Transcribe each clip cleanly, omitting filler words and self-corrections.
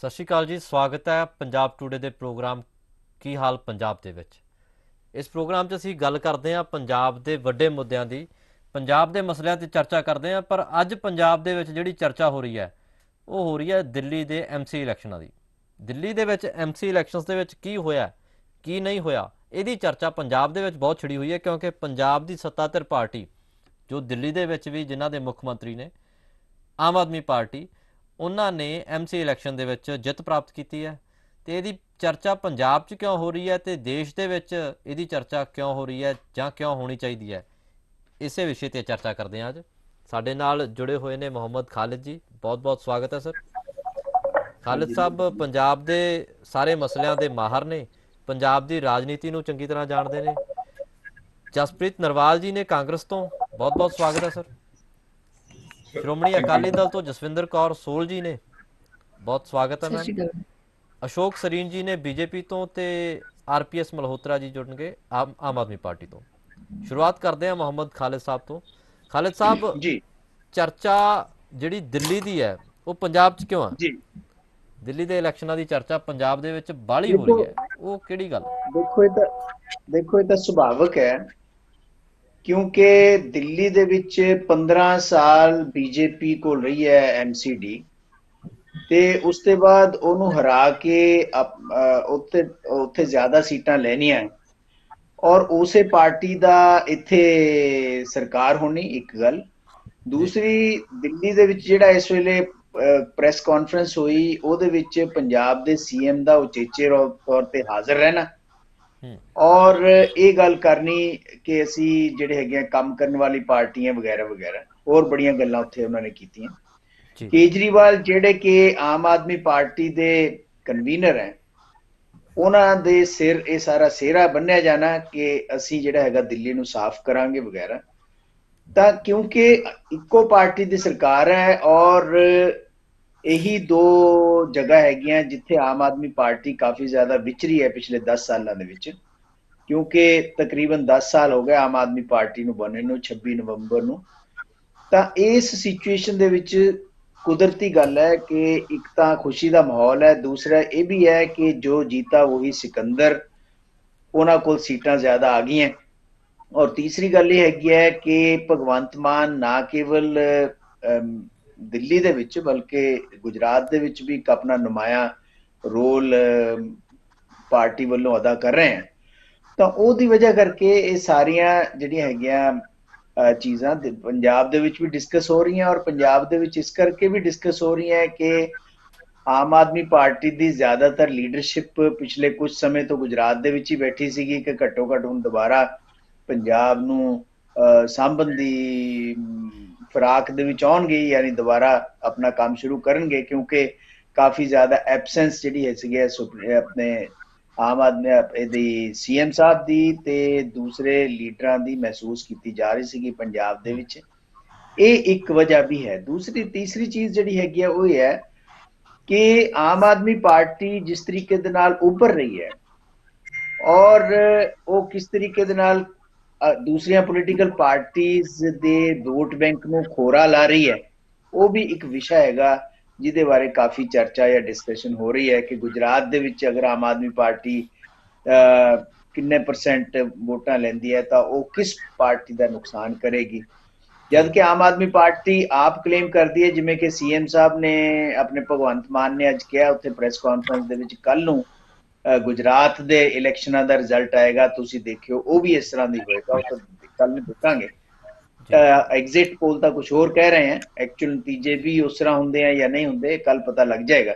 सत श्री अकाल जी, स्वागत है पंजाब टूडे के प्रोग्राम की हाल पंजाब दे विच। इस प्रोग्राम 'ਚ ਅਸੀਂ ਗੱਲ ਕਰਦੇ ਹਾਂ ਪੰਜਾਬ ਦੇ ਵੱਡੇ ਮੁੱਦਿਆਂ ਦੀ, ਪੰਜਾਬ ਦੇ ਮਸਲਿਆਂ 'ਤੇ ਚਰਚਾ ਕਰਦੇ ਹਾਂ। ਪਰ ਅੱਜ ਪੰਜਾਬ ਦੇ ਵਿੱਚ ਜਿਹੜੀ ਚਰਚਾ ਹੋ ਰਹੀ ਹੈ ਉਹ ਹੋ ਰਹੀ ਹੈ ਦਿੱਲੀ ਦੇ ਐਮਸੀ ਇਲੈਕਸ਼ਨਾਂ ਦੀ। ਦਿੱਲੀ ਦੇ ਵਿੱਚ ਐਮਸੀ ਇਲੈਕਸ਼ਨਸ ਦੇ ਵਿੱਚ ਕੀ ਹੋਇਆ, ਕੀ ਨਹੀਂ ਹੋਇਆ, ਇਹਦੀ ਚਰਚਾ ਪੰਜਾਬ ਦੇ ਵਿੱਚ ਬਹੁਤ ਛਿੜੀ ਹੋਈ ਹੈ, ਕਿਉਂਕਿ ਪੰਜਾਬ ਦੀ ਸੱਤਾਧਿਰ ਪਾਰਟੀ ਜੋ ਦਿੱਲੀ ਦੇ ਵਿੱਚ ਵੀ ਜਿਨ੍ਹਾਂ ਦੇ ਮੁੱਖ ਮੰਤਰੀ ਨੇ ਆਮ ਆਦਮੀ ਪਾਰਟੀ, ਉਹਨਾਂ ਨੇ ਐਮਸੀ ਇਲੈਕਸ਼ਨ ਦੇ ਵਿੱਚ ਜਿੱਤ ਪ੍ਰਾਪਤ ਕੀਤੀ ਹੈ। ਤੇ ਇਹਦੀ ਚਰਚਾ ਪੰਜਾਬ 'ਚ ਕਿਉਂ ਹੋ ਰਹੀ ਹੈ ਤੇ ਦੇਸ਼ ਦੇ ਵਿੱਚ ਇਹਦੀ ਚਰਚਾ ਕਿਉਂ ਹੋ ਰਹੀ ਹੈ ਜਾਂ ਕਿਉਂ ਹੋਣੀ ਚਾਹੀਦੀ ਹੈ, ਇਸੇ ਵਿਸ਼ੇ ਤੇ ਚਰਚਾ ਕਰਦੇ ਹਾਂ। ਅੱਜ ਸਾਡੇ ਨਾਲ ਜੁੜੇ ਹੋਏ ਨੇ ਮੁਹੰਮਦ ਖਾਲਿਦ ਜੀ, ਬਹੁਤ ਬਹੁਤ ਸਵਾਗਤ ਹੈ ਸਰ। ਖਾਲਿਦ ਸਾਹਿਬ ਪੰਜਾਬ ਦੇ ਸਾਰੇ ਮਸਲਿਆਂ ਦੇ ਮਾਹਰ ਨੇ, ਪੰਜਾਬ ਦੀ ਰਾਜਨੀਤੀ ਨੂੰ ਚੰਗੀ ਤਰ੍ਹਾਂ ਜਾਣਦੇ ਨੇ। ਜਸਪ੍ਰੀਤ ਨਰਵਾਲ ਜੀ ਨੇ ਕਾਂਗਰਸ ਤੋਂ, ਬਹੁਤ ਬਹੁਤ ਸਵਾਗਤ ਹੈ ਸਰ। ਸ਼੍ਰੋਮਣੀ ਅਕਾਲੀ ਦਲ ਤੋਂ ਜਸਵਿੰਦਰ ਕੌਰ ਸੋਲ ਜੀ ਨੇ, ਬਹੁਤ ਸਵਾਗਤ ਹੈ ਮੈਮ। ਅਸ਼ੋਕ ਸਰੀਨ ਜੀ ਨੇ ਬੀਜੇਪੀ ਤੋਂ, ਤੇ ਆਰਪੀਐਸ ਮਲਹੋਤਰਾ ਜੀ ਜੁੜਨਗੇ ਆਮ ਆਦਮੀ ਪਾਰਟੀ ਤੋਂ। ਸ਼ੁਰੂਆਤ ਕਰਦੇ ਹਾਂ ਮੁਹੰਮਦ ਖਾਲਿਦ ਸਾਹਿਬ ਤੋਂ। ਖਾਲਿਦ ਸਾਹਿਬ ਜੀ, ਚਰਚਾ ਜਿਹੜੀ ਦਿੱਲੀ ਦੀ ਹੈ ਉਹ ਪੰਜਾਬ 'ਚ ਕਿਉਂ ਆ? ਜੀ, ਦਿੱਲੀ ਦੇ ਇਲੈਕਸ਼ਨਾਂ ਦੀ ਚਰਚਾ ਪੰਜਾਬ ਦੇ ਵਿੱਚ ਬਾਹਲੀ ਹੋ ਰਹੀ ਹੈ, ਉਹ ਕਿਹੜੀ ਗੱਲ? ਦੇਖੋ ਇਹ ਤਾਂ ਸੁਭਾਵਿਕ ਹੈ, ਕਿਉਂਕਿ ਦਿੱਲੀ ਦੇ ਵਿੱਚ 15 ਸਾਲ ਬੀਜੇਪੀ ਕੋਲ ਰਹੀ ਹੈ ਐਮਸੀਡੀ, ਤੇ ਉਸ ਤੋਂ ਬਾਅਦ ਉਹਨੂੰ ਹਰਾ ਕੇ ਉੱਥੇ ਜ਼ਿਆਦਾ ਸੀਟਾਂ ਲੈਣੀਆਂ, ਔਰ ਉਸੇ ਪਾਰਟੀ ਦਾ ਇੱਥੇ ਸਰਕਾਰ ਹੋਣੀ, ਇੱਕ ਗੱਲ। ਦੂਸਰੀ, ਦਿੱਲੀ ਦੇ ਵਿੱਚ ਜਿਹੜਾ ਇਸ ਵੇਲੇ ਪ੍ਰੈਸ ਕਾਨਫਰੰਸ ਹੋਈ, ਉਹਦੇ ਵਿੱਚ ਪੰਜਾਬ ਦੇ ਸੀਐਮ ਦਾ ਉਚੇਚੇ ਤੌਰ ਤੇ ਹਾਜ਼ਰ ਰਹਿਣਾ, ਔਰ ਇਹ ਗੱਲ ਕਰਨੀ ਕਿ ਅਸੀਂ ਜਿਹੜੇ ਹੈਗੇ ਆ ਕੰਮ ਕਰਨ ਵਾਲੀ ਪਾਰਟੀਆਂ ਵਗੈਰਾ ਵਗੈਰਾ, ਹੋਰ ਬੜੀਆਂ ਗੱਲਾਂ ਉੱਥੇ ਉਹਨਾਂ ਨੇ ਕੀਤੀਆਂ। ਕੇਜਰੀਵਾਲ ਜਿਹੜੇ ਕਿ ਆਮ ਆਦਮੀ ਪਾਰਟੀ ਦੇ ਕਨਵੀਨਰ ਹੈ, ਉਹਨਾਂ ਦੇ ਸਿਰ ਇਹ ਸਾਰਾ ਸਿਹਰਾ ਬੰਨਿਆ ਜਾਣਾ ਕਿ ਅਸੀਂ ਜਿਹੜਾ ਹੈਗਾ ਦਿੱਲੀ ਨੂੰ ਸਾਫ਼ ਕਰਾਂਗੇ ਵਗੈਰਾ। ਤਾਂ ਕਿਉਂਕਿ ਇੱਕੋ ਪਾਰਟੀ ਦੀ ਸਰਕਾਰ ਹੈ, ਔਰ ਇਹੀ ਦੋ ਜਗ੍ਹਾ ਹੈਗੀਆਂ ਜਿੱਥੇ ਆਮ ਆਦਮੀ ਪਾਰਟੀ ਕਾਫੀ ਜ਼ਿਆਦਾ ਵਿਚਰੀ ਹੈ ਪਿਛਲੇ 10 ਸਾਲਾਂ ਦੇ ਵਿੱਚ, ਕਿਉਂਕਿ ਤਕਰੀਬਨ 10 ਸਾਲ ਹੋ ਗਏ ਆਮ ਆਦਮੀ ਪਾਰਟੀ ਨੂੰ ਬਣੇ ਨੂੰ, 26 ਨਵੰਬਰ ਨੂੰ। ਤਾਂ ਇਸ ਸਿਚੁਏਸ਼ਨ ਦੇ ਵਿੱਚ ਕੁਦਰਤੀ ਗੱਲ ਹੈ ਕਿ ਇੱਕ ਤਾਂ ਖੁਸ਼ੀ ਦਾ ਮਾਹੌਲ ਹੈ, ਦੂਸਰਾ ਇਹ ਵੀ ਹੈ ਕਿ ਜੋ ਜੀਤਾ ਉਹੀ ਸਿਕੰਦਰ, ਉਹਨਾਂ ਕੋਲ ਸੀਟਾਂ ਜ਼ਿਆਦਾ ਆ ਗਈਆਂ। ਔਰ ਤੀਸਰੀ ਗੱਲ ਇਹ ਹੈਗੀ ਹੈ ਕਿ ਭਗਵੰਤ ਮਾਨ ਨਾ ਕੇਵਲ ਦਿੱਲੀ ਦੇ ਵਿੱਚ ਬਲਕਿ ਗੁਜਰਾਤ ਦੇ ਵਿੱਚ ਵੀ ਇੱਕ ਆਪਣਾ ਨੁਮਾਇਆ ਰੋਲ ਪਾਰਟੀ ਵੱਲੋਂ ਅਦਾ ਕਰ ਰਹੇ ਹਨ। ਤਾਂ ਉਹਦੀ ਵਜ੍ਹਾ ਕਰਕੇ ਇਹ ਸਾਰੀਆਂ ਜਿਹੜੀਆਂ ਹੈਗੀਆਂ ਚੀਜ਼ਾਂ ਪੰਜਾਬ ਦੇ ਵਿੱਚ ਵੀ ਡਿਸਕਸ ਹੋ ਰਹੀਆਂ, ਔਰ ਪੰਜਾਬ ਦੇ ਵਿੱਚ ਇਸ ਕਰਕੇ ਵੀ ਡਿਸਕਸ ਹੋ ਰਹੀਆਂ ਕਿ ਆਮ ਆਦਮੀ ਪਾਰਟੀ ਦੀ ਜ਼ਿਆਦਾਤਰ ਲੀਡਰਸ਼ਿਪ ਪਿਛਲੇ ਕੁਝ ਸਮੇਂ ਤੋਂ ਗੁਜਰਾਤ ਦੇ ਵਿੱਚ ਹੀ ਬੈਠੀ ਸੀਗੀ ਕਿ ਘੱਟੋ ਘੱਟ ਹੁਣ ਦੁਬਾਰਾ ਪੰਜਾਬ ਨੂੰ ਸਾਂਭਣ ਦੀ ਫਿਰਾਕ ਦੇ ਵਿੱਚ ਆਉਣਗੇ, ਯਾਨੀ ਦੁਬਾਰਾ ਆਪਣਾ ਕੰਮ ਸ਼ੁਰੂ ਕਰਨਗੇ, ਕਿਉਂਕਿ ਕਾਫੀ ਜ਼ਿਆਦਾ ਐਬਸੈਂਸ ਜਿਹੜੀ ਹੈ ਸੀਗੀ ਆਪਣੇ ਆਮ ਆਦਮੀ ਇਹਦੀ ਸੀਐਮ ਸਾਹਿਬ ਦੀ ਤੇ ਦੂਸਰੇ ਲੀਡਰਾਂ ਦੀ ਮਹਿਸੂਸ ਕੀਤੀ ਜਾ ਰਹੀ ਸੀਗੀ ਪੰਜਾਬ ਦੇ ਵਿੱਚ। ਇਹ ਇੱਕ ਵਜ੍ਹਾ ਵੀ ਹੈ। ਤੀਸਰੀ ਚੀਜ਼ ਜਿਹੜੀ ਹੈਗੀ ਆ ਉਹ ਇਹ ਹੈ ਕਿ ਆਮ ਆਦਮੀ ਪਾਰਟੀ ਜਿਸ ਤਰੀਕੇ ਦੇ ਨਾਲ ਉੱਭਰ ਰਹੀ ਹੈ, ਔਰ ਉਹ ਕਿਸ ਤਰੀਕੇ ਦੇ ਨਾਲ ਦੂਸਰੀਆਂ ਪੋਲੀਟੀਕਲ ਪਾਰਟੀਜ਼ ਦੇ ਵੋਟ ਬੈਂਕ ਨੂੰ ਖੋਰਾ ਲਾ ਰਹੀ ਹੈ, ਉਹ ਵੀ ਇੱਕ ਵਿਸ਼ਾ ਹੈਗਾ ਜਿਹਦੇ ਬਾਰੇ ਕਾਫੀ ਚਰਚਾ ਜਾਂ ਡਿਸਕਸ਼ਨ ਹੋ ਰਹੀ ਹੈ ਕਿ ਗੁਜਰਾਤ ਦੇ ਵਿੱਚ ਅਗਰ ਆਮ ਆਦਮੀ ਪਾਰਟੀ ਕਿੰਨੇ % ਵੋਟਾਂ ਲੈਂਦੀ ਹੈ ਤਾਂ ਉਹ ਕਿਸ ਪਾਰਟੀ ਦਾ ਨੁਕਸਾਨ ਕਰੇਗੀ। ਜਦ ਕਿ ਆਮ ਆਦਮੀ ਪਾਰਟੀ ਆਪ ਕਲੇਮ ਕਰਦੀ ਹੈ, ਜਿਵੇਂ ਕਿ ਸੀਐਮ ਸਾਹਿਬ ਨੇ ਆਪਣੇ ਭਗਵੰਤ ਮਾਨ ਨੇ ਅੱਜ ਕਿਹਾ ਉੱਥੇ ਪ੍ਰੈਸ ਕਾਨਫਰੰਸ ਦੇ ਵਿੱਚ, ਕੱਲ ਨੂੰ ਗੁਜਰਾਤ ਦੇ ਇਲੈਕਸ਼ਨਾਂ ਦਾ ਰਿਜ਼ਲਟ ਆਏਗਾ, ਤੁਸੀਂ ਦੇਖਿਓ ਉਹ ਵੀ ਇਸ ਤਰ੍ਹਾਂ ਦੀ ਹੋਏਗਾ, ਉਹ ਤਾਂ ਕੱਲ ਨੂੰ ਦੇਖਾਂਗੇ। ਐਗਜ਼ਿਟ ਪੋਲ ਤਾਂ ਕੁਝ ਹੋਰ ਕਹਿ ਰਹੇ ਹੈ, ਐਕਚੁਅਲ ਨਤੀਜੇ ਵੀ ਉਸ ਤਰ੍ਹਾਂ ਹੁੰਦੇ ਆ ਜਾਂ ਨਹੀਂ ਹੁੰਦੇ, ਕੱਲ ਪਤਾ ਲੱਗ ਜਾਏਗਾ।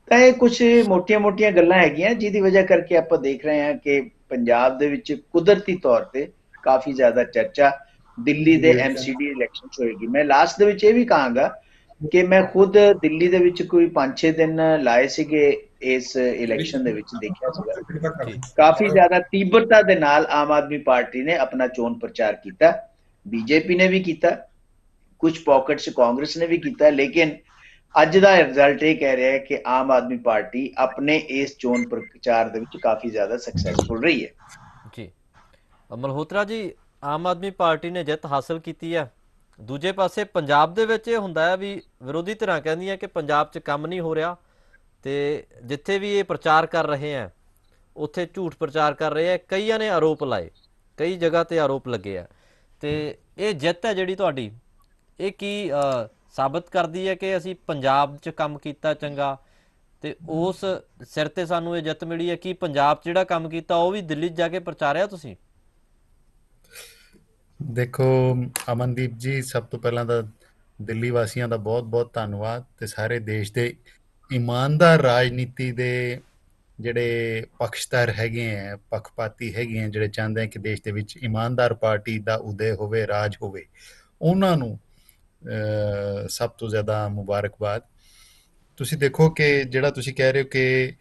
ਤਾਂ ਇਹ ਕੁਝ ਮੋਟੀਆਂ-ਮੋਟੀਆਂ ਗੱਲਾਂ ਹੈਗੀਆਂ ਜਿਹਦੀ ਵਜ੍ਹਾ ਕਰਕੇ ਆਪਾਂ ਦੇਖ ਰਹੇ ਹਾਂ ਕਿ ਪੰਜਾਬ ਦੇ ਵਿੱਚ ਕੁਦਰਤੀ ਤੌਰ ਤੇ ਕਾਫੀ ਜ਼ਿਆਦਾ ਚਰਚਾ ਦਿੱਲੀ ਦੇ ਐਮਸੀਡੀ ਇਲੈਕਸ਼ਨ ਹੋਏਗੀ। ਮੈਂ ਲਾਸਟ ਦੇ ਵਿੱਚ ਇਹ ਵੀ ਕਹਾਂਗਾ ਕਿ ਮੈਂ ਖੁਦ ਦਿੱਲੀ ਦੇ ਵਿੱਚ ਕੋਈ 5-6 ਦਿਨ ਲਾਏ ਸੀਗੇ ਇਸ ਇਲੈਕਸ਼ਨ ਦੇ ਵਿੱਚ, ਦੇਖਿਆ ਸੀਗਾ ਕਾਫੀ ਜ਼ਿਆਦਾ ਤੀਬਰਤਾ ਦੇ ਨਾਲ ਆਮ ਆਦਮੀ ਪਾਰਟੀ ਨੇ ਆਪਣਾ ਚੋਣ ਪ੍ਰਚਾਰ ਕੀਤਾ, ਬੀਜੇਪੀ ਨੇ ਵੀ ਕੀਤਾ, ਕੁਝ ਪਾਕਟ 'ਚ ਕਾਂਗਰਸ ਨੇ ਵੀ ਕੀਤਾ, ਲੇਕਿਨ ਅੱਜ ਦਾ ਰਿਜ਼ਲਟ ਇਹ ਕਹਿ ਰਿਹਾ ਹੈ ਕਿ ਆਮ ਆਦਮੀ ਪਾਰਟੀ ਆਪਣੇ ਇਸ ਚੋਣ ਪ੍ਰਚਾਰ ਦੇ ਵਿੱਚ ਕਾਫੀ ਜ਼ਿਆਦਾ ਸਕਸੈਸਫੁਲ ਰਹੀ ਹੈ। ਜੀ ਮਲਹੋਤਰਾ ਜੀ, ਆਮ ਆਦਮੀ ਪਾਰਟੀ ਨੇ ਜਿੱਤ ਹਾਸਲ ਕੀਤੀ ਹੈ। ਦੂਜੇ ਪਾਸੇ ਪੰਜਾਬ ਦੇ ਵਿੱਚ ਇਹ ਹੁੰਦਾ ਹੈ ਵੀ ਵਿਰੋਧੀ ਧਿਰਾਂ ਕਹਿੰਦੀਆਂ ਕਿ ਪੰਜਾਬ 'ਚ ਕੰਮ ਨਹੀਂ ਹੋ ਰਿਹਾ, ਤੇ ਜਿੱਥੇ ਵੀ ਇਹ ਪ੍ਰਚਾਰ ਕਰ ਰਹੇ ਆ ਉੱਥੇ ਝੂਠ ਪ੍ਰਚਾਰ ਕਰ ਰਹੇ ਆ। ਕਈਆਂ ਨੇ ਆਰੋਪ ਲਾਏ, ਕਈ ਜਗ੍ਹਾ ਤੇ ਆਰੋਪ ਲੱਗੇ ਆ, ਤੇ ਇਹ ਜਿੱਤ ਹੈ ਜਿਹੜੀ ਤੁਹਾਡੀ, ਇਹ ਕੀ ਸਾਬਤ ਕਰਦੀ ਹੈ ਕਿ ਅਸੀਂ ਪੰਜਾਬ 'ਚ ਕੰਮ ਕੀਤਾ ਚੰਗਾ, ਤੇ ਉਸ ਸਿਰ ਤੇ ਸਾਨੂੰ ਇਹ ਜਿੱਤ ਮਿਲੀ ਹੈ? ਕੀ ਪੰਜਾਬ 'ਚ ਜਿਹੜਾ ਕੰਮ ਕੀਤਾ ਉਹ ਵੀ ਦਿੱਲੀ 'ਚ ਜਾ ਕੇ ਪ੍ਰਚਾਰਿਆ ਤੁਸੀਂ? ਦੇਖੋ ਅਮਨਦੀਪ ਜੀ, ਸਭ ਤੋਂ ਪਹਿਲਾਂ ਤਾਂ ਦਿੱਲੀ ਵਾਸੀਆਂ ਦਾ ਬਹੁਤ ਬਹੁਤ ਧੰਨਵਾਦ, ਤੇ ਸਾਰੇ ਦੇਸ਼ ਦੇ ਇਮਾਨਦਾਰ ਰਾਜਨੀਤੀ ਦੇ ਜਿਹੜੇ ਪੱਖਧਰ ਹੈਗੇ ਹੈ, ਪੱਖਪਾਤੀ ਹੈਗੇ ਹੈ, ਜਿਹੜੇ ਚਾਹੁੰਦੇ ਹੈ ਕਿ ਦੇਸ਼ ਦੇ ਵਿੱਚ ਇਮਾਨਦਾਰ ਪਾਰਟੀ ਦਾ ਉਦੈ ਹੋਵੇ, ਰਾਜ ਹੋਵੇ, ਉਹਨਾਂ ਨੂੰ ਸਭ ਤੋਂ ਜ਼ਿਆਦਾ ਮੁਬਾਰਕਬਾਦ। ਤੁਸੀਂ ਦੇਖੋ ਕਿ ਜਿਹੜਾ ਤੁਸੀਂ ਕਹਿ ਰਹੇ ਹੋ ਕਿ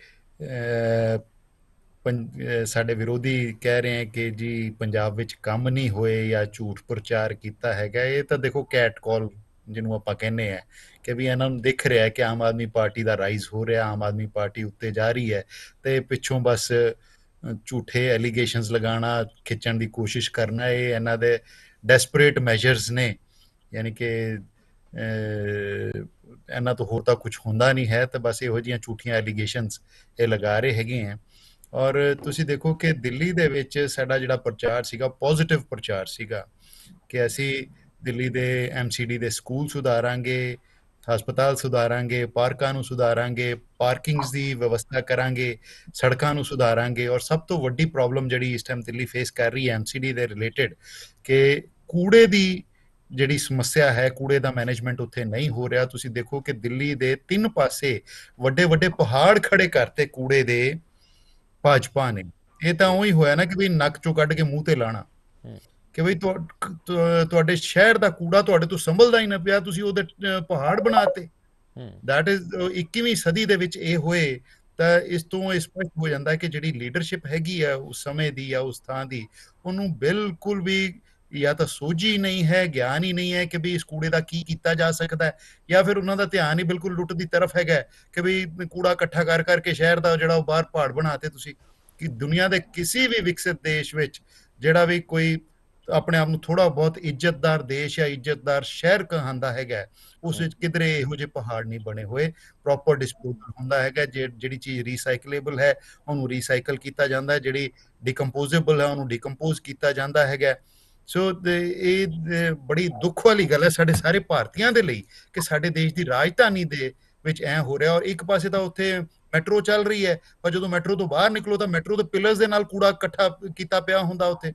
ਸਾਡੇ ਵਿਰੋਧੀ ਕਹਿ ਰਹੇ ਹੈ ਕਿ ਜੀ ਪੰਜਾਬ ਵਿੱਚ ਕੰਮ ਨਹੀਂ ਹੋਏ ਜਾਂ ਝੂਠ ਪ੍ਰਚਾਰ ਕੀਤਾ ਹੈਗਾ, ਇਹ ਤਾਂ ਦੇਖੋ ਕੈਟ ਕਾਲ ਜਿਹਨੂੰ ਆਪਾਂ ਕਹਿੰਦੇ ਆ ਕਿ ਵੀ ਇਹਨਾਂ ਨੂੰ ਦਿਖ ਰਿਹਾ ਕਿ ਆਮ ਆਦਮੀ ਪਾਰਟੀ ਦਾ ਰਾਈਜ਼ ਹੋ ਰਿਹਾ, ਆਮ ਆਦਮੀ ਪਾਰਟੀ ਉੱਤੇ ਜਾ ਰਹੀ ਹੈ, ਤੇ ਪਿੱਛੋਂ ਬਸ ਝੂਠੇ ਐਲੀਗੇਸ਼ਨਸ ਲਗਾਉਣਾ, ਖਿੱਚਣ ਦੀ ਕੋਸ਼ਿਸ਼ ਕਰਨਾ, ਇਹ ਇਹਨਾਂ ਦੇ ਡੈਸਪਰੇਟ ਮੈਜਰਸ ਨੇ। ਯਾਨੀ ਕਿ ਇਹਨਾਂ ਤੋਂ ਹੋਰ ਤਾਂ ਕੁਝ ਹੁੰਦਾ ਨਹੀਂ ਹੈ, ਤੇ ਬਸ ਇਹੋ ਜਿਹੀਆਂ ਝੂਠੀਆਂ ਐਲੀਗੇਸ਼ਨਸ ਇਹ ਲਗਾ ਰਹੇ ਹੈਗੇ ਹੈ। ਔਰ ਤੁਸੀਂ ਦੇਖੋ ਕਿ ਦਿੱਲੀ ਦੇ ਵਿੱਚ ਸਾਡਾ ਜਿਹੜਾ ਪ੍ਰਚਾਰ ਸੀਗਾ, ਪੋਜ਼ਿਟਿਵ ਪ੍ਰਚਾਰ ਸੀਗਾ ਕਿ ਅਸੀਂ ਦਿੱਲੀ ਦੇ MCD ਦੇ ਸਕੂਲ ਸੁਧਾਰਾਂਗੇ, ਹਸਪਤਾਲ ਸੁਧਾਰਾਂਗੇ, ਪਾਰਕਾਂ ਨੂੰ ਸੁਧਾਰਾਂਗੇ, ਪਾਰਕਿੰਗਸ ਦੀ ਵਿਵਸਥਾ ਕਰਾਂਗੇ, ਸੜਕਾਂ ਨੂੰ ਸੁਧਾਰਾਂਗੇ। ਔਰ ਸਭ ਤੋਂ ਵੱਡੀ ਪ੍ਰੋਬਲਮ ਜਿਹੜੀ ਇਸ ਟਾਈਮ ਦਿੱਲੀ ਫੇਸ ਕਰ ਰਹੀ ਹੈ MCD ਦੇ ਰਿਲੇਟਡ, ਕਿ ਕੂੜੇ ਦੀ ਜਿਹੜੀ ਸਮੱਸਿਆ ਹੈ, ਕੂੜੇ ਦਾ ਮੈਨੇਜਮੈਂਟ ਉੱਥੇ ਨਹੀਂ ਹੋ ਰਿਹਾ। ਤੁਸੀਂ ਦੇਖੋ ਕਿ ਦਿੱਲੀ ਦੇ 3 ਪਾਸੇ ਵੱਡੇ ਵੱਡੇ ਪਹਾੜ ਖੜੇ ਕਰਤੇ ਕੂੜੇ ਦੇ ਭਾਜਪਾ ਨੇ। ਇਹ ਤਾਂ ਉਹੀ ਹੋਇਆ ਨਾ ਕਿ ਵੀ ਨੱਕ ਚੋਂ ਕੱਢ ਕੇ ਮੂੰਹ ਤੇ ਲਾਣਾ, ਕਿ ਬਈ ਤੁਹਾਡੇ ਸ਼ਹਿਰ ਦਾ ਕੂੜਾ ਤੁਹਾਡੇ ਤੋਂ ਸੰਭਲਦਾ ਹੀ ਨਾ ਪਿਆ, ਤੁਸੀਂ ਉਹਦੇ ਪਹਾੜ ਬਣਾਤੇ। ਦੈਟ ਇਜ਼ 21ਵੀਂ ਸਦੀ ਦੇ ਵਿੱਚ ਇਹ ਹੋਏ ਤਾਂ ਇਸ ਤੋਂ ਸਪਸ਼ਟ ਹੋ ਜਾਂਦਾ ਹੈ ਕਿ ਜਿਹੜੀ ਲੀਡਰਸ਼ਿਪ ਹੈਗੀ ਆ ਉਸ ਸਮੇਂ ਦੀ ਜਾਂ ਉਸ ਥਾਂ ਦੀ, ਉਹਨੂੰ ਬਿਲਕੁਲ ਵੀ ਜਾਂ ਤਾਂ ਸੋਝੀ ਨਹੀਂ ਹੈ, ਗਿਆਨ ਹੀ ਨਹੀਂ ਹੈ ਕਿ ਵੀ ਇਸ ਕੂੜੇ ਦਾ ਕੀ ਕੀਤਾ ਜਾ ਸਕਦਾ ਹੈ, ਜਾਂ ਫਿਰ ਉਹਨਾਂ ਦਾ ਧਿਆਨ ਹੀ ਬਿਲਕੁਲ ਲੁੱਟ ਦੀ ਤਰਫ ਹੈਗਾ ਕਿ ਵੀ ਕੂੜਾ ਇਕੱਠਾ ਕਰ ਕਰਕੇ ਸ਼ਹਿਰ ਦਾ ਜਿਹੜਾ ਉਹ ਬਾਹਰ ਪਹਾੜ ਬਣਾਤੇ ਤੁਸੀਂ। ਕਿ ਦੁਨੀਆ ਦੇ ਕਿਸੇ ਵੀ ਵਿਕਸਿਤ ਦੇਸ਼ ਵਿੱਚ ਜਿਹੜਾ ਵੀ ਕੋਈ ਆਪਣੇ ਆਪ ਨੂੰ ਥੋੜਾ ਬਹੁਤ ਇੱਜ਼ਤਦਾਰ ਦੇਸ਼ ਜਾਂ ਇੱਜ਼ਤਦਾਰ ਸ਼ਹਿਰ ਕਹਾਂਦਾ ਹੈਗਾ, ਉਸ ਵਿੱਚ ਕਿਧਰੇ ਇਹੋ ਜਿਹੇ ਪਹਾੜ ਨਹੀਂ ਬਣੇ ਹੋਏ। ਪ੍ਰੋਪਰ ਡਿਸਪੋਜ਼ਲ ਹੁੰਦਾ ਹੈਗਾ, ਜਿਹੜੀ ਚੀਜ਼ ਰੀਸਾਈਕਲੇਬਲ ਹੈ ਉਹਨੂੰ ਰੀਸਾਈਕਲ ਕੀਤਾ ਜਾਂਦਾ ਹੈ, ਜਿਹੜੀ ਡਿਕੰਪੋਜ਼ੇਬਲ ਹੈ ਉਹਨੂੰ ਡਿਕੰਪੋਜ਼ ਕੀਤਾ ਜਾਂਦਾ ਹੈਗਾ। ਸੋ ਇਹ ਬੜੀ ਦੁੱਖ ਵਾਲੀ ਗੱਲ ਹੈ ਸਾਡੇ ਸਾਰੇ ਭਾਰਤੀਆਂ ਦੇ ਲਈ ਕਿ ਸਾਡੇ ਦੇਸ਼ ਦੀ ਰਾਜਧਾਨੀ ਦੇ ਵਿੱਚ ਐ ਹੋ ਰਿਹਾ। ਔਰ ਇੱਕ ਪਾਸੇ ਤਾਂ ਉੱਥੇ ਮੈਟਰੋ ਚੱਲ ਰਹੀ ਹੈ, ਪਰ ਜਦੋਂ ਮੈਟਰੋ ਤੋਂ ਬਾਹਰ ਨਿਕਲੋ ਤਾਂ ਮੈਟਰੋ ਦੇ ਪਿਲਰਸ ਦੇ ਨਾਲ ਕੂੜਾ ਇਕੱਠਾ ਕੀਤਾ ਪਿਆ ਹੁੰਦਾ ਉੱਥੇ।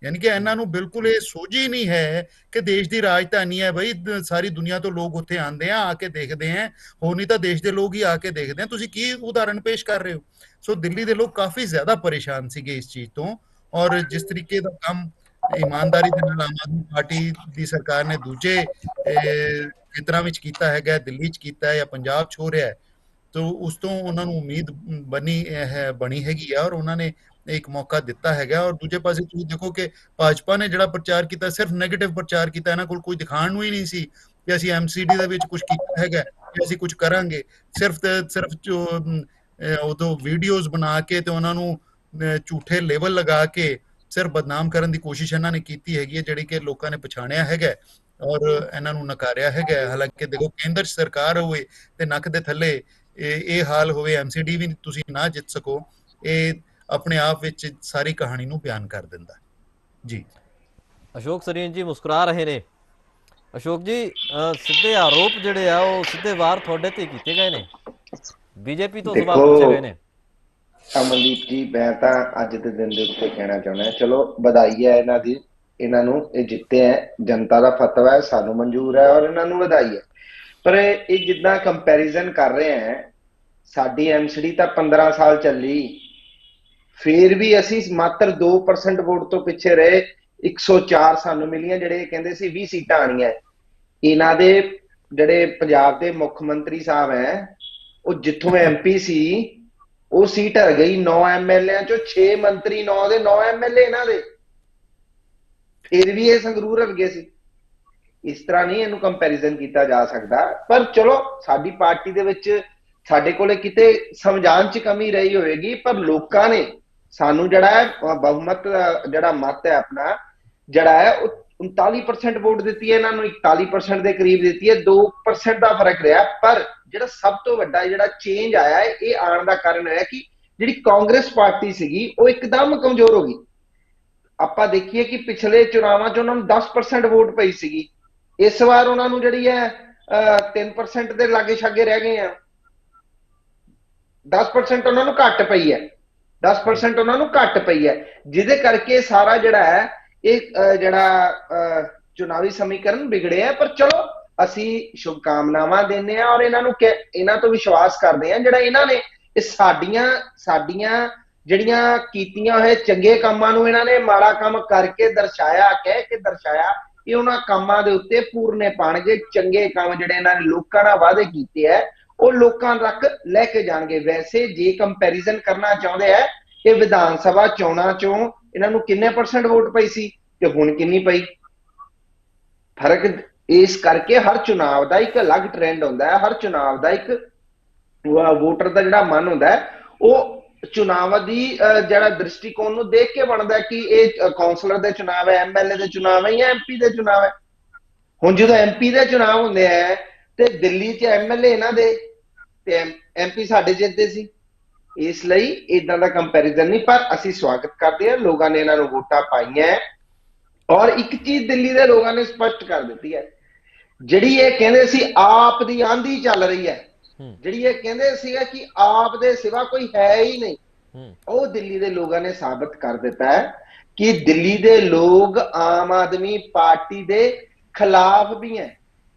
ਯਾਨੀ ਕਿ ਇਹਨਾਂ ਨੂੰ ਬਿਲਕੁਲ ਇਹ ਸੋਝੀ ਨਹੀਂ ਹੈ ਕਿ ਦੇਸ਼ ਦੀ ਰਾਜਧਾਨੀ ਹੈ ਬਈ, ਸਾਰੀ ਦੁਨੀਆ ਤੋਂ ਲੋਕ ਉੱਥੇ ਆਉਂਦੇ ਆ ਕੇ ਦੇਖਦੇ ਆ, ਹੋਰ ਨਹੀਂ ਤਾਂ ਦੇਸ਼ ਦੇ ਲੋਕ ਹੀ ਆ ਕੇ ਦੇਖਦੇ ਆ। ਤੁਸੀਂ ਕੀ ਉਦਾਹਰਣ ਪੇਸ਼ ਕਰ ਰਹੇ ਹੋ? ਸੋ ਦਿੱਲੀ ਦੇ ਲੋਕ ਕਾਫੀ ਜ਼ਿਆਦਾ ਪਰੇਸ਼ਾਨ ਸੀਗੇ ਇਸ ਚੀਜ਼ ਤੋਂ। ਔਰ ਜਿਸ ਤਰੀਕੇ ਦਾ ਕੰਮ ਇਮਾਨਦਾਰੀ ਦੇ ਨਾਲ ਆਮ ਆਦਮੀ ਪਾਰਟੀ ਦੀ ਸਰਕਾਰ ਨੇ ਦੂਜੇ ਖੇਤਰਾਂ ਵਿੱਚ ਕੀਤਾ ਹੈਗਾ, ਦਿੱਲੀ 'ਚ ਕੀਤਾ ਹੈ ਜਾਂ ਪੰਜਾਬ 'ਚ ਹੋ ਰਿਹਾ ਹੈ, ਤੋ ਉਸ ਤੋਂ ਉਹਨਾਂ ਨੂੰ ਉਮੀਦ ਬਣੀ ਹੈਗੀ ਆ, ਔਰ ਉਹਨਾਂ ਨੇ ਇੱਕ ਮੌਕਾ ਦਿੱਤਾ ਹੈਗਾ। ਔਰ ਦੂਜੇ ਪਾਸੇ ਤੁਸੀਂ ਦੇਖੋ ਕਿ ਭਾਜਪਾ ਨੇ ਜਿਹੜਾ ਪ੍ਰਚਾਰ ਕੀਤਾ, ਸਿਰਫ ਨੈਗੇਟਿਵ ਪ੍ਰਚਾਰ ਕੀਤਾ। ਇਹਨਾਂ ਕੋਲ ਕੋਈ ਦਿਖਾਉਣ ਨੂੰ ਹੀ ਨਹੀਂ ਸੀ ਕਿ ਅਸੀਂ MCD ਦੇ ਵਿੱਚ ਕੁਝ ਕੀਤਾ ਹੈਗਾ, ਕਿ ਅਸੀਂ ਕੁਝ ਕਰਾਂਗੇ। ਸਿਰਫ ਤੇ ਸਿਰਫ ਜੋ ਉਦੋਂ ਵੀਡੀਓਜ਼ ਬਣਾ ਕੇ ਤੇ ਉਹਨਾਂ ਨੂੰ ਝੂਠੇ ਲੇਬਲ ਲਗਾ ਕੇ ਸਿਰਫ ਬਦਨਾਮ ਕਰਨ ਦੀ ਕੋਸ਼ਿਸ਼ ਇਹਨਾਂ ਨੇ ਕੀਤੀ ਹੈਗੀ ਹੈ, ਜਿਹੜੀ ਕਿ ਲੋਕਾਂ ਨੇ ਪਛਾਣਿਆ ਹੈਗਾ ਔਰ ਇਹਨਾਂ ਨੂੰ ਨਕਾਰਿਆ ਹੈਗਾ। ਹਾਲਾਂਕਿ ਦੇਖੋ ਕੇਂਦਰ ਸਰਕਾਰ ਹੋਵੇ ਤੇ ਨੱਕ ਦੇ ਥੱਲੇ ਇਹ ਹਾਲ ਹੋਵੇ, MCD ਵੀ ਤੁਸੀਂ ਨਾ ਜਿੱਤ ਸਕੋ, ਇਹ ਆਪਣੇ ਆਪ ਵਿੱਚ ਸਾਰੀ ਕਹਾਣੀ ਨੂੰ ਬਿਆਨ ਕਰ ਦਿੰਦਾ ਜੀ। ਅਸ਼ੋਕ ਸਰੀਨ ਜੀ ਮੁਸਕਰਾ ਰਹੇ ਨੇ। ਅਸ਼ੋਕ ਜੀ, ਸਿੱਧੇ ਆਰੋਪ ਜਿਹੜੇ ਆ ਉਹ ਸਿੱਧੇ ਵਾਰ ਤੁਹਾਡੇ ਤੇ ਕੀਤੇ ਗਏ ਨੇ, ਬੀਜੇਪੀ ਤੋਂ ਸਵਾਲ ਪੁੱਛੇ ਗਏ ਨੇ। ਅਮਨਦੀਪ ਜੀ, ਮੈਂ ਤਾਂ ਅੱਜ ਦੇ ਦਿਨ ਦੇ ਉੱਤੇ ਕਹਿਣਾ ਚਾਹੁੰਦਾ, ਚਲੋ ਵਧਾਈ ਹੈ ਇਹਨਾਂ ਦੀ, ਇਹਨਾਂ ਨੂੰ ਇਹ ਜਿੱਤੇ ਹੈ, ਜਨਤਾ ਦਾ ਫਤਵਾ ਹੈ, ਸਾਨੂੰ ਮਨਜ਼ੂਰ ਹੈ ਔਰ ਇਹਨਾਂ ਨੂੰ ਵਧਾਈ ਹੈ। ਪਰ ਇਹ ਜਿੱਦਾਂ ਕੰਪੈਰੀਜ਼ਨ ਕਰ ਰਹੇ ਹੈ, ਸਾਡੀ MCD ਤਾਂ 15 ਸਾਲ ਚੱਲੀ, ਫਿਰ ਵੀ ਅਸੀਂ ਮਾਤਰ 2% ਵੋਟ ਤੋਂ ਪਿੱਛੇ ਰਹੇ। 104 ਸਾਨੂੰ ਮਿਲੀਆਂ, ਜਿਹੜੇ ਕਹਿੰਦੇ ਸੀ 20 ਸੀਟਾਂ ਆਣੀਆਂ। ਇਹਨਾਂ ਦੇ ਜਿਹੜੇ ਪੰਜਾਬ ਦੇ ਮੁੱਖ ਮੰਤਰੀ ਸਾਹਿਬ ਹੈ, ਉਹ ਜਿੱਥੋਂ MP ਸੀ ਉਹ ਸੀਟ ਹਰ ਗਈ। 9 MLA ਚੋਂ 6 ਮੰਤਰੀ, 9 ਦੇ 9 MLA ਇਹਨਾਂ ਦੇ, ਫਿਰ ਵੀ ਇਹ ਸੰਗਰੂਰ ਹਰ ਗਏ ਸੀ। ਇਸ ਤਰ੍ਹਾਂ ਨਹੀਂ ਇਹਨੂੰ ਕੰਪੈਰੀਜ਼ਨ ਕੀਤਾ ਜਾ ਸਕਦਾ। ਪਰ ਚਲੋ ਸਾਡੀ ਪਾਰਟੀ ਦੇ ਵਿੱਚ ਸਾਡੇ ਕੋਲੇ ਕਿਤੇ ਸਮਝਾਉਣ 'ਚ ਕਮੀ ਰਹੀ ਹੋਵੇਗੀ, ਪਰ ਲੋਕਾਂ ਨੇ ਸਾਨੂੰ ਜਿਹੜਾ ਹੈ ਬਹੁਮਤ ਜਿਹੜਾ ਮਤ ਹੈ ਆਪਣਾ ਜਿਹੜਾ ਹੈ ਉਹ 39% ਵੋਟ ਦਿੱਤੀ ਹੈ, ਇਹਨਾਂ ਨੂੰ 41% ਦੇ ਕਰੀਬ ਦਿੱਤੀ ਹੈ, 2% ਦਾ ਫਰਕ ਰਿਹਾ। ਪਰ ਜਿਹੜਾ ਸਭ ਤੋਂ ਵੱਡਾ ਜਿਹੜਾ ਚੇਂਜ ਆਇਆ ਹੈ, ਇਹ ਆਉਣ ਦਾ ਕਾਰਨ ਹੈ ਕਿ ਜਿਹੜੀ ਕਾਂਗਰਸ ਪਾਰਟੀ ਸੀਗੀ ਉਹ ਇੱਕਦਮ ਕਮਜ਼ੋਰ ਹੋ ਗਈ। ਆਪਾਂ ਦੇਖੀਏ ਕਿ ਪਿਛਲੇ ਚੁਣਾਵਾਂ 'ਚ ਉਹਨਾਂ ਨੂੰ 10% ਵੋਟ ਪਈ ਸੀਗੀ, ਇਸ ਵਾਰ ਉਹਨਾਂ ਨੂੰ ਜਿਹੜੀ ਹੈ 3% ਦੇ ਲਾਗੇ ਛਾਗੇ ਰਹਿ ਗਏ ਆ। 10% ਉਹਨਾਂ ਨੂੰ ਘੱਟ ਪਈ ਹੈ, 10% ਉਹਨਾਂ ਨੂੰ ਘੱਟ ਪਈ ਹੈ, ਜਿਹਦੇ ਕਰਕੇ ਸਾਰਾ ਜਿਹੜਾ ਹੈ ਇਹ ਜਿਹੜਾ ਚੁਣਾਵੀ ਸਮੀਕਰਨ ਵਿਗੜਿਆ। ਪਰ ਚਲੋ ਅਸੀਂ ਸ਼ੁਭਕਾਮਨਾਵਾਂ ਦਿੰਦੇ ਹਾਂ ਔਰ ਇਹਨਾਂ ਤੋਂ ਵਿਸ਼ਵਾਸ ਕਰਦੇ ਹਾਂ ਜਿਹੜਾ ਇਹਨਾਂ ਨੇ ਇਹ ਸਾਡੀਆਂ ਜਿਹੜੀਆਂ ਕੀਤੀਆਂ ਹੋਏ ਚੰਗੇ ਕੰਮਾਂ ਨੂੰ ਇਹਨਾਂ ਨੇ ਮਾੜਾ ਕੰਮ ਕਰਕੇ ਦਰਸਾਇਆ, ਕਹਿ ਕੇ ਦਰਸਾਇਆ ਕਿ ਉਹਨਾਂ ਕੰਮਾਂ ਦੇ ਉੱਤੇ ਪੂਰਨੇ ਪਾਣਗੇ। ਚੰਗੇ ਕੰਮ ਜਿਹੜੇ ਇਹਨਾਂ ਨੇ ਲੋਕਾਂ ਨਾਲ ਵਾਅਦੇ ਕੀਤੇ ਹੈ ਉਹ ਲੋਕਾਂ ਤੱਕ ਲੈ ਕੇ ਜਾਣਗੇ। ਵੈਸੇ ਜੇ ਕੰਪੈਰੀਜ਼ਨ ਕਰਨਾ ਚਾਹੁੰਦੇ ਹੈ ਕਿ ਵਿਧਾਨ ਸਭਾ ਚੋਣਾਂ ਚੋਂ ਇਹਨਾਂ ਨੂੰ ਕਿੰਨੇ % ਵੋਟ ਪਈ ਸੀ ਤੇ ਹੁਣ ਕਿੰਨੀ ਪਈ, ਫਰਕ ਇਸ ਕਰਕੇ ਹਰ ਚੁਣਾਵ ਦਾ ਇੱਕ ਅਲੱਗ ਟ੍ਰੈਂਡ ਹੁੰਦਾ ਹੈ। ਹਰ ਚੁਣਾਵ ਦਾ ਇੱਕ ਵੋਟਰ ਦਾ ਜਿਹੜਾ ਮਨ ਹੁੰਦਾ ਹੈ ਉਹ ਚੁਣਾਵ ਦੀ ਜਿਹੜਾ ਦ੍ਰਿਸ਼ਟੀਕੋਣ ਨੂੰ ਦੇਖ ਕੇ ਬਣਦਾ ਕਿ ਇਹ ਕੌਂਸਲਰ ਦੇ ਚੁਣਾਵ ਹੈ, MLA ਦੇ ਚੁਣਾਵ ਹੈ ਜਾਂ MP ਦੇ ਚੁਣਾਵ ਹੈ। ਹੁਣ ਜਦੋਂ MP ਦੇ ਚੁਣਾਵ ਹੁੰਦੇ ਹੈ ਤੇ ਦਿੱਲੀ 'ਚ MLA ਇਹਨਾਂ ਦੇ ਤੇ MP ਸਾਡੇ ਜਿੱਤਦੇ ਸੀ, ਇਸ ਲਈ ਇਦਾਂ ਦਾ ਕੰਪੈਰੀਜ਼ਨ ਨਹੀਂ। ਪਰ ਅਸੀਂ ਸਵਾਗਤ ਕਰਦੇ ਹਾਂ, ਲੋਕਾਂ ਨੇ ਇਹਨਾਂ ਨੂੰ ਵੋਟਾਂ ਪਾਈਆਂ ਔਰ ਇੱਕ ਚੀਜ਼ ਦਿੱਲੀ ਦੇ ਲੋਕਾਂ ਨੇ ਸਪਸ਼ਟ ਕਰ ਦਿੱਤੀ ਹੈ, ਜਿਹੜੀ ਇਹ ਕਹਿੰਦੇ ਸੀ ਆਪ ਦੀ ਆਂधी ਚੱਲ ਰਹੀ ਹੈ, ਜਿਹੜੀ ਇਹ ਕਹਿੰਦੇ ਸੀਗਾ ਕਿ ਆਪ ਦੇ ਸਿਵਾ ਕੋਈ ਹੈ ਹੀ ਨਹੀਂ, ਉਹ ਦਿੱਲੀ ਦੇ ਲੋਕਾਂ ਨੇ ਸਾਬਤ ਕਰ ਦਿੱਤਾ ਹੈ ਕਿ ਦਿੱਲੀ ਦੇ ਲੋਕ ਆਮ ਆਦਮੀ ਪਾਰਟੀ ਦੇ ਖਿਲਾਫ ਵੀ ਹੈ।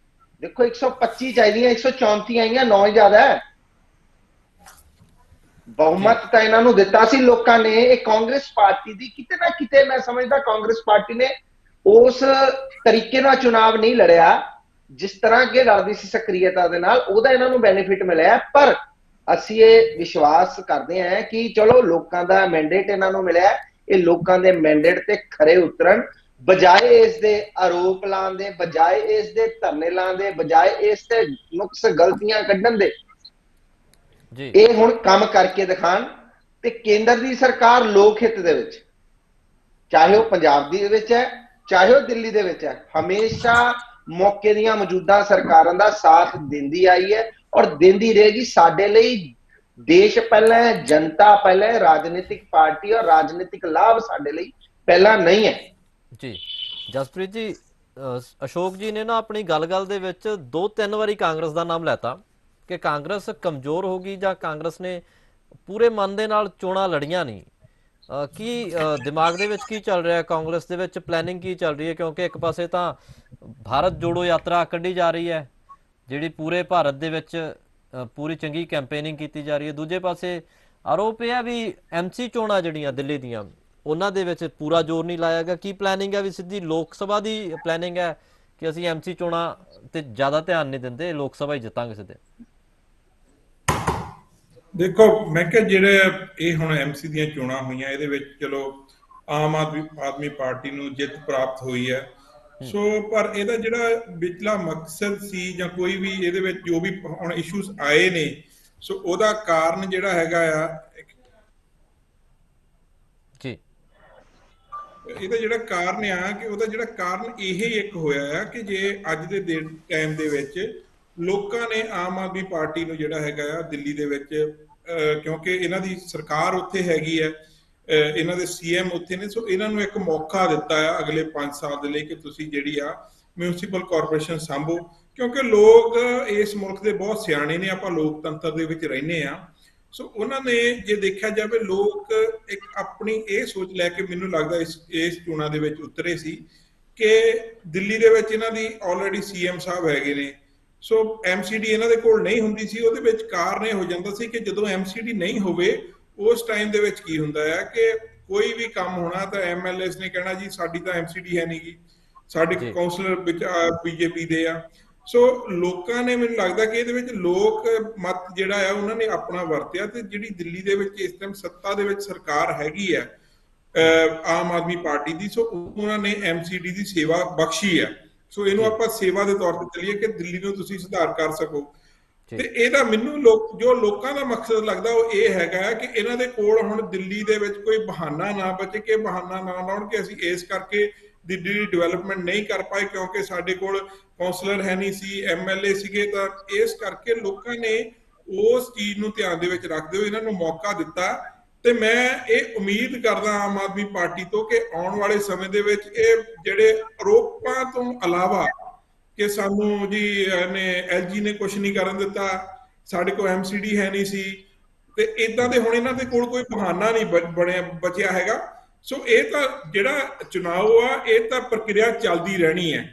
ਦੇਖੋ 125 ਚਾਹੀਦੀਆਂ, 134 ਆਈਆਂ, 9 ਜ਼ਿਆਦਾ ਹੈ। ਬਹੁਮਤ ਤਾਂ ਇਹਨਾਂ ਨੂੰ ਦਿੱਤਾ ਸੀ ਲੋਕਾਂ ਨੇ। ਇਹ ਕਾਂਗਰਸ ਪਾਰਟੀ ਦੀ ਕਿਤੇ ਨਾ ਕਿਤੇ ਮੈਂ ਸਮਝਦਾ ਕਾਂਗਰਸ ਪਾਰਟੀ ਨੇ ਉਸ ਤਰੀਕੇ ਨਾਲ ਚੁਣਾਵ ਨਹੀਂ ਲੜਿਆ ਜਿਸ ਤਰ੍ਹਾਂ ਕਿ ਲੜਦੀ ਸੀ ਸਕਰੀਅਤਾ ਦੇ ਨਾਲ, ਉਹਦਾ ਇਹਨਾਂ ਨੂੰ ਬੈਨੀਫਿਟ ਮਿਲਿਆ। ਪਰ ਅਸੀਂ ਇਹ ਵਿਸ਼ਵਾਸ ਕਰਦੇ ਹਾਂ ਕਿ ਚਲੋ ਲੋਕਾਂ ਦਾ ਮੈਂਡੇਟ ਇਹਨਾਂ ਨੂੰ ਮਿਲਿਆ, ਇਹ ਲੋਕਾਂ ਦੇ ਮੈਂਡੇਟ ਤੇ ਖਰੇ ਉਤਰਨ, ਬਜਾਏ ਇਸ ਦੇ ਆਰੋਪ ਲਾਉਣ ਦੇ, ਬਜਾਏ ਇਸ ਦੇ ਧਰਨੇ ਲਾਉਣ ਦੇ, ਬਜਾਏ ਇਸ ਤੇ ਨੁਕਸ ਗਲਤੀਆਂ ਕੱਢਣ ਦੇ, ਇਹ ਹੁਣ ਕੰਮ ਕਰਕੇ ਦਿਖਾਣ। ਤੇ ਕੇਂਦਰ ਦੀ ਸਰਕਾਰ ਲੋਕ ਹਿੱਤ ਦੇ ਵਿੱਚ, ਚਾਹੇ ਉਹ ਪੰਜਾਬ ਦੇ ਵਿੱਚ ਹੈ ਚਾਹੇ ਉਹ ਦਿੱਲੀ ਦੇ ਵਿੱਚ ਹੈ, ਹਮੇਸ਼ਾ ਮੌਕੇ ਦੀਆਂ ਮੌਜੂਦਾ ਸਰਕਾਰਾਂ ਦਾ ਸਾਥ ਦਿੰਦੀ ਆਈ ਹੈ ਔਰ ਦਿੰਦੀ ਰਹੇਗੀ। ਸਾਡੇ ਲਈ ਦੇਸ਼ ਪਹਿਲਾਂ ਹੈ, ਜਨਤਾ ਪਹਿਲਾਂ ਹੈ, ਰਾਜਨੀਤਿਕ ਪਾਰਟੀ ਔਰ ਰਾਜਨੀਤਿਕ ਲਾਭ ਸਾਡੇ ਲਈ ਪਹਿਲਾਂ ਨਹੀਂ ਹੈ। ਜੀ ਜਸਪ੍ਰੀਤ ਜੀ, ਅਸ਼ੋਕ ਜੀ ਨੇ ਨਾ ਆਪਣੀ ਗੱਲ ਦੇ ਵਿੱਚ 2-3 ਵਾਰੀ ਕਾਂਗਰਸ ਦਾ ਨਾਮ ਲੈਤਾ ਕਿ ਕਾਂਗਰਸ ਕਮਜ਼ੋਰ ਹੋ ਗਈ ਜਾਂ ਕਾਂਗਰਸ ਨੇ ਪੂਰੇ ਮਨ ਦੇ ਨਾਲ ਚੋਣਾਂ ਲੜੀਆਂ ਨਹੀਂ। ਕੀ ਦਿਮਾਗ ਦੇ ਵਿੱਚ ਕੀ ਚੱਲ ਰਿਹਾ ਕਾਂਗਰਸ ਦੇ ਵਿੱਚ, ਪਲੈਨਿੰਗ ਕੀ ਚੱਲ ਰਹੀ ਹੈ? ਕਿਉਂਕਿ ਇੱਕ ਪਾਸੇ ਤਾਂ ਭਾਰਤ ਜੋੜੋ ਯਾਤਰਾ ਕੱਢੀ ਜਾ ਰਹੀ ਹੈ ਜਿਹੜੀ ਪੂਰੇ ਭਾਰਤ ਦੇ ਵਿੱਚ ਪੂਰੀ ਚੰਗੀ ਕੈਂਪੇਨਿੰਗ ਕੀਤੀ ਜਾ ਰਹੀ ਹੈ, ਦੂਜੇ ਪਾਸੇ ਆਰੋਪ ਇਹ ਹੈ ਵੀ MC ਚੋਣਾਂ ਜਿਹੜੀਆਂ ਦਿੱਲੀ ਦੀਆਂ ਉਹਨਾਂ ਦੇ ਵਿੱਚ ਪੂਰਾ ਜ਼ੋਰ ਨਹੀਂ ਲਾਇਆ ਗਿਆ। ਕੀ ਪਲੈਨਿੰਗ ਹੈ ਵੀ ਸਿੱਧੀ ਲੋਕ ਸਭਾ ਦੀ ਪਲੈਨਿੰਗ ਹੈ ਕਿ ਅਸੀਂ MC ਚੋਣਾਂ ਤੇ ਜ਼ਿਆਦਾ ਧਿਆਨ ਨਹੀਂ ਦਿੰਦੇ, ਲੋਕ ਸਭਾ ਹੀ ਜਿੱਤਾਂਗੇ ਸਿੱਧੇ? ਦੇਖੋ ਮੈਂ ਕਿਹਾ ਜਿਹੜੇ ਇਹ ਹੁਣ MC ਦੀਆਂ ਚੋਣਾਂ ਹੋਈਆਂ ਇਹਦੇ ਵਿੱਚ ਚਲੋ ਆਮ ਆਦਮੀ ਪਾਰਟੀ ਨੂੰ ਜਿੱਤ ਪ੍ਰਾਪਤ ਹੋਈ ਹੈ। ਸੋ ਪਰ ਇਹਦਾ ਜਿਹੜਾ ਵਿਚਲਾ ਮਕਸਦ ਸੀ ਜਾਂ ਕੋਈ ਵੀ ਇਹਦੇ ਵਿੱਚ ਜੋ ਵੀ ਹੁਣ ਇਸ਼ੂਜ਼ ਆਏ ਨੇ, ਸੋ ਉਹਦਾ ਕਾਰਨ ਜਿਹੜਾ ਹੈਗਾ ਆ ਜੀ, ਇਹਦਾ ਜਿਹੜਾ ਕਾਰਨ ਆ ਕਿ ਉਹਦਾ ਜਿਹੜਾ ਕਾਰਨ ਇਹ ਇੱਕ ਹੋਇਆ ਆ ਕਿ ਜੇ ਅੱਜ ਦੇ ਟਾਈਮ ਦੇ ਵਿੱਚ ਲੋਕਾਂ ਨੇ ਆਮ ਆਦਮੀ ਪਾਰਟੀ ਨੂੰ ਜਿਹੜਾ ਹੈਗਾ ਆ ਦਿੱਲੀ ਦੇ ਵਿੱਚ, ਕਿਉਂਕਿ ਇਹਨਾਂ ਦੀ ਸਰਕਾਰ ਉੱਥੇ ਹੈਗੀ ਹੈ, ਇਹਨਾਂ ਦੇ CM ਉੱਥੇ ਨੇ, ਸੋ ਇਹਨਾਂ ਨੂੰ ਇੱਕ ਮੌਕਾ ਦਿੱਤਾ ਆ ਅਗਲੇ 5 ਸਾਲ ਦੇ ਲਈ ਕਿ ਤੁਸੀਂ ਜਿਹੜੀ ਆ ਮਿਊਨਿਸਪਲ ਕਾਰਪੋਰੇਸ਼ਨ ਸੰਭੋ। ਕਿਉਂਕਿ ਲੋਕ ਇਸ ਮੁਲਕ ਦੇ ਬਹੁਤ ਸਿਆਣੇ ਨੇ, ਆਪਾਂ ਲੋਕਤੰਤਰ ਦੇ ਵਿੱਚ ਰਹਿੰਦੇ ਆ। ਸੋ ਉਹਨਾਂ ਨੇ ਜੇ ਦੇਖਿਆ ਜਾਵੇ ਲੋਕ ਇੱਕ ਆਪਣੀ ਇਹ ਸੋਚ ਲੈ ਕੇ ਮੈਨੂੰ ਲੱਗਦਾ ਇਸ ਚੋਣਾਂ ਦੇ ਵਿੱਚ ਉਤਰੇ ਸੀ ਕਿ ਦਿੱਲੀ ਦੇ ਵਿੱਚ ਇਹਨਾਂ ਦੀ ਆਲਰੇਡੀ CM ਸਾਹਿਬ ਹੈਗੇ ਨੇ, ਸੋ MCD ਇਹਨਾਂ ਦੇ ਕੋਲ ਨਹੀਂ ਹੁੰਦੀ ਸੀ। ਉਹਦੇ ਵਿੱਚ ਕਾਰਨ ਇਹ ਹੋ ਜਾਂਦਾ ਸੀ ਕਿ ਜਦੋਂ MCD ਨਹੀਂ ਹੋਵੇ ਉਸ ਟਾਈਮ ਦੇ ਵਿੱਚ ਕੀ ਹੁੰਦਾ ਹੈ ਕਿ ਕੋਈ ਵੀ ਕੰਮ ਹੋਣਾ ਤਾਂ MLAs ਨੇ ਕਹਿਣਾ ਜੀ ਸਾਡੀ ਤਾਂ MCD ਹੈ ਨਹੀਂ ਗੀ, ਸਾਡੇ ਕਾਉਂਸਲਰ ਵਿੱਚ BJP ਦੇ ਆ। ਸੋ ਲੋਕਾਂ ਨੇ ਮੈਨੂੰ ਲੱਗਦਾ ਕਿ ਇਹਦੇ ਵਿੱਚ ਲੋਕ ਮਤ ਜਿਹੜਾ ਆ ਉਹਨਾਂ ਨੇ ਆਪਣਾ ਵਰਤਿਆ ਤੇ ਜਿਹੜੀ ਦਿੱਲੀ ਦੇ ਵਿੱਚ ਇਸ ਟਾਈਮ ਸੱਤਾ ਦੇ ਵਿੱਚ ਸਰਕਾਰ ਹੈਗੀ ਹੈ ਆਮ ਆਦਮੀ ਪਾਰਟੀ ਦੀ, ਸੋ ਉਹਨਾਂ ਨੇ MCD ਦੀ ਸੇਵਾ ਬਖਸ਼ੀ ਹੈ। ਸੋ ਇਹਨੂੰ ਜੀ ਆਪਾਂ ਸੇਵਾ ਦੇ ਤੌਰ ਤੇ ਚੱਲੀਏ ਕਿ ਦਿੱਲੀ ਨੂੰ ਤੁਸੀਂ ਸੁਧਾਰ ਕਰ ਸਕੋ। ਜੀ ਤੇ ਇਹਦਾ ਮੈਨੂੰ ਜੋ ਲੋਕਾਂ ਦਾ ਮਕਸਦ ਲੱਗਦਾ ਉਹ ਇਹ ਹੈਗਾ ਕਿ ਇਹਨਾਂ ਦੇ ਕੋਲ ਹੁਣ ਦਿੱਲੀ ਦੇ ਵਿੱਚ ਕੋਈ ਬਹਾਨਾ ਨਾ ਬਚੇ, ਕਿ ਬਹਾਨਾ ਨਾ ਲਾਉਣ ਕਿ ਅਸੀਂ ਇਸ ਕਰਕੇ ਦਿੱਲੀ ਦੀ ਡਿਵੈਲਪਮੈਂਟ ਨਹੀਂ ਕਰ ਪਾਏ ਕਿਉਂਕਿ ਸਾਡੇ ਕੋਲ ਕਾਉਂਸਲਰ ਹੈ ਨਹੀਂ ਸੀ, ਐਮਐਲਏ ਸੀਗੇ। ਤਾਂ ਇਸ ਕਰਕੇ ਲੋਕਾਂ ਨੇ ਉਸ ਚੀਜ਼ ਨੂੰ ਧਿਆਨ ਦੇ ਵਿੱਚ ਰੱਖਦੇ ਹੋਏ ਇਹਨਾਂ ਨੂੰ ਮੌਕਾ ਦਿੱਤਾ। ਤੇ ਮੈਂ ਇਹ ਉਮੀਦ ਕਰਦਾ ਆਮ ਆਦਮੀ ਪਾਰਟੀ ਤੋਂ ਕਿ ਆਉਣ ਵਾਲੇ ਸਮੇਂ ਦੇ ਵਿੱਚ ਇਹ ਜਿਹੜੇ ਆਰੋਪਾਂ ਤੋਂ ਇਲਾਵਾ ਕਿ ਸਾਨੂੰ ਜੀ ਨੇ ਐਲਜੀ ਨੇ ਕੁਝ ਨਹੀਂ ਕਰਨ ਦਿੱਤਾ, ਸਾਡੇ ਕੋਲ ਐਮਸੀਡੀ ਹੈ ਨਹੀਂ ਸੀ, ਤੇ ਇਦਾਂ ਦੇ ਹੁਣ ਇਹਨਾਂ ਦੇ ਕੋਲ ਕੋਈ ਬਹਾਨਾ ਨਹੀਂ ਬਚਿਆ ਹੈਗਾ। ਸੋ ਇਹ ਤਾਂ ਜਿਹੜਾ ਚੁਣਾਵ ਆ ਇਹ ਤਾਂ ਪ੍ਰਕਿਰਿਆ ਚੱਲਦੀ ਰਹਿਣੀ ਹੈ।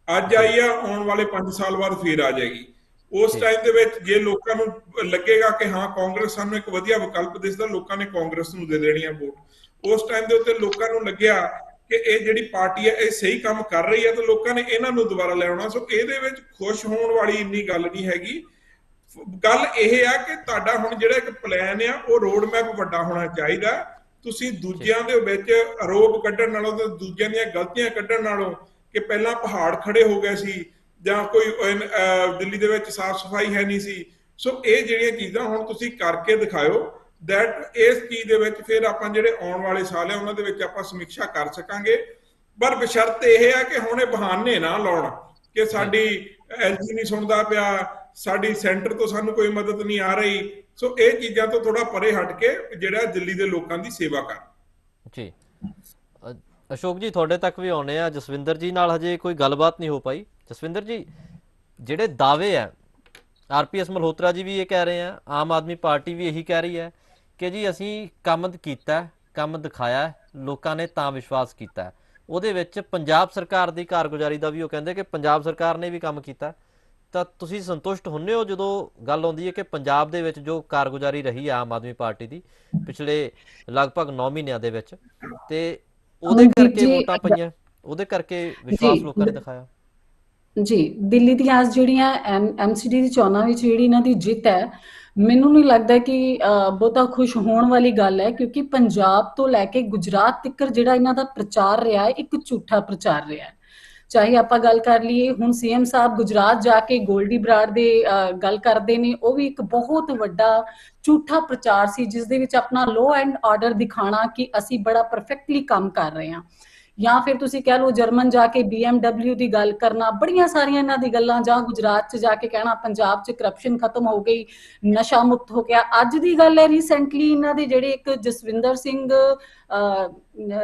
ਅੱਜ ਆਈ ਆ, ਆਉਣ ਵਾਲੇ 5 ਸਾਲ ਬਾਅਦ ਫੇਰ ਆ ਜਾਏਗੀ। ਉਸ ਟਾਈਮ ਦੇ ਵਿੱਚ ਜੇ ਲੋਕਾਂ ਨੂੰ ਲੱਗੇਗਾ ਕਿ ਹਾਂ ਕਾਂਗਰਸ ਸਾਨੂੰ ਇੱਕ ਵਧੀਆ ਵਿਕਲਪ ਦਿਸਦਾ, ਲੋਕਾਂ ਨੇ ਕਾਂਗਰਸ ਨੂੰ ਦੇ ਦੇਣੀ ਆ ਵੋਟ। ਉਸ ਟਾਈਮ ਦੇ ਉੱਤੇ ਲੋਕਾਂ ਨੂੰ ਲੱਗਿਆ ਕਿ ਇਹ ਜਿਹੜੀ ਪਾਰਟੀ ਹੈ ਇਹ ਸਹੀ ਕੰਮ ਕਰ ਰਹੀ ਹੈ ਤਾਂ ਲੋਕਾਂ ਨੇ ਇਹਨਾਂ ਨੂੰ ਦੁਬਾਰਾ ਲੈ ਆਉਣਾ। ਸੋ ਇਹਦੇ ਵਿੱਚ ਖੁਸ਼ ਹੋਣ ਵਾਲੀ ਇੰਨੀ ਗੱਲ ਨਹੀਂ ਹੈਗੀ। ਗੱਲ ਇਹ ਆ ਕਿ ਤੁਹਾਡਾ ਹੁਣ ਜਿਹੜਾ ਇੱਕ ਪਲਾਨ ਆ ਉਹ ਰੋਡ ਮੈਪ ਵੱਡਾ ਹੋਣਾ ਚਾਹੀਦਾ। ਤੁਸੀਂ ਦੂਜਿਆਂ ਦੇ ਵਿੱਚ ਆਰੋਪ ਕੱਢਣ ਨਾਲੋਂ ਤੇ ਦੂਜਿਆਂ ਦੀਆਂ ਗਲਤੀਆਂ ਕੱਢਣ ਨਾਲੋਂ ਕਿ ਪਹਿਲਾਂ ਪਹਾੜ ਖੜੇ ਹੋ ਗਏ ਸੀ ਜਾਂ ਕੋਈ ਦਿੱਲੀ ਦੇ ਵਿੱਚ ਸਾਫ਼ ਸਫਾਈ ਹੈ ਨਹੀਂ ਸੀ, ਸੋ ਇਹ ਜਿਹੜੀਆਂ ਚੀਜ਼ਾਂ ਹੁਣ ਤੁਸੀਂ ਕਰਕੇ ਦਿਖਾਇਓ ਦੈਟ ਇਸ ਚੀਜ਼ ਦੇ ਵਿੱਚ ਫਿਰ ਆਪਾਂ ਜਿਹੜੇ ਆਉਣ ਵਾਲੇ ਸਾਲ ਆ ਉਹਨਾਂ ਦੇ ਵਿੱਚ ਆਪਾਂ ਸਮੀਖਿਆ ਕਰ ਸਕਾਂਗੇ। ਪਰ ਬਸ਼ਰਤ ਇਹ ਆ ਕਿ ਹੁਣ ਇਹ ਬਹਾਨੇ ਨਾ ਲਾਉਣ ਕਿ ਸਾਡੀ ਐਲਜੀ ਨਹੀਂ ਸੁਣਦਾ ਪਿਆ, ਸਾਡੀ ਸੈਂਟਰ ਤੋਂ ਸਾਨੂੰ ਕੋਈ ਮਦਦ ਨਹੀਂ ਆ ਰਹੀ। ਸੋ ਇਹ ਚੀਜ਼ਾਂ ਤੋਂ ਥੋੜਾ ਪਰੇ ਹਟ ਕੇ ਜਿਹੜਾ ਦਿੱਲੀ ਦੇ ਲੋਕਾਂ ਦੀ ਸੇਵਾ ਕਰ। ਜੀ ਅਸ਼ੋਕ ਜੀ ਤੁਹਾਡੇ ਤੱਕ ਵੀ ਆਉਣੇ ਆ। ਜਸਵਿੰਦਰ ਜੀ ਨਾਲ ਹਜੇ ਕੋਈ ਗੱਲਬਾਤ ਨਹੀਂ ਹੋ ਪਾਈ। ਜਸਵਿੰਦਰ ਜੀ, ਜਿਹੜੇ ਦਾਅਵੇ ਆ ਆਰਪੀਐਸ ਮਲਹੋਤਰਾ ਜੀ ਵੀ ਇਹ ਕਹਿ ਰਹੇ ਆ, ਆਮ ਆਦਮੀ ਪਾਰਟੀ ਵੀ ਇਹੀ ਕਹਿ ਰਹੀ ਹੈ ਕਿ ਜੀ ਅਸੀਂ ਕੰਮ ਕੀਤਾ, ਕੰਮ ਦਿਖਾਇਆ, ਲੋਕਾਂ ਨੇ ਤਾਂ ਵਿਸ਼ਵਾਸ ਕੀਤਾ। ਉਹਦੇ ਵਿੱਚ ਪੰਜਾਬ ਸਰਕਾਰ ਦੀ ਕਾਰਗੁਜ਼ਾਰੀ ਦਾ ਵੀ ਉਹ ਕਹਿੰਦੇ ਕਿ ਪੰਜਾਬ ਸਰਕਾਰ ਨੇ ਵੀ ਕੰਮ ਕੀਤਾ। ਤਾਂ ਤੁਸੀਂ ਸੰਤੁਸ਼ਟ ਹੁੰਦੇ ਹੋ ਜਦੋਂ ਗੱਲ ਆਉਂਦੀ ਹੈ ਕਿ ਪੰਜਾਬ ਦੇ ਵਿੱਚ ਜੋ ਕਾਰਗੁਜ਼ਾਰੀ ਰਹੀ ਆਮ ਆਦਮੀ ਪਾਰਟੀ ਦੀ ਪਿਛਲੇ ਲਗਭਗ 9 ਮਹੀਨਿਆਂ ਦੇ ਵਿੱਚ, ਤੇ ਉਹਦੇ ਕਰਕੇ ਵੋਟਾਂ ਪਈਆਂ, ਉਹਦੇ ਕਰਕੇ ਵਿਸ਼ਵਾਸ ਲੋਕਾਂ ਨੇ ਦਿਖਾਇਆ? ਜੀ, ਦਿੱਲੀ ਦੀਆਂ ਜਿਹੜੀਆਂ ਐਮਸੀਡੀ ਦੀ ਚੋਣਾਂ ਵਿੱਚ ਜਿਹੜੀ ਇਹਨਾਂ ਦੀ ਜਿੱਤ ਹੈ, ਮੈਨੂੰ ਨਹੀਂ ਲੱਗਦਾ ਕਿ ਬਹੁਤਾ ਖੁਸ਼ ਹੋਣ ਵਾਲੀ ਗੱਲ ਹੈ, ਕਿਉਂਕਿ ਪੰਜਾਬ ਤੋਂ ਲੈ ਕੇ ਗੁਜਰਾਤ ਤੱਕ ਜਿਹੜਾ ਇਹਨਾਂ ਦਾ ਪ੍ਰਚਾਰ ਰਿਹਾ ਹੈ ਇੱਕ ਝੂਠਾ ਪ੍ਰਚਾਰ ਰਿਹਾ ਹੈ। ਚਾਹੇ ਆਪਾਂ ਗੱਲ ਕਰ ਲਈਏ, ਹੁਣ ਸੀਐਮ ਸਾਹਿਬ ਗੁਜਰਾਤ ਜਾ ਕੇ ਗੋਲਡੀ ਬਰਾੜ ਦੇ ਗੱਲ ਕਰਦੇ ਨੇ, ਉਹ ਵੀ ਇੱਕ ਬਹੁਤ ਵੱਡਾ ਝੂਠਾ ਪ੍ਰਚਾਰ ਸੀ ਜਿਸ ਦੇ ਵਿੱਚ ਆਪਣਾ ਲੋ ਐਂਡ ਆਰਡਰ ਦਿਖਾਣਾ ਕਿ ਅਸੀਂ ਬੜਾ ਪਰਫੈਕਟਲੀ ਕੰਮ ਕਰ ਰਹੇ ਹਾਂ। ਜਾਂ ਫਿਰ ਤੁਸੀਂ ਕਹਿ ਲਓ ਜਰਮਨ ਜਾ ਕੇ BMW ਦੀ ਗੱਲ ਕਰਨਾ, ਬੜੀਆਂ ਸਾਰੀਆਂ ਇਹਨਾਂ ਦੀ ਗੱਲਾਂ, ਜਾਂ ਗੁਜਰਾਤ 'ਚ ਜਾ ਕੇ ਕਹਿਣਾ ਪੰਜਾਬ 'ਚ ਕਰਪਸ਼ਨ ਖਤਮ ਹੋ ਗਈ, ਨਸ਼ਾ ਮੁਕਤ ਹੋ ਗਿਆ। ਅੱਜ ਦੀ ਗੱਲ ਹੈ ਰੀਸੈਂਟਲੀ ਇਹਨਾਂ ਦੇ ਜਿਹੜੇ ਇੱਕ ਜਸਵਿੰਦਰ ਸਿੰਘ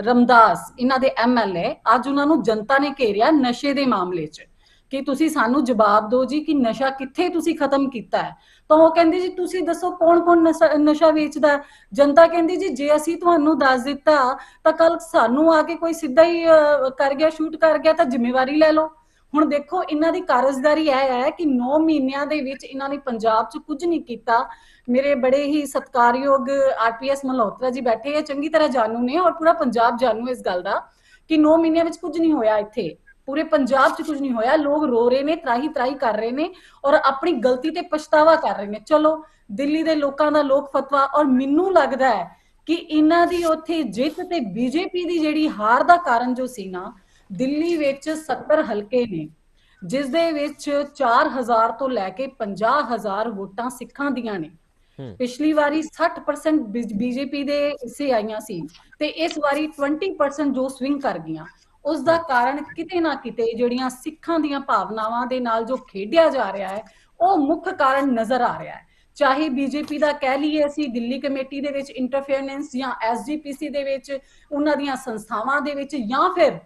ਰਮਦਾਸ ਇਹਨਾਂ ਦੇ MLA, ਅੱਜ ਉਹਨਾਂ ਨੂੰ ਜਨਤਾ ਨੇ ਘੇਰਿਆ ਨਸ਼ੇ ਦੇ ਮਾਮਲੇ 'ਚ ਕਿ ਤੁਸੀਂ ਸਾਨੂੰ ਜਵਾਬ ਦਿਓ ਜੀ ਕਿ ਨਸ਼ਾ ਕਿੱਥੇ ਤੁਸੀਂ ਖਤਮ ਕੀਤਾ ਹੈ। ਤਾਂ ਉਹ ਕਹਿੰਦੇ ਜੀ ਤੁਸੀਂ ਦੱਸੋ ਕੌਣ ਕੌਣ ਨਸ਼ਾ ਵੇਚਦਾ। ਜਨਤਾ ਕਹਿੰਦੀ ਜੀ ਜੇ ਅਸੀਂ ਤੁਹਾਨੂੰ ਦੱਸ ਦਿੱਤਾ ਤਾਂ ਕੱਲ ਸਾਨੂੰ ਆ ਕੇ ਕੋਈ ਸਿੱਧਾ ਹੀ ਕਰ ਗਿਆ, ਸ਼ੂਟ ਕਰ ਗਿਆ ਤਾਂ ਜ਼ਿੰਮੇਵਾਰੀ ਲੈ ਲਓ। ਹੁਣ ਦੇਖੋ ਇਹਨਾਂ ਦੀ ਕਾਰਜਦਾਰੀ ਇਹ ਹੈ ਕਿ 9 ਮਹੀਨਿਆਂ ਦੇ ਵਿੱਚ ਇਹਨਾਂ ਨੇ ਪੰਜਾਬ 'ਚ ਕੁਝ ਨਹੀਂ ਕੀਤਾ। ਮੇਰੇ ਬੜੇ ਹੀ ਸਤਿਕਾਰਯੋਗ ਆਰਪੀਐਸ ਮਲਹੋਤਰਾ ਜੀ ਬੈਠੇ ਹੈ, ਚੰਗੀ ਤਰ੍ਹਾਂ ਜਾਣੂ ਨੇ ਔਰ ਪੂਰਾ ਪੰਜਾਬ ਜਾਣੂ ਇਸ ਗੱਲ ਦਾ ਕਿ 9 ਮਹੀਨਿਆਂ ਵਿੱਚ ਕੁਝ ਨਹੀਂ ਹੋਇਆ। ਇੱਥੇ ਪੂਰੇ ਪੰਜਾਬ 'ਚ ਕੁਝ ਨਹੀਂ ਹੋਇਆ। ਲੋਕ ਰੋ ਰਹੇ ਨੇ, ਤਰਾਹੀ ਤਰਾਹੀ ਕਰ ਰਹੇ ਨੇ ਔਰ ਆਪਣੀ ਗਲਤੀ ਤੇ ਪਛਤਾਵਾ ਕਰ ਰਹੇ ਨੇ। ਚਲੋ ਦਿੱਲੀ ਦੇ ਲੋਕਾਂ ਦਾ ਲੋਕ ਫਤਵਾ, ਔਰ ਮੈਨੂੰ ਲੱਗਦਾ ਹੈ ਕਿ ਇਹਨਾਂ ਦੀ ਉੱਥੇ ਜਿੱਤ ਤੇ ਬੀਜੇਪੀ ਦੀ ਜਿਹੜੀ ਹਾਰ ਦਾ ਕਾਰਨ ਜੋ ਸੀ ਨਾ, ਦਿੱਲੀ ਵਿੱਚ 70 ਹਲਕੇ ਨੇ ਜਿਸ ਦੇ ਵਿੱਚ 4000 ਤੋਂ ਲੈ ਕੇ 50000 ਵੋਟਾਂ ਸਿੱਖਾਂ ਦੀਆਂ ਨੇ। ਪਿਛਲੀ ਵਾਰੀ 60% ਬੀਜੇਪੀ ਦੇ ਹਿੱਸੇ ਆਈਆਂ ਸੀ ਤੇ ਇਸ ਵਾਰੀ 20% ਜੋ ਸਵਿੰਗ ਕਰ ਗਈਆਂ। ਉਸ ਦਾ ਕਾਰਨ ਕਿਤੇ ਨਾ ਕਿਤੇ ਜਿਹੜੀਆਂ ਸਿੱਖਾਂ ਦੀਆਂ ਭਾਵਨਾਵਾਂ ਦੇ ਨਾਲ ਜੋ ਖੇਡਿਆ ਜਾ ਰਿਹਾ ਹੈ ਉਹ ਮੁੱਖ ਕਾਰਨ ਨਜ਼ਰ ਆ ਰਿਹਾ ਹੈ। ਚਾਹੇ ਬੀਜੇਪੀ ਦਾ ਕਹਿ ਲਈਏ ਅਸੀਂ ਦਿੱਲੀ ਕਮੇਟੀ ਦੇ ਵਿੱਚ ਇੰਟਰਫੇਰੈਂਸ, ਜਾਂ SGPC ਦੇ ਵਿੱਚ ਉਹਨਾਂ ਦੀਆਂ ਸੰਸਥਾਵਾਂ ਦੇ ਵਿੱਚ, ਜਾਂ ਫਿਰ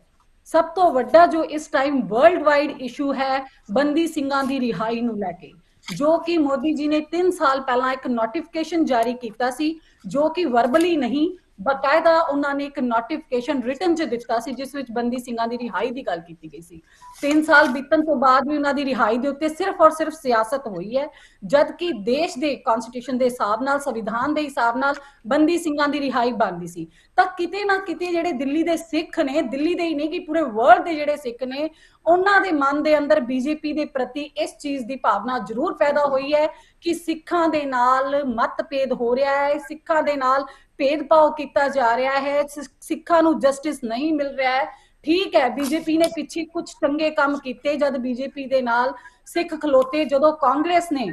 ਸਭ ਤੋਂ ਵੱਡਾ ਜੋ ਇਸ ਟਾਈਮ ਵਰਲਡ ਵਾਈਡ ਇਸ਼ੂ ਹੈ ਬੰਦੀ ਸਿੰਘਾਂ ਦੀ ਰਿਹਾਈ ਨੂੰ ਲੈ ਕੇ, ਜੋ ਕਿ ਮੋਦੀ ਜੀ ਨੇ 3 ਸਾਲ ਪਹਿਲਾਂ ਇੱਕ ਨੋਟੀਫਿਕੇਸ਼ਨ ਜਾਰੀ ਕੀਤਾ ਸੀ, ਜੋ ਕਿ ਵਰਬਲੀ ਨਹੀਂ ਬਕਾਇਦਾ ਉਹਨਾਂ ਨੇ ਇੱਕ ਨੋਟੀਫਿਕੇਸ਼ਨ ਰਿਟਨ 'ਚ ਦਿੱਤਾ ਸੀ ਜਿਸ ਵਿੱਚ ਬੰਦੀ ਸਿੰਘਾਂ ਦੀ ਰਿਹਾਈ ਦੀ ਗੱਲ ਕੀਤੀ ਗਈ ਸੀ। 3 ਸਾਲ ਬੀਤਣ ਤੋਂ ਬਾਅਦ ਵੀ ਉਹਨਾਂ ਦੀ ਰਿਹਾਈ ਦੇ ਉੱਤੇ ਸਿਰਫ ਔਰ ਸਿਰਫ ਸਿਆਸਤ ਹੋਈ ਹੈ, ਜਦ ਕਿ ਦੇਸ਼ ਦੇ ਕਨਸਟੀਟਿਊਸ਼ਨ ਦੇ ਹਿਸਾਬ ਨਾਲ, ਸੰਵਿਧਾਨ ਦੇ ਹਿਸਾਬ ਨਾਲ ਬੰਦੀ ਸਿੰਘਾਂ ਦੀ ਰਿਹਾਈ ਬਣਦੀ ਸੀ। ਤਾਂ ਕਿਤੇ ਨਾ ਕਿਤੇ ਜਿਹੜੇ ਦਿੱਲੀ ਦੇ ਸਿੱਖ ਨੇ, ਦਿੱਲੀ ਦੇ ਹੀ ਨਹੀਂ ਕਿ ਪੂਰੇ ਵਰਲਡ ਦੇ ਜਿਹੜੇ ਸਿੱਖ ਨੇ, ਉਹਨਾਂ ਦੇ ਮਨ ਦੇ ਅੰਦਰ ਬੀਜੇਪੀ ਦੇ ਪ੍ਰਤੀ ਇਸ ਚੀਜ਼ ਦੀ ਭਾਵਨਾ ਜ਼ਰੂਰ ਪੈਦਾ ਹੋਈ ਹੈ ਕਿ ਸਿੱਖਾਂ ਦੇ ਨਾਲ ਮਤਭੇਦ ਹੋ ਰਿਹਾ ਹੈ, ਸਿੱਖਾਂ ਦੇ ਨਾਲ ਭੇਦਭਾਵ ਕੀਤਾ ਜਾ ਰਿਹਾ ਹੈ, ਸਿੱਖਾਂ ਨੂੰ ਜਸਟਿਸ ਨਹੀਂ ਮਿਲ ਰਿਹਾ ਹੈ। ਠੀਕ ਹੈ ਬੀਜੇਪੀ ਨੇ ਪਿੱਛੇ ਕੁਝ ਚੰਗੇ ਕੰਮ ਕੀਤੇ ਜਦ ਬੀਜੇਪੀ ਦੇ ਨਾਲ ਸਿੱਖ ਖਲੋਤੇ, ਜਦੋਂ ਕਾਂਗਰਸ ਨੇ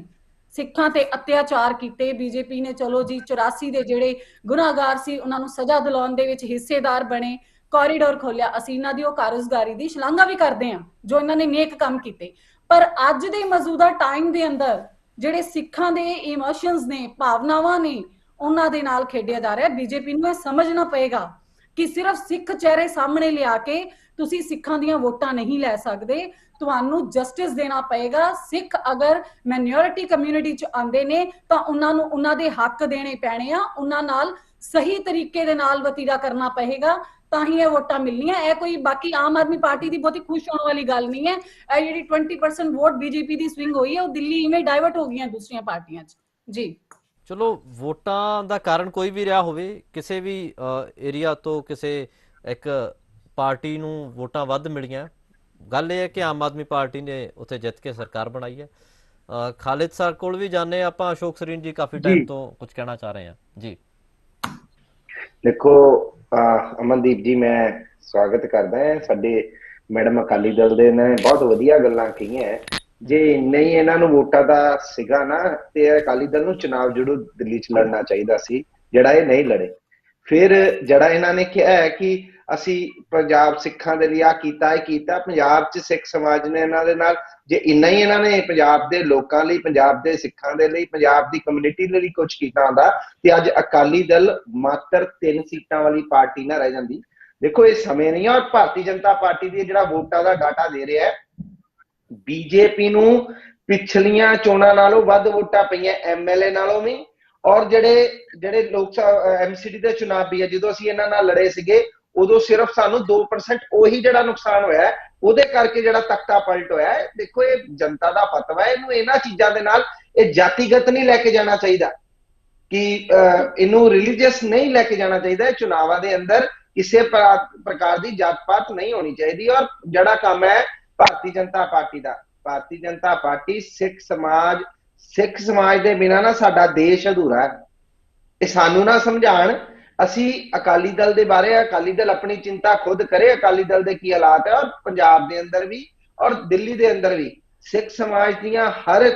ਸਿੱਖਾਂ ਤੇ ਅਤਿਆਚਾਰ ਕੀਤੇ, ਬੀਜੇਪੀ ਨੇ ਚਲੋ ਜੀ 84 ਦੇ ਜਿਹੜੇ ਗੁਨਾਹਗਾਰ ਸੀ ਉਹਨਾਂ ਨੂੰ ਸਜ਼ਾ ਦਿਲਾਉਣ ਦੇ ਵਿੱਚ ਹਿੱਸੇਦਾਰ ਬਣੇ, ਕੋਰੀਡੋਰ ਖੋਲਿਆ। ਅਸੀਂ ਇਹਨਾਂ ਦੀ ਉਹ ਕਾਰਜਕਾਰੀ ਦੀ ਸ਼ਲਾਘਾ ਵੀ ਕਰਦੇ ਹਾਂ ਜੋ ਇਹਨਾਂ ਨੇ ਨੇਕ ਕੰਮ ਕੀਤੇ। ਪਰ ਅੱਜ ਦੇ ਮੌਜੂਦਾ ਟਾਈਮ ਦੇ ਅੰਦਰ ਜਿਹੜੇ ਸਿੱਖਾਂ ਦੇ ਇਮੋਸ਼ਨਸ ਨੇ, ਭਾਵਨਾਵਾਂ ਨੇ, ਉਹਨਾਂ ਦੇ ਨਾਲ ਖੇਡਿਆ ਜਾ ਰਿਹਾ। ਬੀਜੇਪੀ ਨੂੰ ਇਹ ਸਮਝਣਾ ਪਏਗਾ ਕਿ ਸਿਰਫ ਸਿੱਖ ਚਿਹਰੇ ਸਾਹਮਣੇ ਲਿਆ ਕੇ ਤੁਸੀਂ ਸਿੱਖਾਂ ਦੀਆਂ ਵੋਟਾਂ ਨਹੀਂ ਲੈ ਸਕਦੇ, ਤੁਹਾਨੂੰ ਜਸਟਿਸ ਦੇਣਾ ਪਏਗਾ। ਸਿੱਖ ਅਗਰ ਮਾਈਨੋਰਿਟੀ ਕਮਿਊਨਿਟੀ ਚ ਆਉਂਦੇ ਨੇ ਤਾਂ ਉਹਨਾਂ ਨੂੰ ਉਹਨਾਂ ਦੇ ਹੱਕ ਦੇਣੇ ਪੈਣੇ ਆ, ਉਹਨਾਂ ਨਾਲ ਸਹੀ ਤਰੀਕੇ ਦੇ ਨਾਲ ਵਤੀਰਾ ਕਰਨਾ ਪਏਗਾ, ਤਾਂ ਹੀ ਇਹ ਵੋਟਾਂ ਮਿਲਣੀਆਂ। ਇਹ ਕੋਈ ਬਾਕੀ ਆਮ ਆਦਮੀ ਪਾਰਟੀ ਦੀ ਬਹੁਤੀ ਖੁਸ਼ ਹੋਣ ਵਾਲੀ ਗੱਲ ਨਹੀਂ ਹੈ। ਇਹ ਜਿਹੜੀ 20% ਵੋਟ ਬੀਜੇਪੀ ਦੀ ਸਵਿੰਗ ਹੋਈ ਹੈ ਉਹ ਦਿੱਲੀ ਇਵੇਂ ਡਾਇਵਰਟ ਹੋ ਗਈਆਂ ਦੂਸਰੀਆਂ ਪਾਰਟੀਆਂ 'ਚ ਜੀ। ਚਲੋ ਵੋਟਾਂ ਦਾ ਕਾਰਨ ਕੋਈ ਵੀ ਰਿਹਾ ਹੋਵੇ, ਕਿਸੇ ਵੀ ਏਰੀਆ ਤੋਂ ਕਿਸੇ ਇੱਕ ਪਾਰਟੀ ਨੂੰ ਵੋਟਾਂ ਵੱਧ ਮਿਲੀਆਂ, ਗੱਲ ਇਹ ਹੈ ਕਿ ਆਮ ਆਦਮੀ ਪਾਰਟੀ ਨੇ ਉੱਥੇ ਜਿੱਤ ਕੇ ਸਰਕਾਰ ਬਣਾਈ ਹੈ। ਖਾਲਿਦ ਸਰ ਕੋਲ ਵੀ ਜਾਣੇ ਆਪਾਂ। ਅਸ਼ੋਕ ਸਰੀਨ ਜੀ ਕਾਫੀ ਟਾਈਮ ਤੋਂ ਕੁਝ ਕਹਿਣਾ ਚਾਹ ਰਹੇ ਆ ਜੀ। ਦੇਖੋ ਅਮਨਦੀਪ ਜੀ, ਮੈਂ ਸਵਾਗਤ ਕਰਦਾ ਹਾਂ। ਸਾਡੇ ਮੈਡਮ ਅਕਾਲੀ ਦਲ ਦੇ ਨੇ ਬਹੁਤ ਵਧੀਆ ਗੱਲਾਂ ਕਹੀਆਂ। ਜੇ ਨਹੀਂ ਇਹਨਾਂ ਨੂੰ ਵੋਟਾਂ ਦਾ ਸੀਗਾ ਨਾ ਤੇ ਅਕਾਲੀ ਦਲ ਨੂੰ ਚੁਣਾਵ ਜਰੂਰ ਦਿੱਲੀ 'ਚ ਲੜਨਾ ਚਾਹੀਦਾ ਸੀ, ਜਿਹੜਾ ਇਹ ਨਹੀਂ ਲੜੇ। ਫਿਰ ਜਿਹੜਾ ਇਹਨਾਂ ਨੇ ਕਿਹਾ ਹੈ ਕਿ ਅਸੀਂ ਪੰਜਾਬ ਸਿੱਖਾਂ ਦੇ ਲਈ ਆ ਕੀਤਾ, ਇਹ ਕੀਤਾ। ਪੰਜਾਬ 'ਚ ਸਿੱਖ ਸਮਾਜ ਨੇ ਇਹਨਾਂ ਦੇ ਨਾਲ, ਜੇ ਇੰਨਾ ਹੀ ਇਹਨਾਂ ਨੇ ਪੰਜਾਬ ਦੇ ਲੋਕਾਂ ਲਈ, ਪੰਜਾਬ ਦੇ ਸਿੱਖਾਂ ਦੇ ਲਈ, ਪੰਜਾਬ ਦੀ ਕਮਿਊਨਿਟੀ ਲਈ ਕੁਝ ਕੀਤਾ ਹੁੰਦਾ ਤੇ ਅੱਜ ਅਕਾਲੀ ਦਲ ਮਾਤਰ 3 ਸੀਟਾਂ ਵਾਲੀ ਪਾਰਟੀ ਨਾ ਰਹਿ ਜਾਂਦੀ। ਦੇਖੋ ਇਹ ਸਮੇਂ ਨਹੀਂ ਹੈ। ਔਰ ਭਾਰਤੀ ਜਨਤਾ ਪਾਰਟੀ ਦੀ ਜਿਹੜਾ ਵੋਟਾਂ ਦਾ ਡਾਟਾ ਦੇ ਰਿਹਾ ਹੈ, ਬੀਜੇਪੀ ਨੂੰ ਪਿਛਲੀਆਂ ਚੋਣਾਂ ਨਾਲੋਂ ਵੱਧ ਵੋਟਾਂ ਪਈਆਂ ਐਮਐਲਏ ਨਾਲੋਂ ਵੀ। ਔਰ ਜਿਹੜੇ ਲੋਕ ਸਭਾ ਐਮਸੀਡੀ ਦੇ ਚੁਣਾਵ ਵੀ ਹੈ, ਜਦੋਂ ਅਸੀਂ ਇਹਨਾਂ ਨਾਲ ਲੜੇ ਸੀਗੇ ਉਦੋਂ ਸਿਰਫ ਸਾਨੂੰ 2% ਉਹੀ ਜਿਹੜਾ ਨੁਕਸਾਨ ਹੋਇਆ, ਉਹਦੇ ਕਰਕੇ ਜਿਹੜਾ ਤਖਤਾ ਪਲਟ ਹੋਇਆ। ਦੇਖੋ ਇਹ ਜਨਤਾ ਦਾ ਫਤਵਾ ਹੈ, ਇਹਨੂੰ ਇਹਨਾਂ ਚੀਜ਼ਾਂ ਦੇ ਨਾਲ ਇਹ ਜਾਤੀਗਤ ਨਹੀਂ ਲੈ ਕੇ ਜਾਣਾ ਚਾਹੀਦਾ, ਕਿ ਇਹਨੂੰ ਰਿਲੀਜੀਅਸ ਨਹੀਂ ਲੈ ਕੇ ਜਾਣਾ ਚਾਹੀਦਾ। ਚੁਣਾਵਾਂ ਦੇ ਅੰਦਰ ਕਿਸੇ ਪ੍ਰਕਾਰ ਦੀ ਜਾਤ ਪਾਤ ਨਹੀਂ ਹੋਣੀ ਚਾਹੀਦੀ। ਔਰ ਜਿਹੜਾ ਕੰਮ ਹੈ ਭਾਰਤੀ ਜਨਤਾ ਪਾਰਟੀ ਦਾ, ਭਾਰਤੀ ਜਨਤਾ ਪਾਰਟੀ ਸਿੱਖ ਸਮਾਜ ਦੇ ਬਿਨਾਂ ਨਾ ਸਾਡਾ ਦੇਸ਼ ਅਧੂਰਾ ਹੈ। ਇਹ ਸਾਨੂੰ ਨਾ ਸਮਝਾਣ। ਅਸੀਂ ਅਕਾਲੀ ਦਲ ਦੇ ਬਾਰੇ, ਅਕਾਲੀ ਦਲ ਆਪਣੀ ਚਿੰਤਾ ਖੁਦ ਕਰੇ, ਅਕਾਲੀ ਦਲ ਦੇ ਕੀ ਹਾਲਾਤ ਹੈ। ਔਰ ਪੰਜਾਬ ਦੇ ਅੰਦਰ ਵੀ ਔਰ ਦਿੱਲੀ ਦੇ ਅੰਦਰ ਵੀ ਸਿੱਖ ਸਮਾਜ ਦੀਆਂ ਹਰ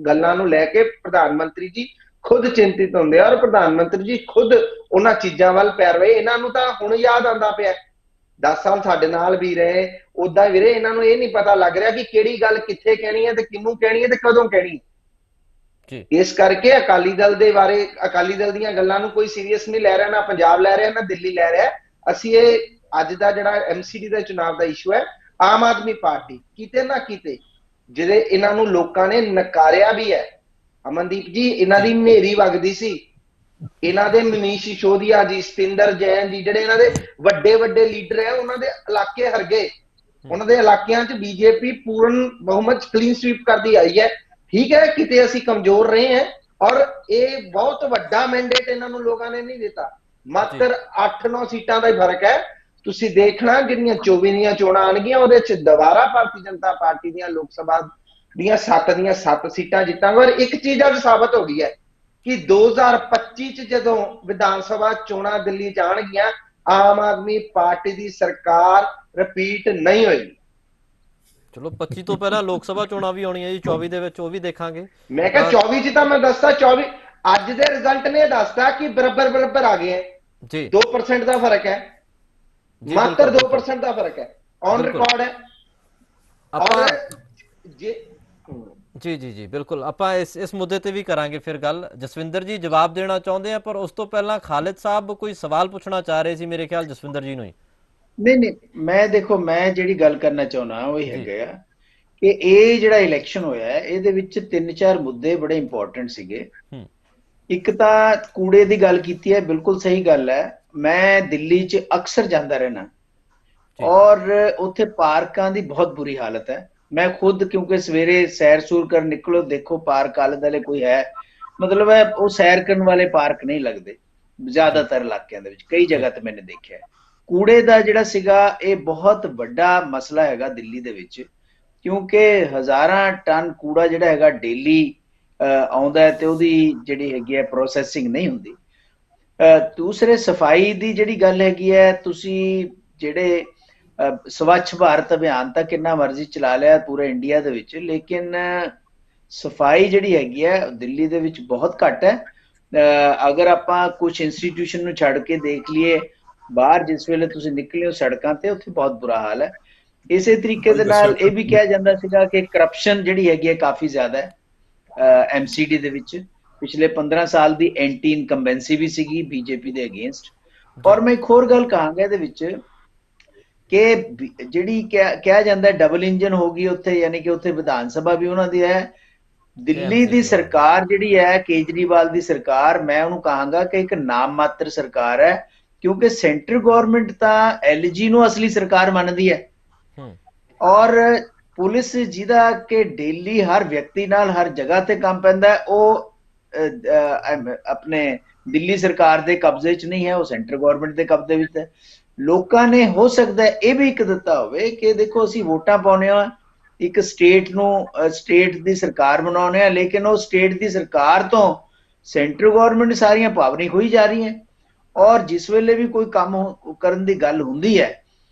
ਗੱਲਾਂ ਨੂੰ ਲੈ ਕੇ ਪ੍ਰਧਾਨ ਮੰਤਰੀ ਜੀ ਖੁਦ ਚਿੰਤਿਤ ਹੁੰਦੇ ਆ। ਔਰ ਪ੍ਰਧਾਨ ਮੰਤਰੀ ਜੀ ਖੁਦ ਉਹਨਾਂ ਚੀਜ਼ਾਂ ਵੱਲ ਪੈ ਰਹੇ। ਇਹਨਾਂ ਨੂੰ ਤਾਂ ਹੁਣ ਯਾਦ ਆਉਂਦਾ ਪਿਆ, 10 ਸਾਲ ਸਾਡੇ ਨਾਲ ਵੀ ਰਹੇ। ਉਦਾਂ ਵੀਰੇ ਇਹਨਾਂ ਨੂੰ ਇਹ ਨਹੀਂ ਪਤਾ ਲੱਗ ਰਿਹਾ ਕਿ ਕਿਹੜੀ ਗੱਲ ਕਿੱਥੇ ਕਹਿਣੀ ਹੈ ਤੇ ਕਿਹਨੂੰ ਕਹਿਣੀ ਹੈ ਤੇ ਕਦੋਂ ਕਹਿਣੀ ਹੈ। ਇਸ ਕਰਕੇ ਅਕਾਲੀ ਦਲ ਦੇ ਬਾਰੇ, ਅਕਾਲੀ ਦਲ ਦੀਆਂ ਗੱਲਾਂ ਨੂੰ ਕੋਈ ਸੀਰੀਅਸ ਨਹੀਂ ਲੈ ਰਿਹਾ, ਨਾ ਪੰਜਾਬ ਲੈ ਰਿਹਾ ਨਾ ਦਿੱਲੀ ਲੈ ਰਿਹਾ। ਅਸੀਂ ਇਹ ਅੱਜ ਦਾ ਜਿਹੜਾ ਐਮਸੀਡੀ ਦਾ ਚੁਣਾਵ ਦਾ ਇਸ਼ੂ ਹੈ, ਆਮ ਆਦਮੀ ਪਾਰਟੀ ਕਿਤੇ ਨਾ ਕਿਤੇ ਜਿਹੜੇ ਇਹਨਾਂ ਨੂੰ ਲੋਕਾਂ ਨੇ ਨਕਾਰਿਆ ਵੀ ਹੈ। ਅਮਨਦੀਪ ਜੀ, ਇਹਨਾਂ ਦੀ ਹਨੇਰੀ ਵਗਦੀ ਸੀ। ਇਹਨਾਂ ਦੇ ਮਨੀਸ਼ ਸਿਸੋਦੀਆ ਜੀ, ਸਤਿੰਦਰ ਜੈਨ ਜੀ, ਜਿਹੜੇ ਇਹਨਾਂ ਦੇ ਵੱਡੇ ਵੱਡੇ ਲੀਡਰ ਹੈ, ਉਹਨਾਂ ਦੇ ਇਲਾਕੇ ਹਰ ਗਏ। ਉਹਨਾਂ ਦੇ ਇਲਾਕਿਆਂ 'ਚ ਬੀਜੇਪੀ ਪੂਰਨ ਬਹੁਮਤ ਕਲੀਨ ਸਵੀਪ ਕਰਦੀ ਆਈ ਹੈ। ਠੀਕ ਹੈ, ਕਿਤੇ ਅਸੀਂ ਕਮਜ਼ੋਰ ਰਹੇ ਹਾਂ। ਔਰ ਇਹ ਬਹੁਤ ਵੱਡਾ ਮੈਂਡੇਟ ਇਹਨਾਂ ਨੂੰ ਲੋਕਾਂ ਨੇ ਨਹੀਂ ਦਿੱਤਾ, ਮਾਤਰ 8-9 ਸੀਟਾਂ ਦਾ ਹੀ ਫਰਕ ਹੈ। ਤੁਸੀਂ ਦੇਖਣਾ ਜਿਹੜੀਆਂ 24 ਦੀਆਂ ਚੋਣਾਂ ਆਣਗੀਆਂ ਉਹਦੇ 'ਚ ਦੁਬਾਰਾ ਭਾਰਤੀ ਜਨਤਾ ਪਾਰਟੀ ਦੀਆਂ ਲੋਕ ਸਭਾ ਦੀਆਂ 7 ਸੀਟਾਂ ਜਿੱਤਾਂਗੇ। ਔਰ ਇੱਕ ਚੀਜ਼ ਅੱਜ ਸਾਬਤ ਹੋ ਗਈ ਹੈ ਕਿ 2025 'ਚ ਜਦੋਂ ਵਿਧਾਨ ਸਭਾ ਚੋਣਾਂ ਦਿੱਲੀ 'ਚ ਆਣਗੀਆਂ, ਆਮ ਆਦਮੀ ਪਾਰਟੀ ਦੀ ਸਰਕਾਰ ਰਿਪੀਟ ਨਹੀਂ ਹੋਏਗੀ। ਚਲੋ 25 ਤੋਂ ਪਹਿਲਾਂ ਲੋਕ ਸਭਾ ਚੋਣਾਂ ਵੀ ਆਉਣੀਆਂ ਜੀ, 24 ਦੇ ਵਿੱਚ ਉਹ ਵੀ ਦੇਖਾਂਗੇ। ਮੈਂ ਕਿਹਾ 24 'ਚ ਤਾਂ ਮੈਂ ਦੱਸਦਾ, 24 ਅੱਜ ਦੇ ਰਿਜ਼ਲਟ ਨੇ ਦੱਸਦਾ ਕਿ ਬਰਾਬਰ ਆ ਗਏ ਹੈ ਜੀ। 2% ਦਾ ਫਰਕ ਹੈ, ਮਾਤਰ 2% ਦਾ ਫਰਕ ਹੈ, ਔਨ ਰਿਕਾਰਡ ਹੈ। ਆਪਾਂ ਜੀ ਬਿਲਕੁਲ ਆਪਾਂ ਇਸ ਮੁੱਦੇ ਤੇ ਵੀ ਕਰਾਂਗੇ ਫਿਰ ਗੱਲ। ਜਸਵਿੰਦਰ ਜੀ ਜਵਾਬ ਦੇਣਾ ਚਾਹੁੰਦੇ ਆ, ਪਰ ਉਸ ਤੋਂ ਪਹਿਲਾਂ ਖਾਲਿਦ ਸਾਹਿਬ ਕੋਈ ਸਵਾਲ ਪੁੱਛਣਾ ਚਾਹ ਰਹੇ ਸੀ ਮੇਰੇ ਖਿਆਲ ਜਸਵਿੰਦਰ ਜੀ ਨੂੰ ਹੀ। ਨਹੀਂ, ਮੈਂ ਦੇਖੋ, ਮੈਂ ਜਿਹੜੀ ਗੱਲ ਕਰਨਾ ਚਾਹੁੰਦਾ ਉਹ ਹੈਗਾ ਆ ਕਿ ਇਹ ਜਿਹੜਾ ਇਲੈਕਸ਼ਨ ਹੋਇਆ ਹੈ ਇਹਦੇ ਵਿੱਚ 3-4 ਮੁੱਦੇ ਬੜੇ ਇੰਪੋਰਟੈਂਟ ਸੀਗੇ। ਇੱਕ ਤਾਂ ਕੂੜੇ ਦੀ ਗੱਲ ਕੀਤੀ ਹੈ, ਬਿਲਕੁਲ ਸਹੀ ਗੱਲ ਹੈ। ਮੈਂ ਦਿੱਲੀ 'ਚ ਅਕਸਰ ਜਾਂਦਾ ਰਹਿਣਾ ਔਰ ਉੱਥੇ ਪਾਰਕਾਂ ਦੀ ਬਹੁਤ ਬੁਰੀ ਹਾਲਤ ਹੈ। ਮੈਂ ਖੁਦ ਕਿਉਂਕਿ ਸਵੇਰੇ ਸੈਰ ਸੂਰ ਕਰਨ ਨਿਕਲੋ, ਦੇਖੋ ਪਾਰਕ ਆਲੇ ਦੁਆਲੇ ਕੋਈ ਹੈ, ਮਤਲਬ ਹੈ ਉਹ ਸੈਰ ਕਰਨ ਵਾਲੇ ਪਾਰਕ ਨਹੀਂ ਲੱਗਦੇ ਜ਼ਿਆਦਾਤਰ ਇਲਾਕਿਆਂ ਦੇ ਵਿੱਚ। ਕਈ ਜਗ੍ਹਾ ਤੇ ਮੈंने ਦੇਖਿਆ ਕੂੜੇ ਦਾ ਜਿਹੜਾ ਸੀਗਾ ਇਹ ਬਹੁਤ ਵੱਡਾ ਮਸਲਾ ਹੈਗਾ ਦਿੱਲੀ ਦੇ ਵਿੱਚ, ਕਿਉਂਕਿ ਹਜ਼ਾਰਾਂ ਟਨ ਕੂੜਾ ਜਿਹੜਾ ਹੈਗਾ ਡੇਲੀ ਆਉਂਦਾ ਹੈ ਤੇ ਉਹਦੀ ਜਿਹੜੀ ਹੈਗੀ ਹੈ ਪ੍ਰੋਸੈਸਿੰਗ ਨਹੀਂ ਹੁੰਦੀ। ਦੂਸਰੇ ਸਫਾਈ ਦੀ ਜਿਹੜੀ ਗੱਲ ਹੈਗੀ ਹੈ, ਤੁਸੀਂ ਜਿਹੜੇ ਸਵੱਛ ਭਾਰਤ ਅਭਿਆਨ ਤਾਂ ਕਿੰਨਾ ਮਰਜ਼ੀ ਚਲਾ ਲਿਆ ਪੂਰੇ ਇੰਡੀਆ ਦੇ ਵਿੱਚ, ਲੇਕਿਨ ਸਫਾਈ ਜਿਹੜੀ ਹੈਗੀ ਹੈ ਦਿੱਲੀ ਦੇ ਵਿੱਚ ਬਹੁਤ ਘੱਟ ਹੈ। ਅਗਰ ਆਪਾਂ ਕੁਝ ਇੰਸਟੀਟਿਊਸ਼ਨ ਨੂੰ ਛੱਡ ਕੇ ਦੇਖ ਲਈਏ, ਬਾਹਰ ਜਿਸ ਵੇਲੇ ਤੁਸੀਂ ਨਿਕਲੇ ਹੋ ਸੜਕਾਂ ਤੇ, ਉੱਥੇ ਬਹੁਤ ਬੁਰਾ ਹਾਲ ਹੈ। ਇਸੇ ਤਰੀਕੇ ਦੇ ਨਾਲ ਇਹ ਵੀ ਕਿਹਾ ਜਾਂਦਾ ਸੀਗਾ ਕਿ ਕਰਪਸ਼ਨ ਜਿਹੜੀ ਹੈਗੀ ਹੈ ਕਾਫੀ ਜ਼ਿਆਦਾ ਹੈ ਐਮਸੀਡੀ ਦੇ ਵਿੱਚ। ਪਿਛਲੇ 15 ਸਾਲ ਦੀ ਐਂਟੀ ਇਨਕੰਬੈਂਸੀ ਵੀ ਸੀਗੀ ਬੀਜੇਪੀ ਦੇ ਅਗੇਂਸਟ। ਔਰ ਮੈਂ ਇੱਕ ਹੋਰ ਗੱਲ ਕਹਾਂਗਾ ਇਹਦੇ ਵਿੱਚ ਕਿ ਜਿਹੜੀ ਕਿਹਾ ਜਾਂਦਾ ਡਬਲ ਇੰਜਨ ਹੋ ਗਈ ਉੱਥੇ, ਯਾਨੀ ਕਿ ਉੱਥੇ ਵਿਧਾਨ ਸਭਾ ਵੀ ਉਹਨਾਂ ਦੀ ਹੈ। ਦਿੱਲੀ ਦੀ ਸਰਕਾਰ ਜਿਹੜੀ ਹੈ ਕੇਜਰੀਵਾਲ ਦੀ ਸਰਕਾਰ, ਮੈਂ ਉਹਨੂੰ ਕਹਾਂਗਾ ਕਿ ਇੱਕ ਨਾਮ ਮਾਤਰ ਸਰਕਾਰ ਹੈ, ਕਿਉਂਕਿ ਸੈਂਟਰ ਗਵਰਨਮੈਂਟ ਤਾਂ ਐਲਜੀ ਨੂੰ ਅਸਲੀ ਸਰਕਾਰ ਮੰਨਦੀ ਹੈ। ਔਰ ਪੁਲਿਸ ਜਿਹਦਾ ਕਿ ਡੇਲੀ ਹਰ ਵਿਅਕਤੀ ਨਾਲ ਹਰ ਜਗ੍ਹਾ ਤੇ ਕੰਮ ਪੈਂਦਾ, ਉਹ ਆਪਣੇ ਦਿੱਲੀ ਸਰਕਾਰ ਦੇ ਕਬਜ਼ੇ 'ਚ ਨਹੀਂ ਹੈ, ਉਹ ਸੈਂਟਰ ਗਵਰਨਮੈਂਟ ਦੇ ਕਬਜ਼ੇ ਵਿੱਚ ਹੈ। ਲੋਕਾਂ ਨੇ ਹੋ ਸਕਦਾ ਇਹ ਵੀ ਇੱਕ ਦਿੱਤਾ ਹੋਵੇ ਕਿ ਦੇਖੋ ਅਸੀਂ ਵੋਟਾਂ ਪਾਉਣੇ ਆ, ਇੱਕ ਸਟੇਟ ਨੂੰ ਸਟੇਟ ਦੀ ਸਰਕਾਰ ਬਣਾਉਣੇ ਆ, ਲੇਕਿਨ ਉਹ ਸਟੇਟ ਦੀ ਸਰਕਾਰ ਤੋਂ ਸੈਂਟਰ ਗਵਰਨਮੈਂਟ ਸਾਰੀਆਂ ਪਾਵਰਾਂ ਖੋਈ ਜਾ ਰਹੀਆਂ। ਔਰ ਜਿਸ ਵੇਲੇ ਵੀ ਕੋਈ ਕੰਮ ਕਰਨ ਦੀ ਗੱਲ ਹੁੰਦੀ ਹੈ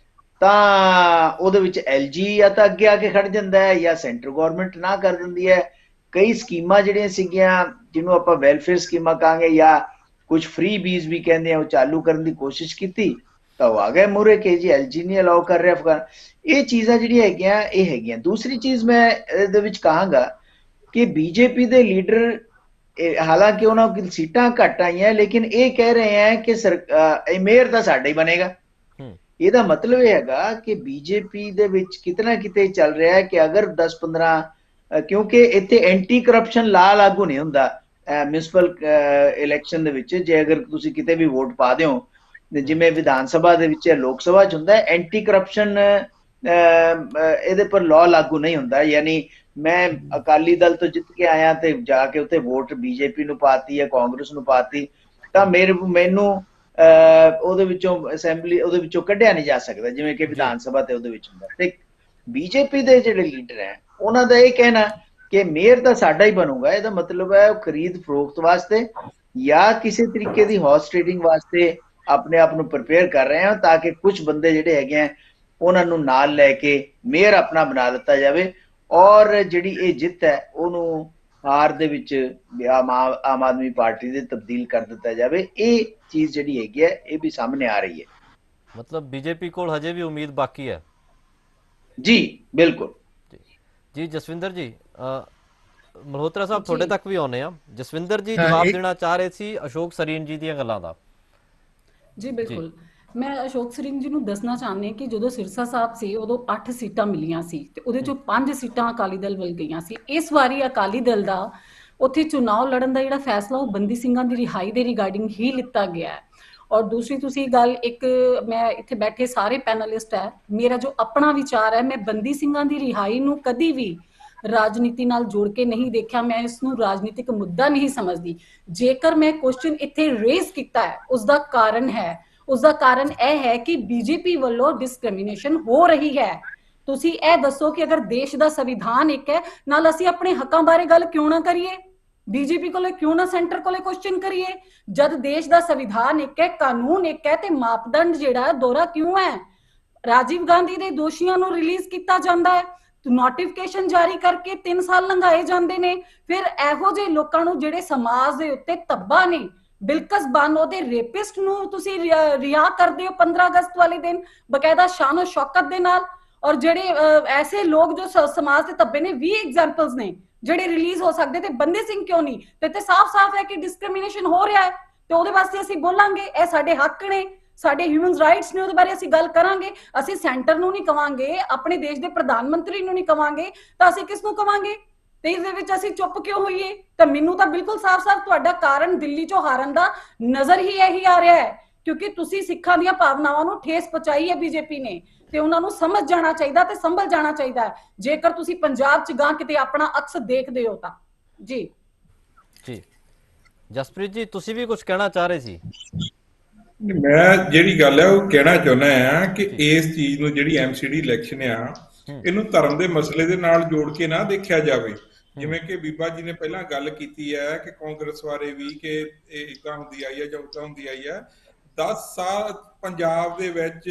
ਤਾਂ ਉਹਦੇ ਵਿੱਚ ਐਲਜੀ ਜਾਂ ਤਾਂ ਅੱਗੇ ਆ ਕੇ ਖੜ ਜਾਂਦਾ ਹੈ ਜਾਂ ਸੈਂਟਰ ਗਵਰਨਮੈਂਟ ਨਾ ਕਰ ਦਿੰਦੀ ਹੈ। ਕਈ ਸਕੀਮਾਂ ਜਿਹੜੀਆਂ ਸੀਗੀਆਂ ਜਿਹਨੂੰ ਆਪਾਂ ਵੈਲਫੇਅਰ ਸਕੀਮਾਂ ਕਹਾਂਗੇ ਜਾਂ ਕੁਝ ਫ੍ਰੀ ਬੀਜ਼ ਵੀ ਕਹਿੰਦੇ ਆ, ਉਹ ਚਾਲੂ ਕਰਨ ਦੀ ਕੋਸ਼ਿਸ਼ ਕੀਤੀ ਤਾਂ ਉਹ ਆ ਗਏ ਮੂਹਰੇ ਕਿ ਜੀ ਐਲਜੀ ਨਹੀਂ ਅਲਾਉ ਕਰ ਰਿਹਾ ਅਫਗਾਨ। ਇਹ ਚੀਜ਼ਾਂ ਜਿਹੜੀਆਂ ਹੈਗੀਆਂ ਇਹ ਹੈਗੀਆਂ। ਦੂਸਰੀ ਚੀਜ਼ ਮੈਂ ਇਹਦੇ ਵਿੱਚ ਕਹਾਂਗਾ ਕਿ ਬੀਜੇਪੀ ਦੇ ਲੀਡਰ ਹਾਲਾਂਕਿ ਉਹਨਾਂ ਕੋਲ ਸੀਟਾਂ ਘੱਟ ਆਈਆਂ, ਲੇਕਿਨ ਇਹ ਕਹਿ ਰਹੇ ਹੈ ਕਿ ਮੇਅਰ ਤਾਂ ਸਾਡਾ ਹੀ ਬਣੇਗਾ। ਇਹਦਾ ਮਤਲਬ ਇਹ ਹੈਗਾ ਕਿ ਬੀਜੇਪੀ ਦੇ ਵਿੱਚ ਕਿਤਨਾ ਕਿਤੇ ਚੱਲ ਰਿਹਾ ਹੈ ਕਿ ਅਗਰ 10-15 ਕਿਉਂਕਿ ਇੱਥੇ ਐਂਟੀ ਕਰਪਸ਼ਨ ਲਾ ਲਾਗੂ ਨਹੀਂ ਹੁੰਦਾ ਮਿਊਨਿਸਪਲ ਇਲੈਕਸ਼ਨ ਦੇ ਵਿੱਚ। ਜੇ ਅਗਰ ਤੁਸੀਂ ਕਿਤੇ ਵੀ ਵੋਟ ਪਾ ਦਿਓ, ਜਿਵੇਂ ਵਿਧਾਨ ਸਭਾ ਦੇ ਵਿੱਚ ਲੋਕ ਸਭਾ 'ਚ ਹੁੰਦਾ, ਐਂਟੀ ਕਰਪਸ਼ਨ ਇਹਦੇ ਪਰ ਲਾਅ ਲਾਗੂ ਨਹੀਂ ਹੁੰਦਾ। ਯਾਨੀ ਮੈਂ ਅਕਾਲੀ ਦਲ ਤੋਂ ਜਿੱਤ ਕੇ ਆਇਆ ਤੇ ਜਾ ਕੇ ਉੱਥੇ ਵੋਟ ਬੀਜੇਪੀ ਨੂੰ ਪਾਤੀ ਜਾਂ ਕਾਂਗਰਸ ਨੂੰ ਪਾਤੀ ਤਾਂ ਮੈਨੂੰ ਉਹਦੇ ਵਿੱਚੋਂ ਅਸੈਂਬਲੀ ਉਹਦੇ ਵਿੱਚੋਂ ਕੱਢਿਆ ਨਹੀਂ ਜਾ ਸਕਦਾ, ਜਿਵੇਂ ਕਿ ਵਿਧਾਨ ਸਭਾ ਤੇ ਉਹਦੇ ਵਿੱਚ ਹੁੰਦਾ। ਤੇ ਬੀਜੇਪੀ ਦੇ ਜਿਹੜੇ ਲੀਡਰ ਹੈ ਉਹਨਾਂ ਦਾ ਇਹ ਕਹਿਣਾ ਕਿ ਮੇਅਰ ਤਾਂ ਸਾਡਾ ਹੀ ਬਣੂਗਾ। ਇਹਦਾ ਮਤਲਬ ਹੈ ਉਹ ਖਰੀਦ ਫਰੋਖਤ ਵਾਸਤੇ ਜਾਂ ਕਿਸੇ ਤਰੀਕੇ ਦੀ ਹਾਰਸ ਟ੍ਰੇਡਿੰਗ ਵਾਸਤੇ ਆਪਣੇ ਆਪ ਨੂੰ ਪ੍ਰਿਪੇਅਰ ਕਰ ਰਹੇ ਆ ਤਾਂ ਕਿ ਕੁਝ ਬੰਦੇ ਜਿਹੜੇ ਹੈਗੇ ਆ ਉਹਨਾਂ ਨੂੰ ਨਾਲ ਲੈ ਕੇ ਮੇਅਰ ਆਪਣਾ ਬਣਾ ਦਿੱਤਾ ਜਾਵੇ ਔਰ ਜਿਹੜੀ ਇਹ ਜਿੱਤ ਹੈ ਉਹਨੂੰ ਹਾਰ ਦੇ ਵਿੱਚ ਆਮ ਆਦਮੀ ਪਾਰਟੀ ਦੇ ਤਬਦੀਲ ਕਰ ਦਿੱਤਾ ਜਾਵੇ। ਇਹ ਚੀਜ਼ ਜਿਹੜੀ ਹੈਗੀ ਹੈ ਇਹ ਵੀ ਸਾਹਮਣੇ ਆ ਰਹੀ ਹੈ। ਮਤਲਬ ਬੀਜੇਪੀ ਕੋਲ ਹਜੇ ਵੀ ਉਮੀਦ ਬਾਕੀ ਹੈ। ਜੀ ਬਿਲਕੁਲ ਜੀ। ਜਸਵਿੰਦਰ ਜੀ, ਮਲਹੋਤਰਾ ਸਾਹਿਬ ਤੁਹਾਡੇ ਤੱਕ ਵੀ ਆਉਨੇ ਆ। ਜਸਵਿੰਦਰ ਜੀ ਜਵਾਬ ਦੇਣਾ ਚਾਹ ਰਹੇ ਸੀ ਅਸ਼ੋਕ ਸਰੀਨ ਜੀ ਦੀਆਂ ਗੱਲਾਂ ਦਾ। ਜੀ ਬਿਲਕੁਲ, ਮੈਂ ਅਸ਼ੋਕ ਸਰੀਨ ਜੀ ਨੂੰ ਦੱਸਣਾ ਚਾਹੁੰਦੀ ਹਾਂ ਕਿ ਜਦੋਂ ਸਿਰਸਾ ਸਾਹਿਬ ਸੀ ਉਦੋਂ 8 ਸੀਟਾਂ ਮਿਲੀਆਂ ਸੀ ਤੇ ਉਹਦੇ ਚੋਂ 5 ਸੀਟਾਂ ਅਕਾਲੀ ਦਲ ਵੱਲ ਗਈਆਂ ਸੀ। ਇਸ ਵਾਰੀ ਅਕਾਲੀ ਦਲ ਦਾ ਉੱਥੇ ਚੁਣਾਵ ਲੜਨ ਦਾ ਜਿਹੜਾ ਫੈਸਲਾ ਉਹ ਬੰਦੀ ਸਿੰਘਾਂ ਦੀ ਰਿਹਾਈ ਦੇ ਰਿਗਾਰਡਿੰਗ ਹੀ ਲਿੱਤਾ ਗਿਆ ਹੈ। ਔਰ ਦੂਸਰੀ ਤੁਸੀਂ ਗੱਲ, ਇੱਕ ਮੈਂ ਇੱਥੇ ਬੈਠੇ ਸਾਰੇ ਪੈਨਲਿਸਟ ਹੈ, ਮੇਰਾ ਜੋ ਆਪਣਾ ਵਿਚਾਰ ਹੈ, ਮੈਂ ਬੰਦੀ ਸਿੰਘਾਂ ਦੀ ਰਿਹਾਈ ਨੂੰ ਕਦੀ ਵੀ ਰਾਜਨੀਤੀ ਨਾਲ ਜੋੜ ਕੇ ਨਹੀਂ ਦੇਖਿਆ। ਮੈਂ ਇਸ ਨੂੰ ਰਾਜਨੀਤਿਕ ਮੁੱਦਾ ਨਹੀਂ ਸਮਝਦੀ। ਜੇਕਰ ਮੈਂ ਕੁਐਸਚਨ ਇੱਥੇ ਰੇਜ਼ ਕੀਤਾ ਹੈ ਉਸਦਾ ਕਾਰਨ ਇਹ ਹੈ ਕਿ ਬੀਜੇਪੀ ਵੱਲੋਂ ਡਿਸਕ੍ਰਿਮੀਨੇਸ਼ਨ ਹੋ ਰਹੀ ਹੈ। ਤੁਸੀਂ ਇਹ ਦੱਸੋ ਕਿ ਅਗਰ ਦੇਸ਼ ਦਾ ਸੰਵਿਧਾਨ ਇੱਕ ਹੈ, ਨਾਲ ਅਸੀਂ ਆਪਣੇ ਹੱਕਾਂ ਬਾਰੇ ਗੱਲ ਕਿਉਂ ਨਾ ਕਰੀਏ? ਬੀਜੇਪੀ ਕੋਲੇ ਕਿਉਂ ਨਾ ਸੈਂਟਰ ਕੋਲੇ ਕੁਐਸਚਨ ਕਰੀਏ? ਜਦ ਦੇਸ਼ ਦਾ ਸੰਵਿਧਾਨ ਇੱਕ ਹੈ, ਕਾਨੂੰਨ ਇੱਕ ਹੈ, ਤੇ ਮਾਪਦੰਡ ਜਿਹੜਾ ਦੋਹਰਾ ਕਿਉਂ ਹੈ? ਰਾਜੀਵ ਗਾਂਧੀ ਦੇ ਦੋਸ਼ੀਆਂ ਨੂੰ ਰਿਲੀਜ਼ ਕੀਤਾ ਜਾਂਦਾ ਹੈ, ਨੋਟੀਫਿਕੇਸ਼ਨ ਜਾਰੀ ਕਰਕੇ 3 ਸਾਲ ਲੰਘਾਏ ਜਾਂਦੇ ਨੇ। ਫਿਰ ਇਹੋ ਜਿਹੇ ਲੋਕਾਂ ਨੂੰ ਜਿਹੜੇ ਸਮਾਜ ਦੇ ਉੱਤੇ ਧੱਬਾ ਨੇ, ਬਿਲਕਸ ਬਾਨੋ ਦੇ ਰੇਪਿਸਟ ਨੂੰ ਤੁਸੀਂ ਰਿਹਾ ਕਰਦੇ ਹੋ 15 ਅਗਸਤ ਵਾਲੇ ਦਿਨ ਬਕਾਇਦਾ ਸ਼ਾਨੋ ਸ਼ੌਕਤ ਦੇ ਨਾਲ। ਔਰ ਜਿਹੜੇ ਐਸੇ ਲੋਕ ਜੋ ਸਮਾਜ ਦੇ ਧੱਬੇ ਨੇ, 20 ਐਗਜ਼ਾਮਪਲਸ ਨੇ ਜਿਹੜੇ ਰਿਲੀਜ਼ ਹੋ ਸਕਦੇ, ਤੇ ਬੰਦੀ ਸਿੰਘ ਕਿਉਂ ਨਹੀਂ? ਤੇ ਸਾਫ਼-ਸਾਫ਼ ਹੈ ਕਿ ਡਿਸਕ੍ਰਿਮੀਨੇਸ਼ਨ ਹੋ ਰਿਹਾ ਹੈ ਤੇ ਉਹਦੇ ਵਾਸਤੇ ਅਸੀਂ ਬੋਲਾਂਗੇ। ਇਹ ਸਾਡੇ ਹੱਕ ਨੇ, ਸਾਡੇ ਹਿਊਮਨ ਰਾਈਟਸ ਨੇ, ਉਹਦੇ ਬਾਰੇ ਅਸੀਂ ਗੱਲ ਕਰਾਂਗੇ। ਅਸੀਂ ਸੈਂਟਰ ਨੂੰ ਨਹੀਂ ਕਵਾਂਗੇ, ਆਪਣੇ ਦੇਸ਼ ਦੇ ਪ੍ਰਧਾਨ ਮੰਤਰੀ ਨੂੰ ਨਹੀਂ ਕਵਾਂਗੇ, ਤਾਂ ਅਸੀਂ ਕਿਸ ਨੂੰ ਕਵਾਂਗੇ? ਤੇ ਇਸ ਦੇ ਵਿੱਚ ਅਸੀਂ ਚੁੱਪ ਕਿਉਂ ਹੋਈਏ? ਤਾਂ ਮੈਨੂੰ ਤਾਂ ਬਿਲਕੁਲ ਸਾਫ਼-ਸਾਫ਼ ਤੁਹਾਡਾ ਕਾਰਨ ਦਿੱਲੀ ਚੋਂ ਹਾਰਨ ਦਾ ਨਜ਼ਰ ਹੀ ਇਹੀ ਆ ਰਿਹਾ ਹੈ, ਕਿਉਂਕਿ ਤੁਸੀਂ ਸਿੱਖਾਂ ਦੀਆਂ ਭਾਵਨਾਵਾਂ ਨੂੰ ਠੇਸ ਪਹੁੰਚਾਈ ਹੈ ਬੀਜੇਪੀ ਨੇ, ਤੇ ਉਹਨਾਂ ਨੂੰ ਸਮਝ ਜਾਣਾ ਚਾਹੀਦਾ ਤੇ ਸੰਭਲ ਜਾਣਾ ਚਾਹੀਦਾ ਹੈ ਜੇਕਰ ਤੁਸੀਂ ਪੰਜਾਬ 'ਚ ਗਾਂ ਕਿਤੇ ਆਪਣਾ ਅਕਸ ਦੇਖਦੇ ਹੋ ਤਾਂ। ਜੀ ਜਸਪ੍ਰੀਤ ਜੀ, ਤੁਸੀਂ ਵੀ ਕੁਝ ਕਹਿਣਾ ਚਾਹ ਰਹੇ ਸੀ। ਮੈਂ ਜਿਹੜੀ ਗੱਲ ਹੈ ਉਹ ਕਹਿਣਾ ਚਾਹੁੰਦਾ ਆ ਕਿ ਇਸ ਚੀਜ਼ ਨੂੰ, ਜਿਹੜੀ ਐਮਸੀਡੀ ਇਲੈਕਸ਼ਨ ਆ, ਇਹਨੂੰ ਧਰਮ ਦੇ ਮਸਲੇ ਦੇ ਨਾਲ ਜੋੜ ਕੇ ਨਾ ਦੇਖਿਆ ਜਾਵੇ। ਜਿਵੇਂ ਕਿ ਬੀਬਾ ਜੀ ਨੇ ਪਹਿਲਾਂ ਗੱਲ ਕੀਤੀ ਹੈ ਕਿ ਕਾਂਗਰਸ ਬਾਰੇ ਵੀ ਕਿ ਇਹ ਇਦਾਂ ਹੁੰਦੀ ਆਈ ਹੈ ਜਾਂ ਉਦਾਂ ਹੁੰਦੀ ਆਈ ਹੈ। 10 ਸਾਲ ਪੰਜਾਬ ਦੇ ਵਿੱਚ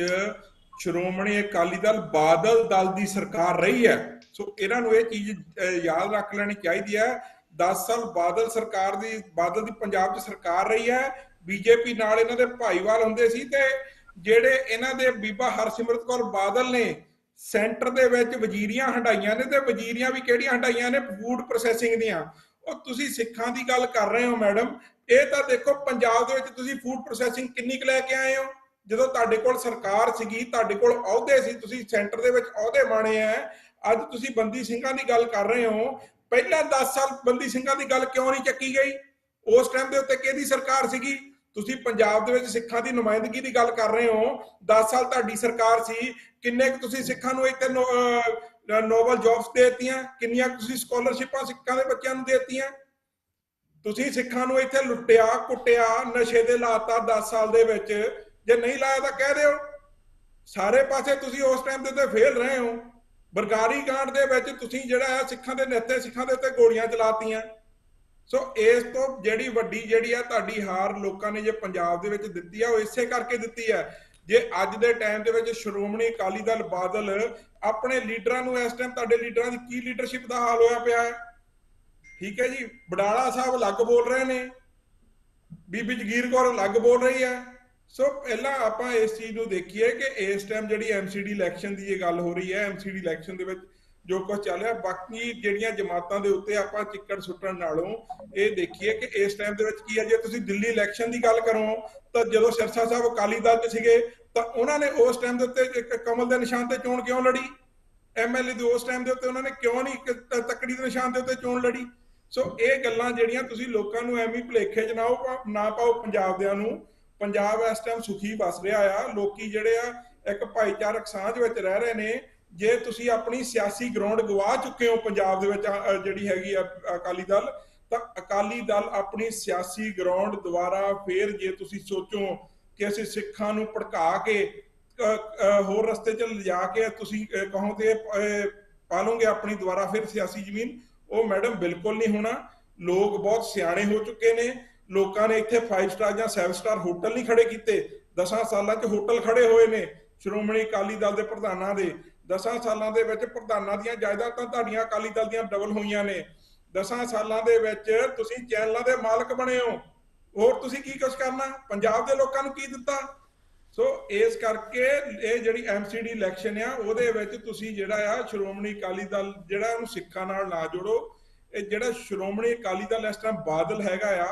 ਸ਼੍ਰੋਮਣੀ ਅਕਾਲੀ ਦਲ ਬਾਦਲ ਦਲ ਦੀ ਸਰਕਾਰ ਰਹੀ ਹੈ। ਸੋ ਇਹਨਾਂ ਨੂੰ ਇਹ ਚੀਜ਼ ਯਾਦ ਰੱਖ ਲੈਣੀ ਚਾਹੀਦੀ ਹੈ। 10 ਸਾਲ ਬਾਦਲ ਸਰਕਾਰ ਦੀ, ਬਾਦਲ ਦੀ ਪੰਜਾਬ 'ਚ ਸਰਕਾਰ ਰਹੀ ਹੈ। ਬੀਜੇਪੀ ਨਾਲ ਇਹਨਾਂ ਦੇ ਭਾਈਵਾਲ ਹੁੰਦੇ ਸੀ, ਤੇ ਜਿਹੜੇ ਇਹਨਾਂ ਦੇ ਬੀਬਾ ਹਰਸਿਮਰਤ ਕੌਰ ਬਾਦਲ ਨੇ ਸੈਂਟਰ ਦੇ ਵਿੱਚ ਵਜ਼ੀਰੀਆਂ ਹੰਡਾਈਆਂ ਨੇ, ਤੇ ਵਜ਼ੀਰੀਆਂ ਵੀ ਕਿਹੜੀਆਂ ਹੰਡਾਈਆਂ ਨੇ, ਫੂਡ ਪ੍ਰੋਸੈਸਿੰਗ ਦੀਆਂ। ਉਹ ਤੁਸੀਂ ਸਿੱਖਾਂ ਦੀ ਗੱਲ ਕਰ ਰਹੇ ਹੋ ਮੈਡਮ, ਇਹ ਤਾਂ ਦੇਖੋ ਪੰਜਾਬ ਦੇ ਵਿੱਚ ਤੁਸੀਂ ਫੂਡ ਪ੍ਰੋਸੈਸਿੰਗ ਕਿੰਨੀ ਕੁ ਲੈ ਕੇ ਆਏ ਹੋ। ਜਦੋਂ ਤੁਹਾਡੇ ਕੋਲ ਸਰਕਾਰ ਸੀਗੀ, ਤੁਹਾਡੇ ਕੋਲ ਅਹੁਦੇ ਸੀ, ਤੁਸੀਂ ਸੈਂਟਰ ਦੇ ਵਿੱਚ ਅਹੁਦੇ ਮਾਣੇ ਆ। ਅੱਜ ਤੁਸੀਂ ਬੰਦੀ ਸਿੰਘਾਂ ਦੀ ਗੱਲ ਕਰ ਰਹੇ ਹੋ, ਪਹਿਲਾਂ 10 ਸਾਲ ਬੰਦੀ ਸਿੰਘਾਂ ਦੀ ਗੱਲ ਕਿਉਂ ਨਹੀਂ ਚੱਕੀ ਗਈ? ਉਸ ਟਾਈਮ ਦੇ ਉੱਤੇ ਕਿਹਦੀ ਸਰਕਾਰ ਸੀਗੀ? ਤੁਸੀਂ ਪੰਜਾਬ ਦੇ ਵਿੱਚ ਸਿੱਖਾਂ ਦੀ ਨੁਮਾਇੰਦਗੀ ਦੀ ਗੱਲ ਕਰ ਰਹੇ ਹੋ, 10 ਸਾਲ ਤੁਹਾਡੀ ਸਰਕਾਰ ਸੀ, ਕਿੰਨੇ ਕੁ ਤੁਸੀਂ ਸਿੱਖਾਂ ਨੂੰ ਇੱਥੇ ਨੋਬਲ ਜੌਬਸ ਦੇਤੀਆਂ? ਕਿੰਨੀਆਂ ਤੁਸੀਂ ਸਕਾਲਰਸ਼ਿਪਾਂ ਸਿੱਖਾਂ ਦੇ ਬੱਚਿਆਂ ਨੂੰ ਦੇਤੀਆਂ? ਤੁਸੀਂ ਸਿੱਖਾਂ ਨੂੰ ਇੱਥੇ ਲੁੱਟਿਆ, ਕੁੱਟਿਆ, ਨਸ਼ੇ ਦੇ ਲਾਤਾ 10 ਸਾਲ ਦੇ ਵਿੱਚ। ਜੇ ਨਹੀਂ ਲਾਇਆ ਤਾਂ ਕਹਿ ਦਿਓ। ਸਾਰੇ ਪਾਸੇ ਤੁਸੀਂ ਉਸ ਟਾਈਮ ਦੇ ਉੱਤੇ ਫੇਲ ਰਹੇ ਹੋ। ਬਰਗਾੜੀ ਕਾਂਡ ਦੇ ਵਿੱਚ ਤੁਸੀਂ ਜਿਹੜਾ ਹੈ ਸਿੱਖਾਂ ਦੇ ਨੇਤੇ, ਸਿੱਖਾਂ ਦੇ ਉੱਤੇ ਗੋਲੀਆਂ ਚਲਾਤੀਆਂ। ਸੋ ਇਸ ਤੋਂ ਜਿਹੜੀ ਵੱਡੀ ਜਿਹੜੀ ਆ ਤੁਹਾਡੀ ਹਾਰ ਲੋਕਾਂ ਨੇ ਜੇ ਪੰਜਾਬ ਦੇ ਵਿੱਚ ਦਿੱਤੀ ਆ, ਉਹ ਇਸੇ ਕਰਕੇ ਦਿੱਤੀ ਹੈ। ਜੇ ਅੱਜ ਦੇ ਟਾਈਮ ਦੇ ਵਿੱਚ ਸ਼੍ਰੋਮਣੀ ਅਕਾਲੀ ਦਲ ਬਾਦਲ ਆਪਣੇ ਲੀਡਰਾਂ ਨੂੰ, ਇਸ ਟਾਈਮ ਤੁਹਾਡੇ ਲੀਡਰਾਂ ਦੀ ਕੀ ਲੀਡਰਸ਼ਿਪ ਦਾ ਹਾਲ ਹੋਇਆ ਪਿਆ ਹੈ, ਠੀਕ ਹੈ ਜੀ। ਬਡਾਲਾ ਸਾਹਿਬ ਅਲੱਗ ਬੋਲ ਰਹੇ ਨੇ, ਬੀਬੀ ਜਗੀਰ ਕੌਰ ਅਲੱਗ ਬੋਲ ਰਹੀ ਹੈ। ਸੋ ਪਹਿਲਾਂ ਆਪਾਂ ਇਸ ਚੀਜ਼ ਨੂੰ ਦੇਖੀਏ ਕਿ ਇਸ ਟਾਈਮ ਜਿਹੜੀ ਐਮਸੀਡੀ ਇਲੈਕਸ਼ਨ ਦੀ ਇਹ ਗੱਲ ਹੋ ਰਹੀ ਹੈ, ਐਮਸੀਡੀ ਇਲੈਕਸ਼ਨ ਦੇ ਵਿੱਚ ਜੋ ਕੁਝ ਚੱਲ ਰਿਹਾ, ਬਾਕੀ ਜਿਹੜੀਆਂ ਜਮਾਤਾਂ ਦੇ ਉੱਤੇ ਆਪਾਂ ਚਿੱਕੜ ਸੁੱਟਣ ਨਾਲੋਂ ਇਹ ਦੇਖੀਏ ਕਿ ਇਸ ਟਾਈਮ ਦੇ ਵਿੱਚ ਕੀ ਹੈ। ਜੇ ਤੁਸੀਂ ਦਿੱਲੀ ਇਲੈਕਸ਼ਨ ਦੀ ਗੱਲ ਕਰੋ ਤਾਂ ਜਦੋਂ ਸਿਰਸਾ ਸਾਹਿਬ ਅਕਾਲੀ ਦਲ 'ਚ ਸੀਗੇ ਤਾਂ ਉਹਨਾਂ ਨੇ ਉਸ ਟਾਈਮ ਦੇ ਉੱਤੇ ਇੱਕ ਕਮਲ ਦੇ ਨਿਸ਼ਾਨ ਤੇ ਚੋਣ ਕਿਉਂ ਲੜੀ? ਐਮਐਲਏ ਦੇ ਉਸ ਟਾਈਮ ਦੇ ਉੱਤੇ ਉਹਨਾਂ ਨੇ ਕਿਉਂ ਨਹੀਂ ਤੱਕੜੀ ਦੇ ਨਿਸ਼ਾਨ ਦੇ ਉੱਤੇ ਚੋਣ ਲੜੀ? ਸੋ ਇਹ ਗੱਲਾਂ ਜਿਹੜੀਆਂ ਤੁਸੀਂ ਲੋਕਾਂ ਨੂੰ ਐਵੇਂ ਭੁਲੇਖੇ 'ਚ ਨਾ ਪਾਓ ਪੰਜਾਬ ਦਿਆਂ ਨੂੰ। ਪੰਜਾਬ ਇਸ ਟਾਈਮ ਸੁਖੀ ਵਸ ਰਿਹਾ ਆ। ਲੋਕੀ ਜਿਹੜੇ ਆ ਇੱਕ ਭਾਈਚਾਰਕ ਸਾਂਝ ਵਿੱਚ ਰਹਿ ਰਹੇ ਨੇ। ਜੇ ਤੁਸੀਂ ਆਪਣੀ ਸਿਆਸੀ ਗਰਾਊਂਡ ਗਵਾ ਚੁੱਕੇ ਹੋ ਪੰਜਾਬ ਦੇ ਵਿੱਚ ਜਿਹੜੀ ਹੈਗੀ ਆ ਅਕਾਲੀ ਦਲ, ਤਾਂ ਅਕਾਲੀ ਦਲ ਆਪਣੀ ਸਿਆਸੀ ਗਰਾਊਂਡ ਦੁਬਾਰਾ ਫੇਰ ਜੇ ਤੁਸੀਂ ਸੋਚੋ ਕਿ ਅਸੀਂ ਸਿੱਖਾਂ ਨੂੰ ਭੜਕਾ ਕੇ ਹੋਰ ਰਸਤੇ 'ਚ ਲਿਜਾ ਕੇ ਤੁਸੀਂ ਕਹੋ ਤੇ ਪਾਲੋਗੇ ਆਪਣੀ ਦੁਬਾਰਾ ਫਿਰ ਸਿਆਸੀ ਜ਼ਮੀਨ, ਉਹ ਮੈਡਮ ਬਿਲਕੁਲ ਨਹੀਂ ਹੋਣਾ। ਲੋਕ ਬਹੁਤ ਸਿਆਣੇ ਹੋ ਚੁੱਕੇ ਨੇ। ਲੋਕਾਂ ਨੇ ਇੱਥੇ 5 ਸਟਾਰ ਜਾਂ 7 ਸਟਾਰ ਹੋਟਲ ਨਹੀਂ ਖੜੇ ਕੀਤੇ। 10 ਸਾਲਾਂ 'ਚ ਹੋਟਲ ਖੜੇ ਹੋਏ ਨੇ ਸ਼੍ਰੋਮਣੀ ਅਕਾਲੀ ਦਲ ਦੇ ਪ੍ਰਧਾਨਾਂ ਦੇ। 10 ਸਾਲਾਂ ਦੇ ਵਿੱਚ ਪ੍ਰਧਾਨਾਂ ਦੀਆਂ ਜਾਇਦਾਦਾਂ ਤੁਹਾਡੀਆਂ ਅਕਾਲੀ ਦਲ ਦੀਆਂ ਡਬਲ ਹੋਈਆਂ ਨੇ। 10 ਸਾਲਾਂ ਦੇ ਵਿੱਚ ਤੁਸੀਂ ਚੈਨਲਾਂ ਦੇ ਮਾਲਕ ਬਣੇ ਹੋ। ਹੋਰ ਤੁਸੀਂ ਕੀ ਕੁਝ ਕਰਨਾ? ਪੰਜਾਬ ਦੇ ਲੋਕਾਂ ਨੂੰ ਕੀ ਦਿੱਤਾ? ਸੋ ਇਸ ਕਰਕੇ ਇਹ ਜਿਹੜੀ ਐਮਸੀਡੀ ਇਲੈਕਸ਼ਨ ਆ ਉਹਦੇ ਵਿੱਚ ਤੁਸੀਂ ਜਿਹੜਾ ਆ ਸ਼੍ਰੋਮਣੀ ਅਕਾਲੀ ਦਲ ਜਿਹੜਾ ਉਹਨੂੰ ਸਿੱਖਾਂ ਨਾਲ ਨਾ ਜੋੜੋ। ਇਹ ਜਿਹੜਾ ਸ਼੍ਰੋਮਣੀ ਅਕਾਲੀ ਦਲ ਇਸ ਟਾਈਮ ਬਾਦਲ ਹੈਗਾ ਆ,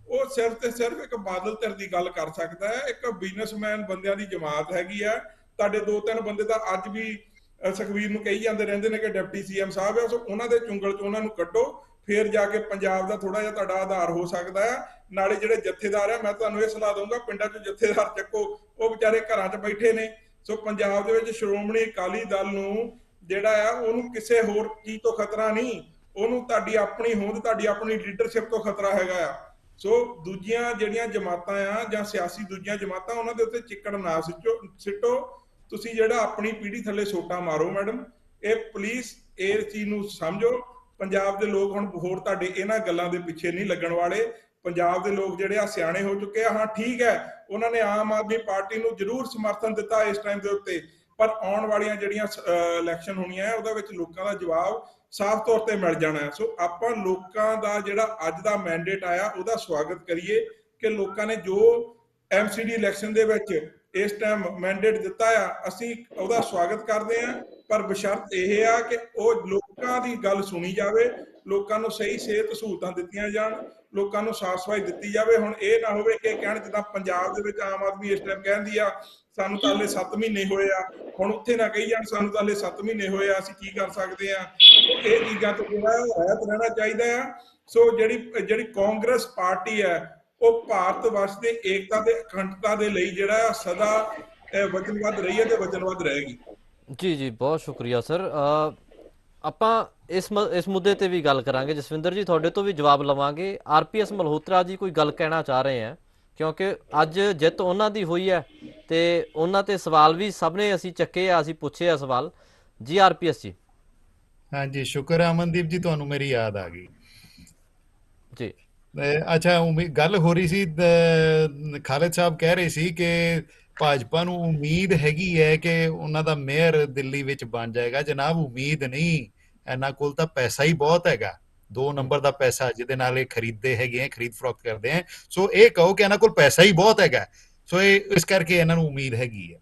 ਉਹ ਸਿਰਫ ਤੇ ਸਿਰਫ ਇੱਕ ਬਾਦਲ ਧਿਰ ਦੀ ਗੱਲ ਕਰ ਸਕਦਾ ਹੈ। ਇੱਕ ਬਿਜ਼ਨਸਮੈਨ ਬੰਦਿਆਂ ਦੀ ਜਮਾਤ ਹੈਗੀ ਆ। ਤੁਹਾਡੇ 2-3 ਬੰਦੇ ਤਾਂ ਅੱਜ ਵੀ ਸੁਖਬੀਰ ਨੂੰ ਕਹੀ ਜਾਂਦੇ ਰਹਿੰਦੇ ਨੇ ਕਿ ਡਿਪਟੀ ਸੀਐਮ ਸਾਹਿਬ ਆ। ਸੋ ਉਹਨਾਂ ਦੇ ਚੁੰਗਲ 'ਚ ਉਹਨਾਂ ਨੂੰ ਕੱਢੋ, ਫਿਰ ਜਾ ਕੇ ਪੰਜਾਬ ਦਾ ਥੋੜਾ ਜਿਹਾ ਤੁਹਾਡਾ ਆਧਾਰ ਹੋ ਸਕਦਾ ਹੈ। ਨਾਲੇ ਜਿਹੜੇ ਜਥੇਦਾਰ ਆ, ਮੈਂ ਤੁਹਾਨੂੰ ਇਹ ਸਲਾਹ ਦਊਂਗਾ, ਪਿੰਡਾਂ 'ਚ ਜਥੇਦਾਰ ਚੱਕੋ, ਉਹ ਵਿਚਾਰੇ ਘਰਾਂ 'ਚ ਬੈਠੇ ਨੇ। ਸੋ ਪੰਜਾਬ ਦੇ ਵਿੱਚ ਸ਼੍ਰੋਮਣੀ ਅਕਾਲੀ ਦਲ ਨੂੰ ਜਿਹੜਾ ਆ ਉਹਨੂੰ ਕਿਸੇ ਹੋਰ ਚੀਜ਼ ਤੋਂ ਖਤਰਾ ਨਹੀਂ, ਉਹਨੂੰ ਤੁਹਾਡੀ ਆਪਣੀ ਹੋਂਦ, ਤੁਹਾਡੀ ਆਪਣੀ ਲੀਡਰਸ਼ਿਪ ਤੋਂ ਖਤਰਾ ਹੈਗਾ ਆ। ਸੋ ਦੂਜੀਆਂ ਜਿਹੜੀਆਂ ਜਮਾਤਾਂ ਆ ਜਾਂ ਸਿਆਸੀ ਦੂਜੀਆਂ ਜਮਾਤਾਂ, ਉਹਨਾਂ ਦੇ ਉੱਤੇ ਚਿੱਕੜ ਨਾ ਸਿੱਟੋ। ਤੁਸੀਂ ਜਿਹੜਾ ਆਪਣੀ ਪੀੜ੍ਹੀ ਥੱਲੇ ਸੋਟਾ ਮਾਰੋ ਮੈਡਮ। ਇਹ ਪਲੀਜ਼ ਇਸ ਚੀਜ਼ ਨੂੰ ਸਮਝੋ। ਪੰਜਾਬ ਦੇ ਲੋਕ ਹੁਣ ਹੋਰ ਤੁਹਾਡੇ ਇਹਨਾਂ ਗੱਲਾਂ ਦੇ ਪਿੱਛੇ ਨਹੀਂ ਲੱਗਣ ਵਾਲੇ। ਪੰਜਾਬ ਦੇ ਲੋਕ ਜਿਹੜੇ ਆ ਸਿਆਣੇ ਹੋ ਚੁੱਕੇ ਆ। ਹਾਂ ਠੀਕ ਹੈ, ਉਹਨਾਂ ਨੇ ਆਮ ਆਦਮੀ ਪਾਰਟੀ ਨੂੰ ਜ਼ਰੂਰ ਸਮਰਥਨ ਦਿੱਤਾ ਇਸ ਟਾਈਮ ਦੇ ਉੱਤੇ, ਪਰ ਆਉਣ ਵਾਲੀਆਂ ਜਿਹੜੀਆਂ ਇਲੈਕਸ਼ਨ ਹੋਣੀਆਂ ਉਹਦੇ ਵਿੱਚ ਲੋਕਾਂ ਦਾ ਜਵਾਬ ਸਾਫ਼ ਤੌਰ ਤੇ ਮਿਲ ਜਾਣਾ ਹੈ। ਸੋ ਆਪਾਂ ਲੋਕਾਂ ਦਾ ਜਿਹੜਾ ਅੱਜ ਦਾ ਮੈਂਡੇਟ ਆਇਆ ਉਹਦਾ ਸਵਾਗਤ ਕਰੀਏ ਕਿ ਲੋਕਾਂ ਨੇ ਜੋ ਐਮਸੀਡੀ ਇਲੈਕਸ਼ਨ ਦੇ ਵਿੱਚ ਇਸ ਟਾਈਮ ਮੈਂਡੇਟ ਦਿੱਤਾ ਆ, ਅਸੀਂ ਉਹਦਾ ਸਵਾਗਤ ਕਰਦੇ ਹਾਂ। ਪਰ ਬਸ਼ਰਤ ਇਹ ਆ ਕਿ ਉਹ ਲੋਕਾਂ ਦੀ ਗੱਲ ਸੁਣੀ ਜਾਵੇ, ਲੋਕਾਂ ਨੂੰ ਸਹੀ ਸਿਹਤ ਸਹੂਲਤਾਂ ਦਿੱਤੀਆਂ ਜਾਣ, ਲੋਕਾਂ ਨੂੰ ਸਾਫ਼ ਸਫਾਈ ਦਿੱਤੀ ਜਾਵੇ। ਹੁਣ ਇਹ ਨਾ ਹੋਵੇ ਕਿ ਕਹਿਣ ਜਿੱਦਾਂ ਪੰਜਾਬ ਦੇ ਵਿੱਚ ਆਮ ਆਦਮੀ ਇਸ ਟਾਈਮ ਕਹਿੰਦੀ ਆ ਸਾਨੂੰ ਤਾਂ ਹਲੇ 7 ਮਹੀਨੇ ਹੋਏ ਆ, ਹੁਣ ਉੱਥੇ ਨਾ ਕਹੀ ਜਾਣ ਸਾਨੂੰ ਤਾਂ ਹਲੇ 7 ਮਹੀਨੇ ਹੋਏ ਆ, ਅਸੀਂ ਕੀ ਕਰ ਸਕਦੇ ਆ। ਇਹ ਚੀਜ਼ਾਂ ਤੋਂ ਜਿਹੜਾ ਰਹਿਤ ਰਹਿਣਾ ਚਾਹੀਦਾ ਆ। ਸੋ ਜਿਹੜੀ ਕਾਂਗਰਸ ਪਾਰਟੀ ਹੈ ਉਹ ਭਾਰਤ ਵਰਸ਼ ਦੇ ਏਕਤਾ ਤੇ ਅਖੰਡਤਾ ਦੇ ਲਈ ਜਿਹੜਾ ਸਦਾ ਵਚਨਬੱਧ ਰਹੀ ਹੈ ਤੇ ਵਚਨਬੱਧ ਰਹੇਗੀ। ਜੀ ਬਹੁਤ ਸ਼ੁਕਰੀਆ ਸਰ। ਆਪਾਂ ਇਸ ਮੁੱਦੇ ਤੇ ਵੀ ਗੱਲ ਕਰਾਂਗੇ। ਜਸਵਿੰਦਰ ਜੀ, ਤੁਹਾਡੇ ਤੋਂ ਵੀ ਜਵਾਬ ਲਵਾਂਗੇ। ਆਰਪੀਐਸ ਮਲਹੋਤਰਾ ਜੀ ਕੋਈ ਗੱਲ ਕਹਿਣਾ ਚਾਹ ਰਹੇ ਹੈ, ਕਿਉਂਕਿ ਅੱਜ ਜਿੱਤ ਉਹਨਾਂ ਦੀ ਹੋਈ ਹੈ ਤੇ ਉਹਨਾਂ ਤੇ ਸਵਾਲ ਵੀ ਸਭ ਨੇ ਅਸੀਂ ਚੱਕੇ ਆ, ਅਸੀਂ ਪੁੱਛੇ ਆ ਸਵਾਲ ਜੀ। ਆਰਪੀਐਸ ਜੀ। ਹਾਂਜੀ, ਸ਼ੁਕਰ ਹੈ ਅਮਨਦੀਪ ਜੀ, ਤੁਹਾਨੂੰ ਮੇਰੀ ਯਾਦ ਆ ਗਈ ਜੀ। ਅੱਛਾ, ਗੱਲ ਹੋ ਰਹੀ ਸੀ, ਖਾਲਿਦ ਸਾਹਿਬ ਕਹਿ ਰਹੇ ਸੀ ਕਿ ਭਾਜਪਾ ਨੂੰ ਉਮੀਦ ਹੈਗੀ ਹੈ ਕਿ ਉਹਨਾਂ ਦਾ ਮੇਅਰ ਦਿੱਲੀ ਵਿੱਚ ਬਣ ਜਾਏਗਾ। ਜਨਾਬ, ਉਮੀਦ ਨਹੀਂ, ਇਹਨਾਂ ਕੋਲ ਤਾਂ ਪੈਸਾ ਹੀ ਬਹੁਤ ਹੈਗਾ, 2 ਨੰਬਰ ਦਾ ਪੈਸਾ, ਜਿਹਦੇ ਨਾਲ ਇਹ ਖਰੀਦਦੇ ਹੈਗੇ ਆ, ਖਰੀਦ ਫਰੋਖਤ ਕਰਦੇ ਆ। ਸੋ ਇਹ ਕਹੋ ਕਿ ਇਹਨਾਂ ਕੋਲ ਪੈਸਾ ਹੀ ਬਹੁਤ ਹੈਗਾ, ਸੋ ਇਹ ਇਸ ਕਰਕੇ ਇਹਨਾਂ ਨੂੰ ਉਮੀਦ ਹੈਗੀ ਹੈ।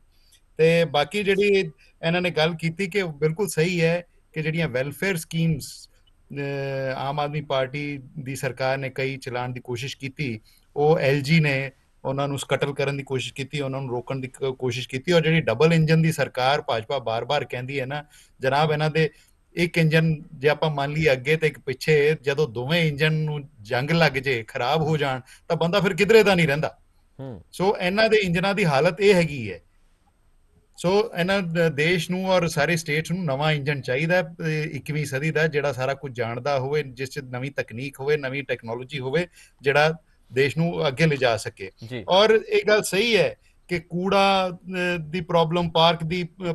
ਤੇ ਬਾਕੀ ਜਿਹੜੀ ਇਹਨਾਂ ਨੇ ਗੱਲ ਕੀਤੀ ਕਿ ਬਿਲਕੁਲ ਸਹੀ ਹੈ ਕਿ ਜਿਹੜੀਆਂ welfare schemes Aam Aadmi party ਦੀ ਸਰਕਾਰ ਨੇ ਕਈ ਚਲਾਉਣ ਦੀ ਕੋਸ਼ਿਸ਼ ਕੀਤੀ, ਉਹ LG ਨੇ ਉਹਨਾਂ ਨੂੰ ਸਕਟਲ ਕਰਨ ਦੀ ਕੋਸ਼ਿਸ਼ ਕੀਤੀ, ਉਹਨਾਂ ਨੂੰ ਰੋਕਣ ਦੀ ਕੋਸ਼ਿਸ਼ ਕੀਤੀ। ਔਰ ਜਿਹੜੀ ਡਬਲ ਇੰਜਨ ਦੀ ਸਰਕਾਰ ਭਾਜਪਾ ਬਾਰ-ਬਾਰ ਕਹਿੰਦੀ ਹੈ ਨਾ ਜਨਾਬ, ਇਹਨਾਂ ਦੇ ਇੱਕ ਇੰਜਨ ਜੇ ਆਪਾਂ ਮੰਨ ਲਈਏ ਅੱਗੇ ਤੇ ਇੱਕ ਪਿੱਛੇ, ਜਦੋਂ ਦੋਵੇਂ ਇੰਜਨ ਨੂੰ ਜੰਗ ਲੱਗ ਜੇ, ਖਰਾਬ ਹੋ ਜਾਣ, ਤਾਂ ਬੰਦਾ ਫਿਰ ਕਿਧਰੇ ਦਾ ਨਹੀਂ ਰਹਿੰਦਾ। ਸੋ ਇਹਨਾਂ ਦੇ ਇੰਜਨਾਂ ਦੀ ਹਾਲਤ ਇਹ ਹੈਗੀ ਹੈ। ਸੋ ਇਹਨਾਂ ਦੇਸ਼ ਨੂੰ ਔਰ ਸਾਰੇ ਸਟੇਟਸ ਨੂੰ ਨਵਾਂ ਇੰਜਨ ਚਾਹੀਦਾ 21ਵੀਂ ਸਦੀ ਦਾ, ਜਿਹੜਾ ਸਾਰਾ ਕੁਝ ਜਾਣਦਾ ਹੋਵੇ, ਜਿਸ 'ਚ ਨਵੀਂ ਤਕਨੀਕ ਹੋਵੇ, ਨਵੀਂ ਟੈਕਨੋਲੋਜੀ ਹੋਵੇ, ਜਿਹੜਾ ਦੇਸ਼ ਨੂੰ ਅੱਗੇ ਲਿਜਾ ਸਕੇ। ਔਰ ਇਹ ਗੱਲ ਸਹੀ ਹੈ ਕਿ ਕੂੜਾ ਦੀ ਪ੍ਰੋਬਲਮ,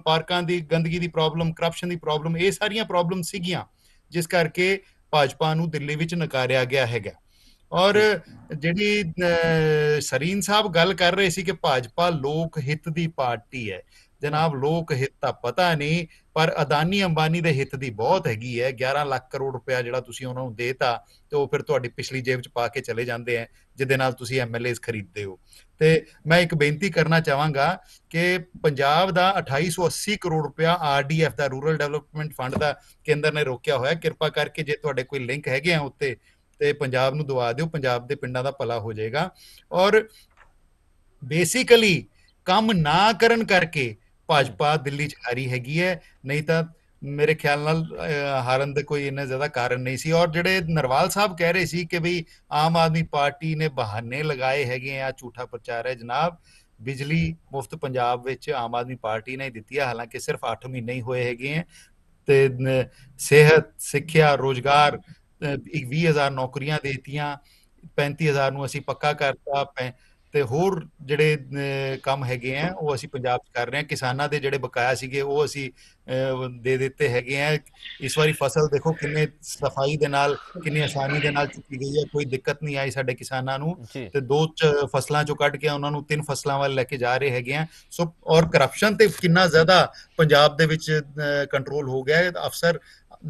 ਪਾਰਕਾਂ ਦੀ ਗੰਦਗੀ ਦੀ ਪ੍ਰੋਬਲਮ, ਕਰਪਸ਼ਨ ਦੀ ਪ੍ਰੋਬਲਮ, ਇਹ ਸਾਰੀਆਂ ਪ੍ਰੋਬਲਮ ਸੀਗੀਆਂ ਜਿਸ ਕਰਕੇ ਭਾਜਪਾ ਨੂੰ ਦਿੱਲੀ ਵਿੱਚ ਨਕਾਰਿਆ ਗਿਆ ਹੈਗਾ। ਔਰ ਜਿਹੜੀ ਸਰੀਨ ਸਾਹਿਬ ਗੱਲ ਕਰ ਰਹੇ ਸੀ ਕਿ ਭਾਜਪਾ ਲੋਕ ਹਿੱਤ ਦੀ ਪਾਰਟੀ ਹੈ, ਜਨਾਬ ਲੋਕ ਹਿੱਤ ਤਾਂ ਪਤਾ ਨਹੀਂ, ਪਰ ਅਦਾਨੀ ਅੰਬਾਨੀ ਦੇ ਹਿੱਤ ਦੀ ਬਹੁਤ ਹੈਗੀ ਹੈ। 11 ਲੱਖ ਕਰੋੜ ਰੁਪਇਆ ਜਿਹੜਾ ਤੁਸੀਂ ਉਹਨਾਂ ਨੂੰ ਦੇਤਾ, ਤੇ ਉਹ ਫਿਰ ਤੁਹਾਡੀ ਪਿਛਲੀ ਜੇਬ 'ਚ ਪਾ ਕੇ ਚਲੇ ਜਾਂਦੇ ਆ, ਜਿਹਦੇ ਨਾਲ ਤੁਸੀਂ MLAs ਖਰੀਦਦੇ ਹੋ। ਤੇ ਮੈਂ ਇੱਕ ਬੇਨਤੀ ਕਰਨਾ ਚਾਹਾਂਗਾ ਕਿ ਪੰਜਾਬ ਦਾ 2880 ਕਰੋੜ ਰੁਪਇਆ RDF ਦਾ, ਰੂਰਲ ਡਿਵੈਲਪਮੈਂਟ ਫੰਡ ਦਾ, ਕੇਂਦਰ ਨੇ ਰੋਕਿਆ ਹੋਇਆ। ਕਿਰਪਾ ਕਰਕੇ ਜੇ ਤੁਹਾਡੇ ਕੋਈ ਲਿੰਕ ਹੈਗੇ ਆ ਉੱਤੇ, ਤੇ ਪੰਜਾਬ ਨੂੰ ਦਵਾ ਦਿਓ, ਪੰਜਾਬ ਦੇ ਪਿੰਡਾਂ ਦਾ ਭਲਾ ਹੋ ਜਾਏਗਾ। ਔਰ ਬੇਸਿਕਲੀ ਕੰਮ ਨਾ ਕਰਨ ਕਰਕੇ ਭਾਜਪਾ ਦਿੱਲੀ 'ਚ ਹਾਰੀ ਹੈਗੀ ਹੈ, ਨਹੀਂ ਤਾਂ ਮੇਰੇ ਖਿਆਲ ਨਾਲ ਹਾਰਨ ਦੇ ਕੋਈ ਇੰਨਾ ਜ਼ਿਆਦਾ ਕਾਰਨ ਨਹੀਂ ਸੀ। ਔਰ ਜਿਹੜੇ ਨਰਵਾਲ ਸਾਹਿਬ ਕਹਿ ਰਹੇ ਸੀ ਕਿ ਵੀ ਆਮ ਆਦਮੀ ਪਾਰਟੀ ਨੇ ਬਹਾਨੇ ਲਗਾਏ ਹੈਗੇ ਆ, ਝੂਠਾ ਪ੍ਰਚਾਰ ਹੈ, ਜਨਾਬ ਬਿਜਲੀ ਮੁਫਤ ਪੰਜਾਬ ਵਿੱਚ ਆਮ ਆਦਮੀ ਪਾਰਟੀ ਨੇ ਦਿੱਤੀ ਹੈ, ਹਾਲਾਂਕਿ ਸਿਰਫ 8 ਮਹੀਨੇ ਹੀ ਹੋਏ ਹੈਗੇ ਆ। ਤੇ ਸਿਹਤ, ਸਿੱਖਿਆ, ਰੋਜ਼ਗਾਰ, 20,000 ਨੌਕਰੀਆਂ ਦੇਤੀਆਂ, 35,000 ਨੂੰ ਅਸੀਂ ਪੱਕਾ ਕਰਤਾ, ਤੇ ਹੋਰ ਜਿਹੜੇ ਕੰਮ ਹੈਗੇ ਆ ਉਹ ਅਸੀਂ ਪੰਜਾਬ 'ਚ ਕਰ ਰਹੇ ਹਾਂ। ਕਿਸਾਨਾਂ ਦੇ ਜਿਹੜੇ ਬਕਾਇਆ ਸੀਗੇ ਉਹ ਅਸੀਂ ਦੇ ਦਿੱਤੇ ਹੈਗੇ ਆ। ਇਸ ਵਾਰੀ ਫਸਲ ਦੇਖੋ ਕਿੰਨੇ ਸਫਾਈ ਦੇ ਨਾਲ, ਕਿੰਨੀ ਆਸਾਨੀ ਦੇ ਨਾਲ ਚੁੱਕੀ ਗਈ ਹੈ, ਕੋਈ ਦਿੱਕਤ ਨਹੀਂ ਆਈ ਸਾਡੇ ਕਿਸਾਨਾਂ ਨੂੰ। ਤੇ 2 ਫਸਲਾਂ 'ਚੋਂ ਕੱਢ ਕੇ ਉਹਨਾਂ ਨੂੰ 3 ਫਸਲਾਂ ਵੱਲ ਲੈ ਕੇ ਜਾ ਰਹੇ ਹੈਗੇ ਆ। ਸੋ ਔਰ ਕਰਪਸ਼ਨ ਤੇ ਕਿੰਨਾ ਜ਼ਿਆਦਾ ਪੰਜਾਬ ਦੇ ਵਿੱਚ ਕੰਟਰੋਲ ਹੋ ਗਿਆ ਹੈ। ਅਫਸਰ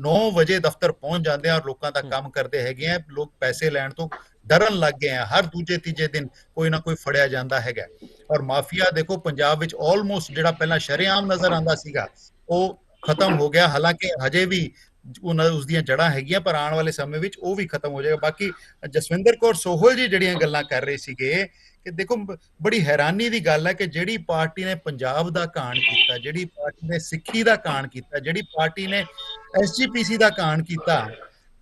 9 ਵਜੇ ਦਫ਼ਤਰ ਪਹੁੰਚ ਜਾਂਦੇ ਆ ਔਰ ਲੋਕਾਂ ਦਾ ਕੰਮ ਕਰਦੇ ਹੈਗੇ ਆ। ਲੋਕ ਪੈਸੇ ਲੈਣ ਤੋਂ ਡਰਨ ਲੱਗ ਗਏ ਆ, ਹਰ ਦੂਜੇ ਤੀਜੇ ਦਿਨ ਕੋਈ ਨਾ ਕੋਈ ਫੜਿਆ ਜਾਂਦਾ ਹੈਗਾ। ਔਰ ਮਾਫੀਆ ਦੇਖੋ ਪੰਜਾਬ ਵਿੱਚ ਆਲਮੋਸਟ ਜਿਹੜਾ ਪਹਿਲਾਂ ਸ਼ਰੇਆਮ ਨਜ਼ਰ ਆਉਂਦਾ ਸੀਗਾ ਉਹ ਖਤਮ ਹੋ ਗਿਆ, ਹਾਲਾਂਕਿ ਹਜੇ ਵੀ ਉਸ ਦੀਆਂ ਜੜ੍ਹਾਂ ਹੈਗੀਆਂ, ਪਰ ਆਉਣ ਵਾਲੇ ਸਮੇਂ ਵਿੱਚ ਉਹ ਵੀ ਖਤਮ ਹੋ ਜਾਏਗਾ। ਬਾਕੀ ਜਸਵਿੰਦਰ ਕੌਰ ਸੋਹਲ ਜੀ ਜਿਹੜੀਆਂ ਗੱਲਾਂ ਕਰ ਰਹੇ ਸੀਗੇ ਕਿ ਦੇਖੋ ਬੜੀ ਹੈਰਾਨੀ ਦੀ ਗੱਲ ਹੈ ਕਿ ਜਿਹੜੀ ਪਾਰਟੀ ਨੇ ਪੰਜਾਬ ਦਾ ਕਾਣ ਕੀਤਾ, ਜਿਹੜੀ ਪਾਰਟੀ ਨੇ ਸਿੱਖੀ ਦਾ ਕਾਣ ਕੀਤਾ, ਜਿਹੜੀ ਪਾਰਟੀ ਨੇ SGPC ਦਾ ਕਾਣ ਕੀਤਾ,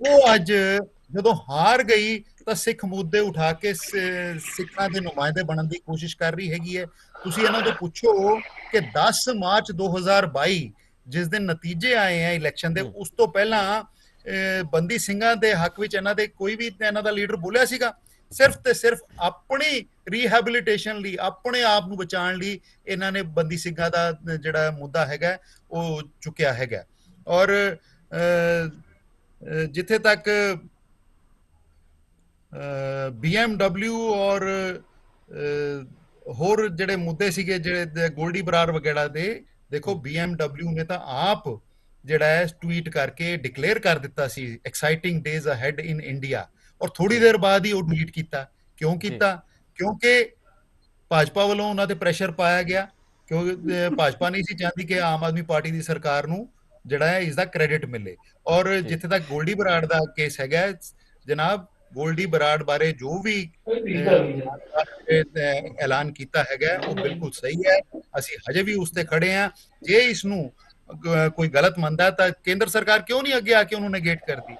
ਉਹ ਅੱਜ ਜਦੋਂ ਹਾਰ ਗਈ ਤਾਂ ਸਿੱਖ ਮੁੱਦੇ ਉਠਾ ਕੇ ਸਿੱਖਾਂ ਦੇ ਨੁਮਾਇੰਦੇ ਬਣਨ ਦੀ ਕੋਸ਼ਿਸ਼ ਕਰ ਰਹੀ ਹੈਗੀ ਹੈ। ਤੁਸੀਂ ਇਹਨਾਂ ਤੋਂ ਪੁੱਛੋ ਕਿ 10 ਮਾਰਚ 2022 ਜਿਸ ਦਿਨ ਨਤੀਜੇ ਆਏ ਆ ਇਲੈਕਸ਼ਨ ਦੇ, ਉਸ ਤੋਂ ਪਹਿਲਾਂ ਬੰਦੀ ਸਿੰਘਾਂ ਦੇ ਹੱਕ ਵਿੱਚ ਇਹਨਾਂ ਦੇ ਕੋਈ ਵੀ ਇਹਨਾਂ ਦਾ ਲੀਡਰ ਬੋਲਿਆ ਸੀਗਾ? ਸਿਰਫ ਤੇ ਸਿਰਫ ਆਪਣੀ ਰੀਹੈਬਿਲਿਟੇਸ਼ਨ ਲਈ, ਆਪਣੇ ਆਪ ਨੂੰ ਬਚਾਉਣ ਲਈ ਇਹਨਾਂ ਨੇ ਬੰਦੀ ਸਿੰਘਾਂ ਦਾ ਜਿਹੜਾ ਮੁੱਦਾ ਹੈਗਾ ਉਹ ਚੁੱਕਿਆ ਹੈਗਾ। ਔਰ ਜਿੱਥੇ ਤੱਕ BMW ਔਰ ਹੋਰ ਜਿਹੜੇ ਮੁੱਦੇ ਸੀਗੇ, ਜਿਹੜੇ ਗੋਲਡੀ ਬਰਾੜ ਵਗੈਰਾ ਦੇ, ਦੇਖੋ BMW ਨੇ ਤਾਂ ਆਪ ਜਿਹੜਾ ਹੈ ਟਵੀਟ ਕਰਕੇ ਡਿਕਲੇਅਰ ਕਰ ਦਿੱਤਾ ਸੀ exciting days ahead in India, ਔਰ ਥੋੜੀ ਦੇਰ ਬਾਅਦ ਹੀ ਉਹ ਡਿਲੀਟ ਕੀਤਾ। ਕਿਉਂ ਕੀਤਾ? ਕਿਉਂਕਿ ਭਾਜਪਾ ਵੱਲੋਂ ਉਹਨਾਂ ਤੇ ਪ੍ਰੈਸ਼ਰ ਪਾਇਆ ਗਿਆ, ਕਿਉਂਕਿ ਭਾਜਪਾ ਨਹੀਂ ਸੀ ਚਾਹੁੰਦੀ ਕਿ ਆਮ ਆਦਮੀ ਪਾਰਟੀ ਦੀ ਸਰਕਾਰ ਨੂੰ ਜਿਹੜਾ ਹੈ ਇਸ ਦਾ ਕ੍ਰੈਡਿਟ ਮਿਲੇ। ਔਰ ਜਿੱਥੇ ਤੱਕ ਗੋਲਡੀ ਬਰਾੜ ਦਾ ਕੇਸ ਹੈਗਾ ਜਨਾਬ, ਗੋਲਡੀ ਬਰਾੜ ਬਾਰੇ ਜੋ ਵੀ ਐਲਾਨ ਕੀਤਾ ਹੈਗਾ ਉਹ ਬਿਲਕੁਲ ਸਹੀ ਹੈ, ਅਸੀਂ ਹਜੇ ਵੀ ਉਸ ਤੇ ਖੜੇ ਹਾਂ। ਜੇ ਇਸ ਨੂੰ ਕੋਈ ਗਲਤ ਮੰਨਦਾ ਤਾਂ ਕੇਂਦਰ ਸਰਕਾਰ ਕਿਉਂ ਨਹੀਂ ਅੱਗੇ ਆ ਕੇ ਉਹਨੂੰ ਨੇਗੇਟ ਕਰਦੀ?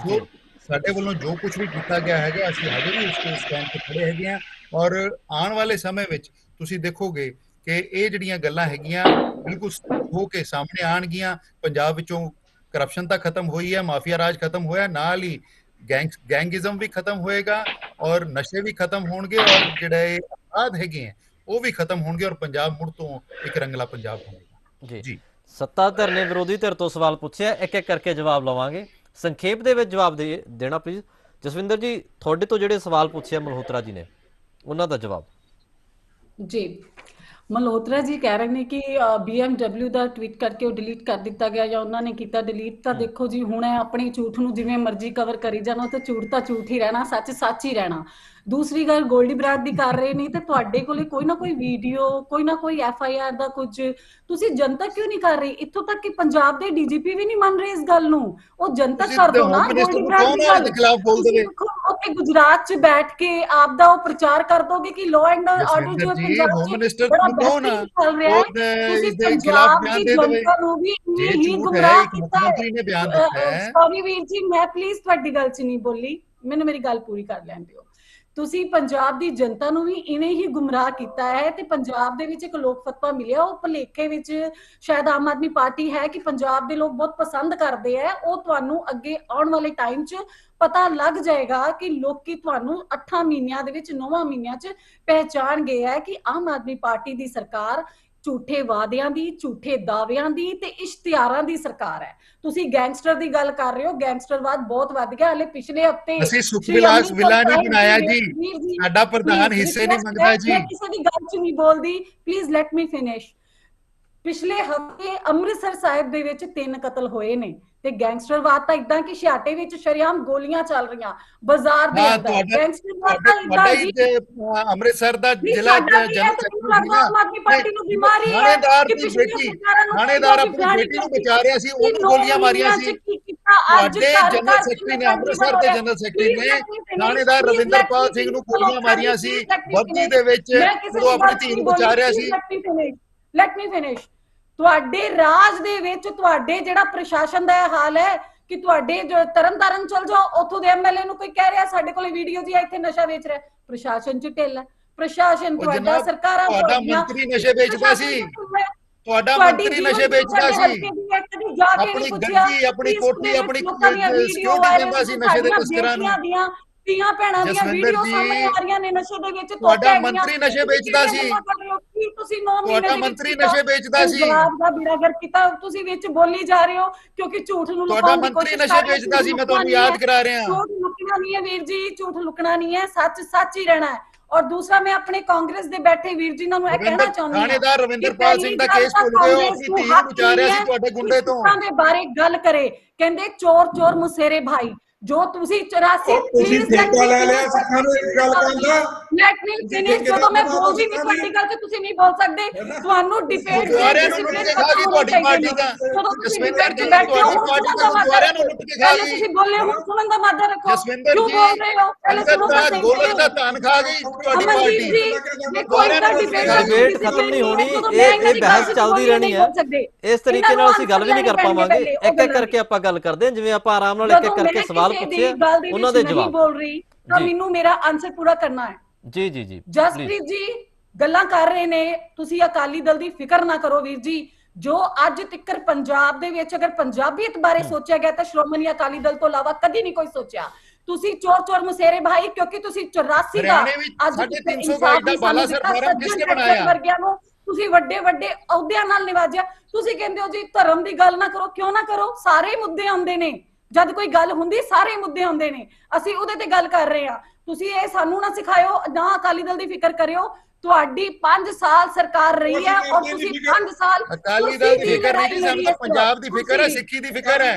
ਜੋ ਸਾਡੇ ਵੱਲੋਂ ਜੋ ਕੁਝ ਵੀ ਕੀਤਾ ਗਿਆ ਹੈਗਾ ਅਸੀਂ ਹਜੇ ਵੀ ਉਸ ਸਟੈਂਡ ਤੇ ਖੜੇ ਹੈਗੇ ਹਾਂ। ਔਰ ਆਉਣ ਵਾਲੇ ਸਮੇਂ ਵਿੱਚ ਤੁਸੀਂ ਦੇਖੋਗੇ ਕਿ ਇਹ ਜਿਹੜੀਆਂ ਗੱਲਾਂ ਹੈਗੀਆਂ ਬਿਲਕੁਲ ਹੋ ਕੇ ਸਾਹਮਣੇ ਆਣਗੀਆਂ। ਪੰਜਾਬ ਵਿੱਚੋਂ ਕਰਪਸ਼ਨ ਤਾਂ ਖਤਮ ਹੋਈ ਹੈ, ਮਾਫੀਆ ਰਾਜ ਖਤਮ ਹੋਇਆ, ਨਾਲ ਹੀ ਗੈਂਗਿਜ਼ਮ ਵੀ ਖਤਮ ਹੋਏਗਾ ਔਰ ਨਸ਼ੇ ਵੀ ਖਤਮ ਹੋਣਗੇ ਔਰ ਜਿਹੜੇ ਅਪਰਾਧ ਹੈਗੇ ਆ ਉਹ ਵੀ ਖਤਮ ਹੋਣਗੇ ਔਰ ਪੰਜਾਬ ਮੁੜ ਤੋਂ ਇੱਕ ਰੰਗਲਾ ਪੰਜਾਬ ਹੋਵੇਗਾ। ਜੀ ਸੱਤਾ ਧਿਰ ਨੇ ਵਿਰੋਧੀ ਧਿਰ ਤੋਂ ਸਵਾਲ ਪੁੱਛਿਆ, ਇੱਕ ਇੱਕ ਕਰਕੇ ਜਵਾਬ ਲਵਾਂਗੇ। ਸੰਖੇਪ ਦੇ ਵਿੱਚ ਜਵਾਬ ਦੇਣਾ ਪਲੀਜ਼। ਜਸਵਿੰਦਰ ਜੀ, ਤੁਹਾਡੇ ਤੋਂ ਜਿਹੜੇ ਸਵਾਲ ਪੁੱਛਿਆ ਮਲਹੋਤਰਾ ਜੀ ਨੇ ਉਹਨਾਂ ਦਾ ਜਵਾਬ। ਜੀ ਮਲਹੋਤਰਾ ਜੀ ਕਹਿ ਰਹੇ ਨੇ ਕਿ BMW ਦਾ ਟਵੀਟ ਕਰਕੇ ਉਹ ਡਿਲੀਟ ਕਰ ਦਿੱਤਾ ਗਿਆ ਜਾਂ ਉਹਨਾਂ ਨੇ ਕੀਤਾ ਡਿਲੀਟ। ਤਾਂ ਦੇਖੋ ਜੀ, ਹੁਣ ਆਪਣੀ ਝੂਠ ਨੂੰ ਜਿਵੇਂ ਮਰਜ਼ੀ ਕਵਰ ਕਰੀ ਜਾਣਾ, ਤਾਂ ਝੂਠ ਹੀ ਰਹਿਣਾ, ਸੱਚ ਹੀ ਰਹਿਣਾ। ਦੂਸਰੀ ਗੱਲ ਗੋਲਡੀ ਬਰਾੜ ਦੀ ਕਰ ਰਹੇ ਨੇ, ਤੇ ਤੁਹਾਡੇ ਕੋਲੇ ਕੋਈ ਨਾ ਕੋਈ ਵੀਡੀਓ, ਕੋਈ ਨਾ ਕੋਈ FIR ਦਾ ਕੁਝ ਤੁਸੀਂ ਜਨਤਕ ਕਿਉਂ ਨਹੀਂ ਕਰ ਰਹੇ? ਇੱਥੋਂ ਤੱਕ ਕਿ ਪੰਜਾਬ ਦੇ DGP ਵੀ ਨਹੀਂ ਮੰਨ ਰਹੇ ਇਸ ਗੱਲ ਨੂੰ। ਉਹ ਜਨਤਕ ਕਰ ਦੋ ਨਾ ਗੋਲਡੀ ਬਰਾੜ ਦੀ ਗੱਲ। ਉੱਥੇ ਗੁਜਰਾਤ 'ਚ ਬੈਠ ਕੇ ਆਪ ਦਾ ਉਹ ਪ੍ਰਚਾਰ ਕਰ ਦੋਗੇ ਕਿ ਲਾਅ ਐਂਡ ਆਰਡਰ ਜੋ ਪੰਜਾਬ 'ਚ ਬੜਾ ਬਿਹਤਰੀਨ ਚੱਲ ਰਿਹਾ ਹੈ। ਤੁਸੀਂ ਪੰਜਾਬ ਦੀ ਜਨਤਾ ਨੂੰ ਵੀ ਹੀ ਗੁੰਮਰਾਹ ਕੀਤਾ ਹੈ। ਸੌਰੀ ਵੀਰ ਜੀ, ਮੈਂ ਪਲੀਜ਼ ਤੁਹਾਡੀ ਗੱਲ 'ਚ ਨਹੀਂ ਬੋਲੀ, ਮੈਨੂੰ ਮੇਰੀ ਗੱਲ ਪੂਰੀ ਕਰ ਲੈਣ ਦਿਓ। ਤੁਸੀਂ ਪੰਜਾਬ ਦੀ ਜਨਤਾ ਨੂੰ ਵੀ ਇਵੇਂ ਹੀ ਗੁੰਮਰਾਹ ਕੀਤਾ ਹੈ। ਤੇ ਪੰਜਾਬ ਦੇ ਵਿੱਚ ਇੱਕ ਲੋਕ ਫਤਵਾ ਮਿਲਿਆ, ਉਹ ਭੁਲੇਖੇ ਵਿੱਚ ਸ਼ਾਇਦ ਆਮ ਆਦਮੀ ਪਾਰਟੀ ਹੈ ਕਿ ਪੰਜਾਬ ਦੇ ਲੋਕ ਬਹੁਤ ਪਸੰਦ ਕਰਦੇ ਹੈ। ਉਹ ਤੁਹਾਨੂੰ ਅੱਗੇ ਆਉਣ ਵਾਲੇ ਟਾਈਮ 'ਚ ਪਤਾ ਲੱਗ ਜਾਏਗਾ ਕਿ ਲੋਕੀ ਤੁਹਾਨੂੰ 8 ਮਹੀਨਿਆਂ ਦੇ ਵਿੱਚ 9 ਮਹੀਨਿਆਂ 'ਚ ਪਹਿਚਾਣ ਗਏ ਹੈ ਕਿ ਆਮ ਆਦਮੀ ਪਾਰਟੀ ਦੀ ਸਰਕਾਰ ਝੂਠੇ ਵਾਅਦਿਆਂ ਦੀ, ਝੂਠੇ ਦਾਅਵਿਆਂ ਦੀ ਤੇ ਇਸ਼ਤਿਹਾਰਾਂ ਦੀ ਸਰਕਾਰ ਹੈ। ਤੁਸੀਂ ਗੈਂਗਸਟਰ ਦੀ ਗੱਲ ਕਰ ਰਹੇ ਹੋ, ਗੈਂਗਸਟਰਵਾਦ ਬਹੁਤ ਵੱਧ ਗਿਆ। ਹਲੇ ਪਿਛਲੇ ਹਫਤੇ ਅਸੀਂ ਸੁਖ ਵਿਲਾਸ ਵਿਲਾ ਨਹੀਂ ਬਣਾਇਆ ਜੀ, ਸਾਡਾ ਪ੍ਰਧਾਨ ਹਿੱਸੇ ਨਹੀਂ ਮੰਗਦਾ ਜੀ। ਮੈਂ ਕਿਸੇ ਦੀ ਗੱਲ 'ਚ ਨਹੀਂ ਬੋਲਦੀ, ਪਲੀਜ਼ ਲੈਟ ਮੀ ਫਿਨਿਸ਼। ਪਿਛਲੇ ਹਫਤੇ ਅੰਮ੍ਰਿਤਸਰ ਸਾਹਿਬ ਦੇ ਵਿੱਚ 3 ਕਤਲ ਹੋਏ ਨੇ, ਤੇ ਗੈਂਗਸਟਰਵਾਦ ਤਾਂ ਇਦਾਂ ਕਿ ਛਿਆਟੇ ਵਿੱਚ ਸ਼ਰੇਆਮ ਗੋਲੀਆਂ ਚੱਲ ਰਹੀਆਂ ਬਾਜ਼ਾਰ ਦੇ ਅੰਦਰ। ਗੈਂਗਸਟਰਵਾਦ ਤਾਂ ਇਦਾਂ ਜੀ ਅੰਮ੍ਰਿਤਸਰ ਦਾ ਜ਼ਿਲ੍ਹਾ general secretary Aam Aadmi party ਨੂੰ ਬਿਮਾਰੀ ਹੈ ਕਿ ਥਾਣੇਦਾਰ ਆਪਣੀ ਬੇਟੀ ਨੂੰ ਬਚਾ ਰਿਹਾ ਸੀ, ਉਹਨੂੰ ਗੋਲੀਆਂ ਮਾਰੀਆਂ ਸੀ। ਤੁਹਾਡੇ ਜਨਰਲ ਸੈਕਟਰੀ ਨੇ, ਅੰਮ੍ਰਿਤਸਰ ਦੇ ਜਨਰਲ ਸੈਕਟਰੀ ਨੇ ਥਾਣੇਦਾਰ ਰਵਿੰਦਰਪਾਲ ਸਿੰਘ ਨੂੰ ਗੋਲੀਆਂ ਮਾਰੀਆਂ ਸੀ ਵਰਦੀ ਦੇ ਵਿੱਚ, ਜਦੋਂ ਆਪਣੀ ਧੀ ਨੂੰ ਬਚਾ ਰਿਹਾ ਸੀ। Let me finish. ਤੁਹਾਡੇ ਰਾਜ ਦੇ ਵਿੱਚ ਤੁਹਾਡੇ ਜਿਹੜਾ ਪ੍ਰਸ਼ਾਸਨ ਦਾ ਇਹ ਹਾਲ ਹੈ ਕਿ ਤੁਹਾਡੇ ਜੋ ਤਰਨਤਾਰਨ ਚਲ ਜਾਓ, ਉੱਥੋਂ ਦੇ MLA ਨੂੰ ਕੋਈ ਕਹਿ ਰਿਹਾ ਸਾਡੇ ਕੋਲੇ ਵੀਡੀਓ ਜੀ ਇੱਥੇ ਨਸ਼ਾ ਵੇਚ ਰਿਹਾ, ਪ੍ਰਸ਼ਾਸਨ 'ਚ ਢਿੱਲ ਹੈ। ਪ੍ਰਸ਼ਾਸਨ ਤੁਹਾਡਾ ਸਰਕਾਰਾਂ ਤੁਹਾਡਾ ਮੰਤਰੀ ਨਸ਼ੇ ਵੇਚਦਾ ਸੀ, ਤੁਹਾਡਾ ਮੰਤਰੀ ਨਸ਼ੇ ਵੇਚਦਾ ਸੀ, ਆਪਣੀ ਗੱਡੀ, ਆਪਣੀ ਕੋਠੀ, ਆਪਣੀ ਸਿਕਿਉਰਿਟੀ ਦਿੰਦਾ ਸੀ ਨਸ਼ੇ ਦੇ ਤਸਕਰਾਂ ਨੂੰ। ਧੀਆਂ ਭੈਣਾਂ ਦੀਆਂ ਵੀਡੀਓ ਸਾਹਮਣੇ ਆ ਰਹੀਆਂ ਨੇ ਨਸ਼ੇ ਦੇ ਵਿੱਚ। ਤੁਹਾਡਾ ਮੰਤਰੀ ਨਸ਼ੇ ਵੇਚਦਾ ਸੀ, ਤੁਸੀਂ 9 ਮਹੀਨੇ ਤੁਹਾਡਾ ਮੰਤਰੀ ਨਸ਼ੇ ਵੇਚਦਾ ਸੀ, ਪੰਜਾਬ ਦਾ ਬੇੜਾਗਰਕ ਕੀਤਾ। ਤੁਸੀਂ ਵਿੱਚ ਬੋਲੀ ਜਾ ਰਹੇ ਹੋ ਕਿਉਂਕਿ ਝੂਠ ਨੂੰ ਤੁਹਾਡਾ ਮੰਤਰੀ ਨਸ਼ੇ ਵੇਚਦਾ ਸੀ। ਮੈਂ ਤੁਹਾਨੂੰ ਯਾਦ ਕਰਾ ਰਿਹਾ, ਝੂਠ ਲੁਕਣਾ ਨਹੀਂ ਹੈ ਵੀਰ ਜੀ, ਝੂਠ ਲੁਕਣਾ ਨਹੀਂ ਹੈ, ਸੱਚ ਹੀ ਰਹਿਣਾ ਹੈ। ਔਰ ਦੂਸਰਾ, ਮੈਂ ਆਪਣੇ ਕਾਂਗਰਸ ਦੇ ਬੈਠੇ ਵੀਰ ਜੀ ਨੂੰ ਇਹ ਕਹਿਣਾ ਚਾਹੁੰਦੀ ਹਾਂ, ਥਾਣੇਦਾਰ ਰਵਿੰਦਰਪਾਲ ਸਿੰਘ ਦਾ ਕੇਸ ਭੁੱਲ ਗਏ ਹੋ, ਆਪਣੀ ਧੀ ਨੂੰ ਬਚਾ ਰਿਹਾ ਸੀ ਤੁਹਾਡੇ ਗੁੰਡੇ ਤੋਂ। ਦੇ ਬਾਰੇ ਗੱਲ ਕਰੇ, ਕਹਿੰਦੇ ਚੋਰ ਮੁਸੇਰੇ ਭਾਈ, ਜੋ ਤੁਸੀਂ 84 ਤੁਸੀਂ ਠੇਕਾ ਲੈ ਲਿਆ ਸਿੱਖਾਂ ਨੂੰ ਇੱਕ ਗੱਲ ਕਰਨ ਦਾ। Let me finish. ਜਦੋਂ ਮੈਂ ਬੋਲਦੀ ਨਹੀਂ ਤੁਹਾਡੀ ਗੱਲ ਤੇ ਤੁਸੀਂ ਨਹੀਂ ਬੋਲ ਸਕਦੇ। ਤੁਹਾਨੂੰ ਡਿਬੇਟ ਗੁਰਦੁਆਰਿਆਂ ਨੂੰ ਲੁੱਟ ਕੇ ਖਾ ਗਈ ਤੁਹਾਡੀ ਪਾਰਟੀ ਦਾ। ਜਸਵਿੰਦਰ ਜੀ, ਤੁਹਾਡੀ ਪਾਰਟੀ ਦਾ ਗੁਰਦੁਆਰਿਆਂ ਨੂੰ ਲੁੱਟ ਕੇ ਖਾ ਗਈ। ਤੁਸੀਂ ਬੋਲੇ ਹੋ, ਸੁਣਨ ਦਾ ਮਾਦਾ ਰੱਖੋ। ਜਸਵਿੰਦਰ ਕਿਉਂ ਜੀ, ਬੋਲ ਰਹੇ ਹੋ? ਪਹਿਲੇ ਸੁਣੋ ਤਾਂ ਸਹੀ। ਗੋਲਕ ਦਾ ਧਨ ਖਾ ਗਈ ਤੁਹਾਡੀ ਪਾਰਟੀ। ਡਿਬੇਟ ਖਤਮ ਨਹੀਂ ਹੋਣੀ, ਇਹ ਬਹਿਸ ਚੱਲਦੀ ਰਹਿਣੀ ਹੈ। ਇਸ ਤਰੀਕੇ ਨਾਲ ਅਸੀਂ ਗੱਲ ਵੀ ਨਹੀਂ ਕਰ ਪਾਵਾਂਗੇ। ਇੱਕ ਇੱਕ ਕਰਕੇ ਆਪਾਂ ਗੱਲ ਕਰਦੇ ਹਾਂ, ਜਿਵੇਂ ਆਪਾਂ ਆਰਾਮ ਨਾਲ ਇੱਕ ਇੱਕ ਕਰਕੇ ਸਵਾਲ ਪੁੱਛੇ, ਉਹਨਾਂ ਦੇ ਜਵਾਬ। ਬੋਲ ਰਹੀ ਤਾਂ ਮੈਨੂੰ ਮੇਰਾ ਆਨਸਰ ਪੂਰਾ ਕਰਨਾ ਹੈ। ਜੀ ਜਸਪ੍ਰੀਤ ਜੀ ਗੱਲਾਂ ਕਰ ਰਹੇ ਨੇ, ਤੁਸੀਂ ਅਕਾਲੀ ਦਲ ਦੀ ਫਿਕਰ ਨਾ ਕਰੋ ਵੀਰ ਜੀ। ਜੋ ਅੱਜ ਤੱਕ ਪੰਜਾਬ ਦੇ ਵਿੱਚ ਅਗਰ ਪੰਜਾਬੀਅਤ ਬਾਰੇ ਸੋਚਿਆ ਗਿਆ ਤਾਂ ਸ਼੍ਰੋਮਣੀ ਅਕਾਲੀ ਦਲ ਤੋਂ ਇਲਾਵਾ ਕਦੀ ਨਹੀਂ ਕੋਈ ਸੋਚਿਆ। ਤੁਸੀਂ ਚੋਰ ਮੁਸੇਰੇ ਭਾਈ, ਕਿਉਂਕਿ ਤੁਸੀਂ 84 ਦਾ ਅੱਜ 350 ਗਾਇਡ ਦਾ ਬਾਲਾਸਰ ਫਾਰਮ ਕਿਸਨੇ ਬਣਾਇਆ? ਵਰਗਿਆਂ ਨੂੰ ਤੁਸੀਂ ਵੱਡੇ ਅਹੁਦਿਆਂ ਨਾਲ ਨਿਵਾਜਿਆ। ਤੁਸੀਂ ਕਹਿੰਦੇ ਹੋ ਜੀ ਧਰਮ ਦੀ ਗੱਲ ਨਾ ਕਰੋ। ਕਿਉਂ ਨਾ ਕਰੋ? ਸਾਰੇ ਮੁੱਦੇ ਆਉਂਦੇ ਨੇ, ਜਦ ਕੋਈ ਗੱਲ ਹੁੰਦੀ ਸਾਰੇ ਮੁੱਦੇ ਆਉਂਦੇ ਨੇ। ਅਸੀਂ ਉਹਦੇ ਤੇ ਗੱਲ ਕਰ ਰਹੇ ਹਾਂ। ਤੁਸੀਂ ਇਹ ਸਾਨੂੰ ਨਾ ਸਿਖਾਇਓ, ਨਾ ਅਕਾਲੀ ਦਲ ਦੀ ਫਿਕਰ ਕਰਿਓ। ਤੁਹਾਡੀ 5 ਸਾਲ ਸਰਕਾਰ ਰਹੀ ਹੈ ਔਰ ਤੁਸੀਂ 5 ਸਾਲ ਅਕਾਲੀ ਦਲ ਦੀ ਫਿਕਰ ਨਹੀਂ, ਸਾਨੂੰ ਤਾਂ ਪੰਜਾਬ ਦੀ ਫਿਕਰ ਹੈ, ਸਿੱਖੀ ਦੀ ਫਿਕਰ ਹੈ।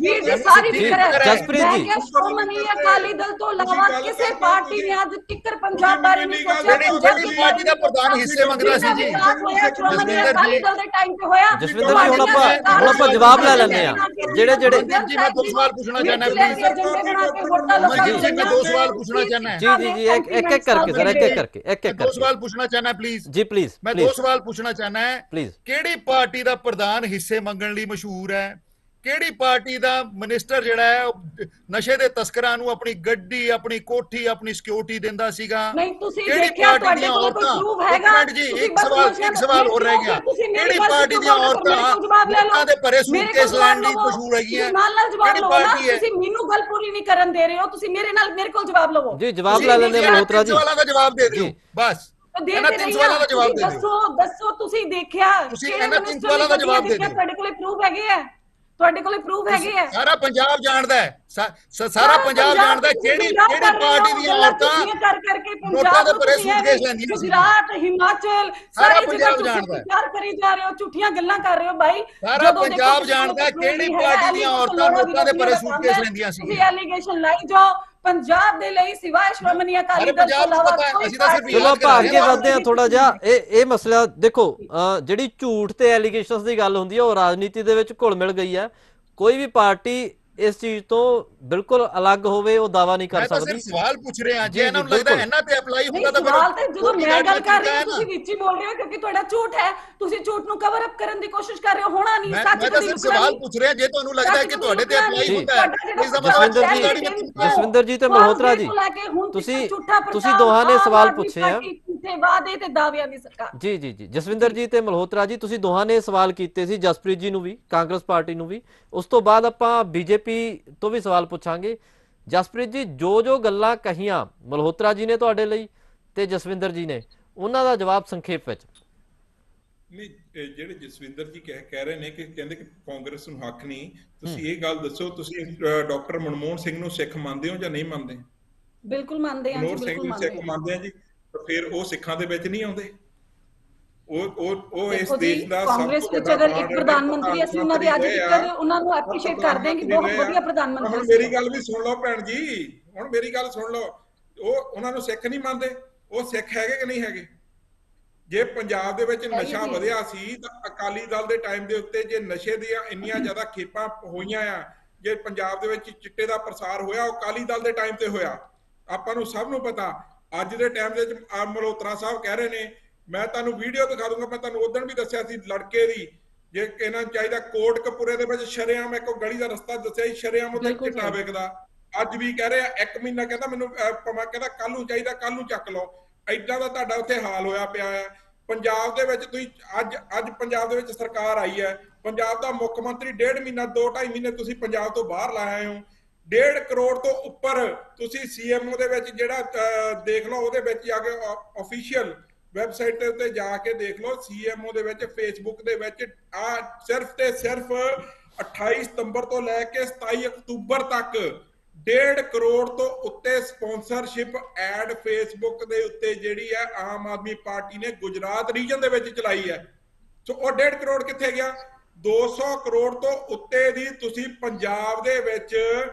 ਵੀਰ ਜੀ ਸਾਰੀ ਫਿਕਰ ਹੈ। ਜਸਪ੍ਰੀਤ ਜੀ, ਸ਼੍ਰੋਮਣੀ ਅਕਾਲੀ ਦਲ ਤੋਂ ਇਲਾਵਾ ਕਿਸੇ ਪਾਰਟੀ ਨੇ ਅੱਜ ਤੱਕ ਪੰਜਾਬ ਬਾਰੇ ਨਹੀਂ ਸੋਚਿਆ। ਜਿਹੜੀ ਪਾਰਟੀ ਦਾ ਪ੍ਰਧਾਨ ਹਿੱਸੇ ਮੰਗਦਾ ਸੀ ਜੀ, ਸ਼੍ਰੋਮਣੀ ਅਕਾਲੀ ਦਲ ਦੇ ਟਾਈਮ ਤੇ ਹੋਇਆ। ਜਸਵਿੰਦਰ ਜੀ, ਹੁਣ ਆਪਾਂ ਜਵਾਬ ਲੈ ਲੈਂਦੇ ਆ। ਜਿਹੜੇ ਜੀ ਮੈਂ 2 ਸਵਾਲ ਪੁੱਛਣਾ ਚਾਹਨਾ ਪਲੀਜ਼। ਜੀ ਮੈਂ 2 ਸਵਾਲ ਪੁੱਛਣਾ ਚਾਹਨਾ। ਜੀ ਇੱਕ ਇੱਕ ਕਰਕੇ ਸਰ, ਇੱਕ ਕਰਕੇ ਸਵਾਲ ਪੁੱਛਣਾ ਚਾਹਨਾ ਪਲੀਜ਼। ਜੀ ਪਲੀਜ਼, ਮੈਂ 2 ਸਵਾਲ ਪੁੱਛਣਾ ਚਾਹਨਾ ਹੈ ਪਲੀਜ਼। ਕਿਹੜੀ ਪਾਰਟੀ ਦਾ ਪ੍ਰਧਾਨ ਹਿੱਸੇ ਮੰਗਣ ਲਈ ਮਸ਼ਹੂਰ ਹੈ? ਕਿਹੜੀ ਪਾਰਟੀ ਦਾ ਮਿਨਿਸਟਰ ਜਿਹੜਾ ਹੈ ਨਸ਼ੇ ਦੇ ਤਸਕਰਾਂ ਨੂੰ ਆਪਣੀ ਗੱਡੀ, ਆਪਣੀ ਕੋਠੀ, ਆਪਣੀ ਸਿਕਿਉਰਿਟੀ ਦਿੰਦਾ ਸੀਗਾ? ਨਹੀਂ ਤੁਸੀਂ ਕਿਹੜੀ ਦੇਖਿਆ ਪਾਰਟੀ ਦੀਆਂ ਔਰਤਾਂ? ਇੱਕ ਮਿੰਟ ਜੀ, ਇੱਕ ਸਵਾਲ ਹੋਰ ਰਹਿ ਗਿਆ। ਕਿਹੜੀ ਪਾਰਟੀ ਦੀਆਂ ਔਰਤਾਂ ਲੋਕਾਂ ਦੇ ਭਰੇ ਸੂਟਕੇਸ ਲੈਣ ਲਈ ਮਸ਼ਹੂਰ ਹੈਗੀਆਂ? ਕਿਹੜੀ ਪਾਰਟੀ ਹੈ? ਤੁਸੀਂ ਮੈਨੂੰ ਗੱਲ ਪੂਰੀ ਨਹੀਂ ਕਰਨ ਦੇ ਰਹੇ ਹੋ। ਤੁਸੀਂ ਮੇਰੇ ਕੋਲ ਜਵਾਬ ਲਵੋ। ਜੀ ਜਵਾਬ ਲੈ ਲੈਂਦੇ ਮਲਹੋਤਰਾ ਜੀ। ਸਵਾਲਾਂ ਦਾ ਜਵਾਬ ਦੇ ਦਿਓ ਬਸ। ਇਹਨਾਂ 3 ਸਵਾਲਾਂ ਦਾ ਜਵਾਬ ਦੇ ਦਿਓ। ਦੱਸੋ ਤੁਸੀਂ ਦੇਖਿਆ? ਤੁਸੀਂ ਇਹਨਾਂ 3 ਸਵਾਲਾਂ ਦਾ ਜਵਾਬ ਦੇ ਦਿਓ। ਤੁਹਾਡੇ ਕੋਲੇ ਪ੍ਰੂਫ ਹੈਗੇ ਆ? ਤੁਹਾਡੇ ਕੋਲੇ ਪ੍ਰੂਫ ਹੈਗੇ ਆ? ਸਾਰਾ ਪੰਜਾਬ ਜਾਣਦਾ ਹੈ, ਸਾਰਾ ਸਾਰਾ ਪੰਜਾਬ ਜਾਣਦਾ ਹੈ ਤੁਸੀਂ ਕਿਹੜੀ ਗੁੰਮਰਾਹ ਕਿਹੜੀ ਕਰ ਰਹੇ ਹੋ, ਪਾਰਟੀ ਦੀਆਂ ਗੱਲਾਂ ਔਰਤਾਂ ਝੂਠੀਆਂ ਕਰ ਕਰਕੇ ਨੋਟਾਂ ਪੰਜਾਬ ਦੇ ਨੂੰ ਭਰੇ ਤੁਸੀਂ ਐਵੇਂ ਸੂਟਕੇਸ ਲੈਂਦੀਆਂ ਸੀ। ਗੁਜਰਾਤ, ਹਿਮਾਚਲ ਸਾਰਾ ਸਾਰੀ ਜਗ੍ਹਾ ਪੰਜਾਬ ਤੁਸੀਂ ਜਾਣਦਾ ਹੈ। ਪ੍ਰਚਾਰ ਕਰੀ ਜਾ ਰਹੇ ਹੋ, ਝੂਠੀਆਂ ਗੱਲਾਂ ਕਰ ਰਹੇ ਹੋ ਬਾਈ। ਸਾਰਾ ਜਦੋਂ ਦੇਖੋ ਪੰਜਾਬ ਕਿਸੇ ਕੋਲ ਜਾਣਦਾ ਹੈ proof ਕਿਹੜੀ ਨਹੀਂ ਹੈਗਾ, ਪਾਰਟੀ ਦੀਆਂ allegation ਔਰਤਾਂ ਲਾਉਣਾ ਨੋਟਾਂ ਦੇ ਵਿਰੋਧੀਆਂ ਭਰੇ ਦਾ ਕੰਮ ਸੂਟਕੇਸ ਹੈ। ਲੈਂਦੀਆਂ ਤੁਸੀਂ ਸੀਗੀਆਂ। ਐਲੀਗੇਸ਼ਨ ਲਾਈ ਜਾਓ ਪੰਜਾਬ ਦੇ ਲਈ, ਸਿਵਾਏ ਸ਼੍ਰੋਮਣੀ ਅਕਾਲੀ ਸਾਰੇ ਦਲ ਤੋਂ ਪੰਜਾਬ ਨੂੰ ਇਲਾਵਾ ਪਤਾ ਹੈ, ਕੋਈ ਅਸੀਂ ਤਾਂ ਸਿਰਫ ਪਾਰਟੀ ਚਲੋ ਯਾਦ ਆਪਾਂ ਕਰਾ ਅੱਗੇ ਰਹੇ ਹਾਂ। ਵਧਦੇ ਹਾਂ ਥੋੜਾ ਜਿਹਾ। ਇਹ ਮਸਲਾ ਦੇਖੋ, ਜਿਹੜੀ ਝੂਠ ਤੇ ਐਲੀਗੇਸ਼ਨਸ ਦੀ ਗੱਲ ਹੁੰਦੀ ਹੈ ਉਹ ਰਾਜਨੀਤੀ ਦੇ ਵਿੱਚ ਘੁਲ ਮਿਲ ਗਈ ਹੈ। ਕੋਈ ਵੀ ਪਾਰਟੀ ਇਸ ਚੀਜ਼ ਤੋਂ ਬਿਲਕੁਲ ਅਲੱਗ ਹੋਵੇ ਉਹ ਦਾਵਾ ਨਹੀਂ ਕਰ ਮੈਂ ਤਾਂ ਸਿਰਫ ਸਕਦੀ। ਸਵਾਲ ਪੁੱਛ ਰਿਹਾ, ਜੇ ਜੀ ਇਹਨਾਂ ਜੀ ਨੂੰ ਲੱਗਦਾ ਬਿਲਕੁਲ। ਇਹਨਾਂ ਤੇ ਅਪਲਾਈ ਨਹੀਂ, ਹੁੰਦਾ ਤਾਂ ਫਿਰ ਸਵਾਲ ਤੇ ਜਦੋਂ ਛੋਟੀ ਮੈਂ ਗੱਲ ਦਾੜੀ ਕਰ ਰਹੀ ਦਾ ਹਾਂ ਹੈ ਨਾ। ਤੁਸੀਂ ਵਿੱਚ ਹੀ ਬੋਲ ਰਹੇ ਹੋ, ਕਿਉਂਕਿ ਤੁਹਾਡਾ ਝੂਠ ਹੈ, ਤੁਸੀਂ ਝੂਠ ਨੂੰ ਕਵਰ ਅਪ ਕਰਨ ਦੀ ਕੋਸ਼ਿਸ਼ ਕਰ ਰਹੇ ਹੋ। ਹੋਣਾ ਨਹੀਂ, ਮੈਂ ਸੱਚ ਤਾਂ ਕਦੀ ਸਿਰਫ ਲੁਕਣਾ ਸਵਾਲ ਨਹੀਂ। ਪੁੱਛ ਰਿਹਾ, ਜੇ ਤੁਹਾਨੂੰ ਲੱਗਦਾ ਹੈ ਕਿ ਤੁਹਾਡੇ ਤੇ ਅਪਲਾਈ ਜੀ। ਹੁੰਦਾ ਹੈ, ਇਸ ਦਾ ਮਤਲਬ ਜਸਵਿੰਦਰ ਛੋਟੀ ਜੀ, ਦਾੜੀ ਮਤ ਦਿਖਾਓ। ਜਸਵਿੰਦਰ ਜੀ ਤੇ ਮਲਹੋਤਰਾ ਜੀ, ਤੁਸੀਂ ਦੋਹਾਂ ਨੇ ਸਵਾਲ ਪੁੱਛੇ ਆ। ਵਾਅਦੇ ਤੇ ਦਾਅਵਿਆਂ ਦੀ ਸਰਕਾਰ। ਜੀ ਜੀ ਜੀ, ਜਸਵਿੰਦਰ ਜੀ ਤੇ ਮਲਹੋਤਰਾ ਜੀ, ਤੁਸੀਂ ਦੋਹਾਂ ਨੇ ਸਵਾਲ ਕੀਤੇ ਸੀ, ਜਸਪ੍ਰੀਤ ਜੀ ਨੂੰ ਵੀ, ਕਾਂਗਰਸ ਪਾਰਟੀ ਨੂੰ ਵੀ। ਉਸ ਤੋਂ ਬਾਅਦ ਆਪਾਂ ਬੀਜੇਪੀ ਤੋਂ ਵੀ ਸਵਾਲ ਪੁੱਛਾਂਗੇ। ਜਸਪ੍ਰੀਤ ਜੀ, ਜੋ ਗੱਲਾਂ ਕਹੀਆਂ ਮਲਹੋਤਰਾ ਜੀ ਨੇ ਤੁਹਾਡੇ ਲਈ ਤੇ ਜਸਵਿੰਦਰ ਜੀ ਨੇ, ਉਹਨਾਂ ਦਾ ਜਵਾਬ ਸੰਖੇਪ ਵਿੱਚ। ਨਹੀਂ, ਜਿਹੜੇ ਜਸਵਿੰਦਰ ਜੀ ਕਹਿ ਰਹੇ ਨੇ ਕਿ ਕਹਿੰਦੇ ਕਿ ਕਾਂਗਰਸ ਨੂੰ ਹੱਕ ਨਹੀਂ, ਤੁਸੀਂ ਇਹ ਗੱਲ ਦੱਸੋ, ਤੁਸੀਂ ਡਾਕਟਰ ਮਨਮੋਹਨ ਸਿੰਘ ਨੂੰ ਸਿੱਖ ਮੰਨਦੇ ਹੋ ਜਾਂ ਨਹੀਂ ਮੰਨਦੇ? ਬਿਲਕੁਲ ਮੰਨਦੇ ਹਾਂ ਜੀ, ਮਨਮੋਹਨ ਸਿੰਘ ਬਿਲਕੁਲ ਨੂੰ ਸਿੱਖ ਮੰਨਦੇ ਹਾਂ। ਮੰਨਦੇ ਆ ਜੀ, ਤਾਂ ਫਿਰ ਉਹ ਸਿੱਖਾਂ ਦੇ ਵਿੱਚ ਨਹੀਂ ਆਉਂਦੇ? ਉਹ ਇਸ ਦੇਖੋ ਜੀ, ਦੇਸ਼ ਦਾ ਸਭ ਕਾਂਗਰਸ ਤੋਂ ਵਿੱਚ ਵੱਡਾ ਅਗਰ ਇੱਕ ਪ੍ਰਧਾਨ ਮੰਤਰੀ, ਅਸੀਂ ਉਹਨਾਂ ਦੇ ਅੱਜ ਤੱਕ ਉਹਨਾਂ ਨੂੰ ਐਪਰੀਸ਼ੀਏਟ ਕਰਦੇ ਹਾਂ ਕਿ ਬਹੁਤ ਵਧੀਆ ਪ੍ਰਧਾਨ ਮੰਤਰੀ ਹੁਣ ਸੀ। ਮੇਰੀ ਗੱਲ ਵੀ ਸੁਣ ਲਓ ਭੈਣ ਜੀ, ਹੁਣ ਮੇਰੀ ਗੱਲ ਸੁਣ ਲਓ। ਉਹਨਾਂ ਨੂੰ ਸਿੱਖ ਨਹੀਂ ਮੰਨਦੇ? ਉਹ ਸਿੱਖ ਹੈਗੇ ਕਿ ਨਹੀਂ ਹੈਗੇ? ਜੇ ਪੰਜਾਬ ਦੇ ਵਿੱਚ ਨਸ਼ਾ ਵਧਿਆ ਸੀ ਤਾਂ ਅਕਾਲੀ ਦਲ ਦੇ ਟਾਈਮ ਦੇ ਉੱਤੇ ਜੇ ਨਸ਼ੇ ਦੀਆਂ ਇੰਨੀਆਂ ਜ਼ਿਆਦਾ ਖੇਪਾਂ ਹੋਈਆਂ ਆ, ਜੇ ਪੰਜਾਬ ਦੇ ਵਿੱਚ ਚਿੱਟੇ ਦਾ ਪ੍ਰਸਾਰ ਹੋਇਆ, ਉਹ ਅਕਾਲੀ ਦਲ ਦੇ ਟਾਈਮ ਤੇ ਹੋਇਆ। ਆਪਾਂ ਨੂੰ ਸਭ ਨੂੰ ਪਤਾ। ਅੱਜ ਦੇ ਟਾਈਮ ਦੇ ਵਿੱਚ ਮਲਹੋਤਰਾ ਸਾਹਿਬ ਕਹਿ ਰਹੇ ਨੇ, ਮੈਂ ਤੁਹਾਨੂੰ ਵੀਡੀਓ ਦਿਖਾ ਦੂੰਗਾ, ਮੈਂ ਤੁਹਾਨੂੰ ਉਦੋਂ ਵੀ ਦੱਸਿਆ ਸੀ ਲੜਕੇ ਦੀ, ਜੇ ਇਹਨਾਂ ਨੂੰ ਚਾਹੀਦਾ ਕੋਟਕਪੂਰੇ ਦੇ ਵਿੱਚ ਸ਼ਰੇਆਮ ਇੱਕ ਗਲੀ ਦਾ ਰਸਤਾ ਦੱਸਿਆ ਸੀ, ਸ਼ਰੇਆਮ ਉੱਤੇ ਚਿੱਟਾ ਵਿਕਦਾ। ਅੱਜ ਵੀ ਕਹਿ ਰਹੇ ਆ, 1 ਮਹੀਨਾ ਕਹਿੰਦਾ ਮੈਨੂੰ ਕਹਿੰਦਾ ਕੱਲ ਨੂੰ ਚਾਹੀਦਾ, ਕੱਲ ਨੂੰ ਚੱਕ ਲਓ। ਏਦਾਂ ਦਾ ਤੁਹਾਡਾ ਉੱਥੇ ਹਾਲ ਹੋਇਆ ਪਿਆ ਆ ਪੰਜਾਬ ਦੇ ਵਿੱਚ। ਤੁਸੀਂ ਅੱਜ ਪੰਜਾਬ ਦੇ ਵਿੱਚ ਸਰਕਾਰ ਆਈ ਹੈ, ਪੰਜਾਬ ਦਾ ਮੁੱਖ ਮੰਤਰੀ 1.5 ਮਹੀਨਾ 2-2.5 ਮਹੀਨੇ ਤੁਸੀਂ ਪੰਜਾਬ ਤੋਂ ਬਾਹਰ ਲਾਏ ਹੋ। 1.5 ਕਰੋੜ ਤੋਂ ਉੱਪਰ ਤੁਸੀਂ ਸੀਐਮਓ ਦੇ ਵਿੱਚ ਜਿਹੜਾ ਦੇਖ ਲਓ, ਉਹਦੇ ਵਿੱਚ ਜਾ ਕੇ ਆਫੀਸ਼ੀਅਲ ਵੈਬਸਾਈਟ ਦੇ ਉੱਤੇ ਜਾ ਕੇ ਦੇਖ ਲਓ, ਸੀਐਮਓ ਦੇ ਵਿੱਚ ਫੇਸਬੁੱਕ ਦੇ ਵਿੱਚ ਸਿਰਫ ਤੇ ਸਿਰਫ 28 ਸਤੰਬਰ ਤੋਂ ਲੈ ਕੇ 27 ਅਕਤੂਬਰ ਤੱਕ 1.5 ਕਰੋੜ ਤੋਂ ਉੱਤੇ ਸਪਾਂਸਰਸ਼ਿਪ ਐਡ ਫੇਸਬੁੱਕ ਦੇ ਉੱਤੇ ਜਿਹੜੀ ਹੈ ਆਮ ਆਦਮੀ ਪਾਰਟੀ ਨੇ ਗੁਜਰਾਤ ਰੀਜਨ ਦੇ ਵਿੱਚ ਚਲਾਈ ਹੈ। ਸੋ ਉਹ 1.5 ਕਰੋੜ ਕਿੱਥੇ ਗਿਆ? 200 ਕਰੋੜ ਤੋਂ ਉੱਤੇ ਦੀ ਤੁਸੀਂ ਪੰਜਾਬ ਦੇ ਵਿੱਚ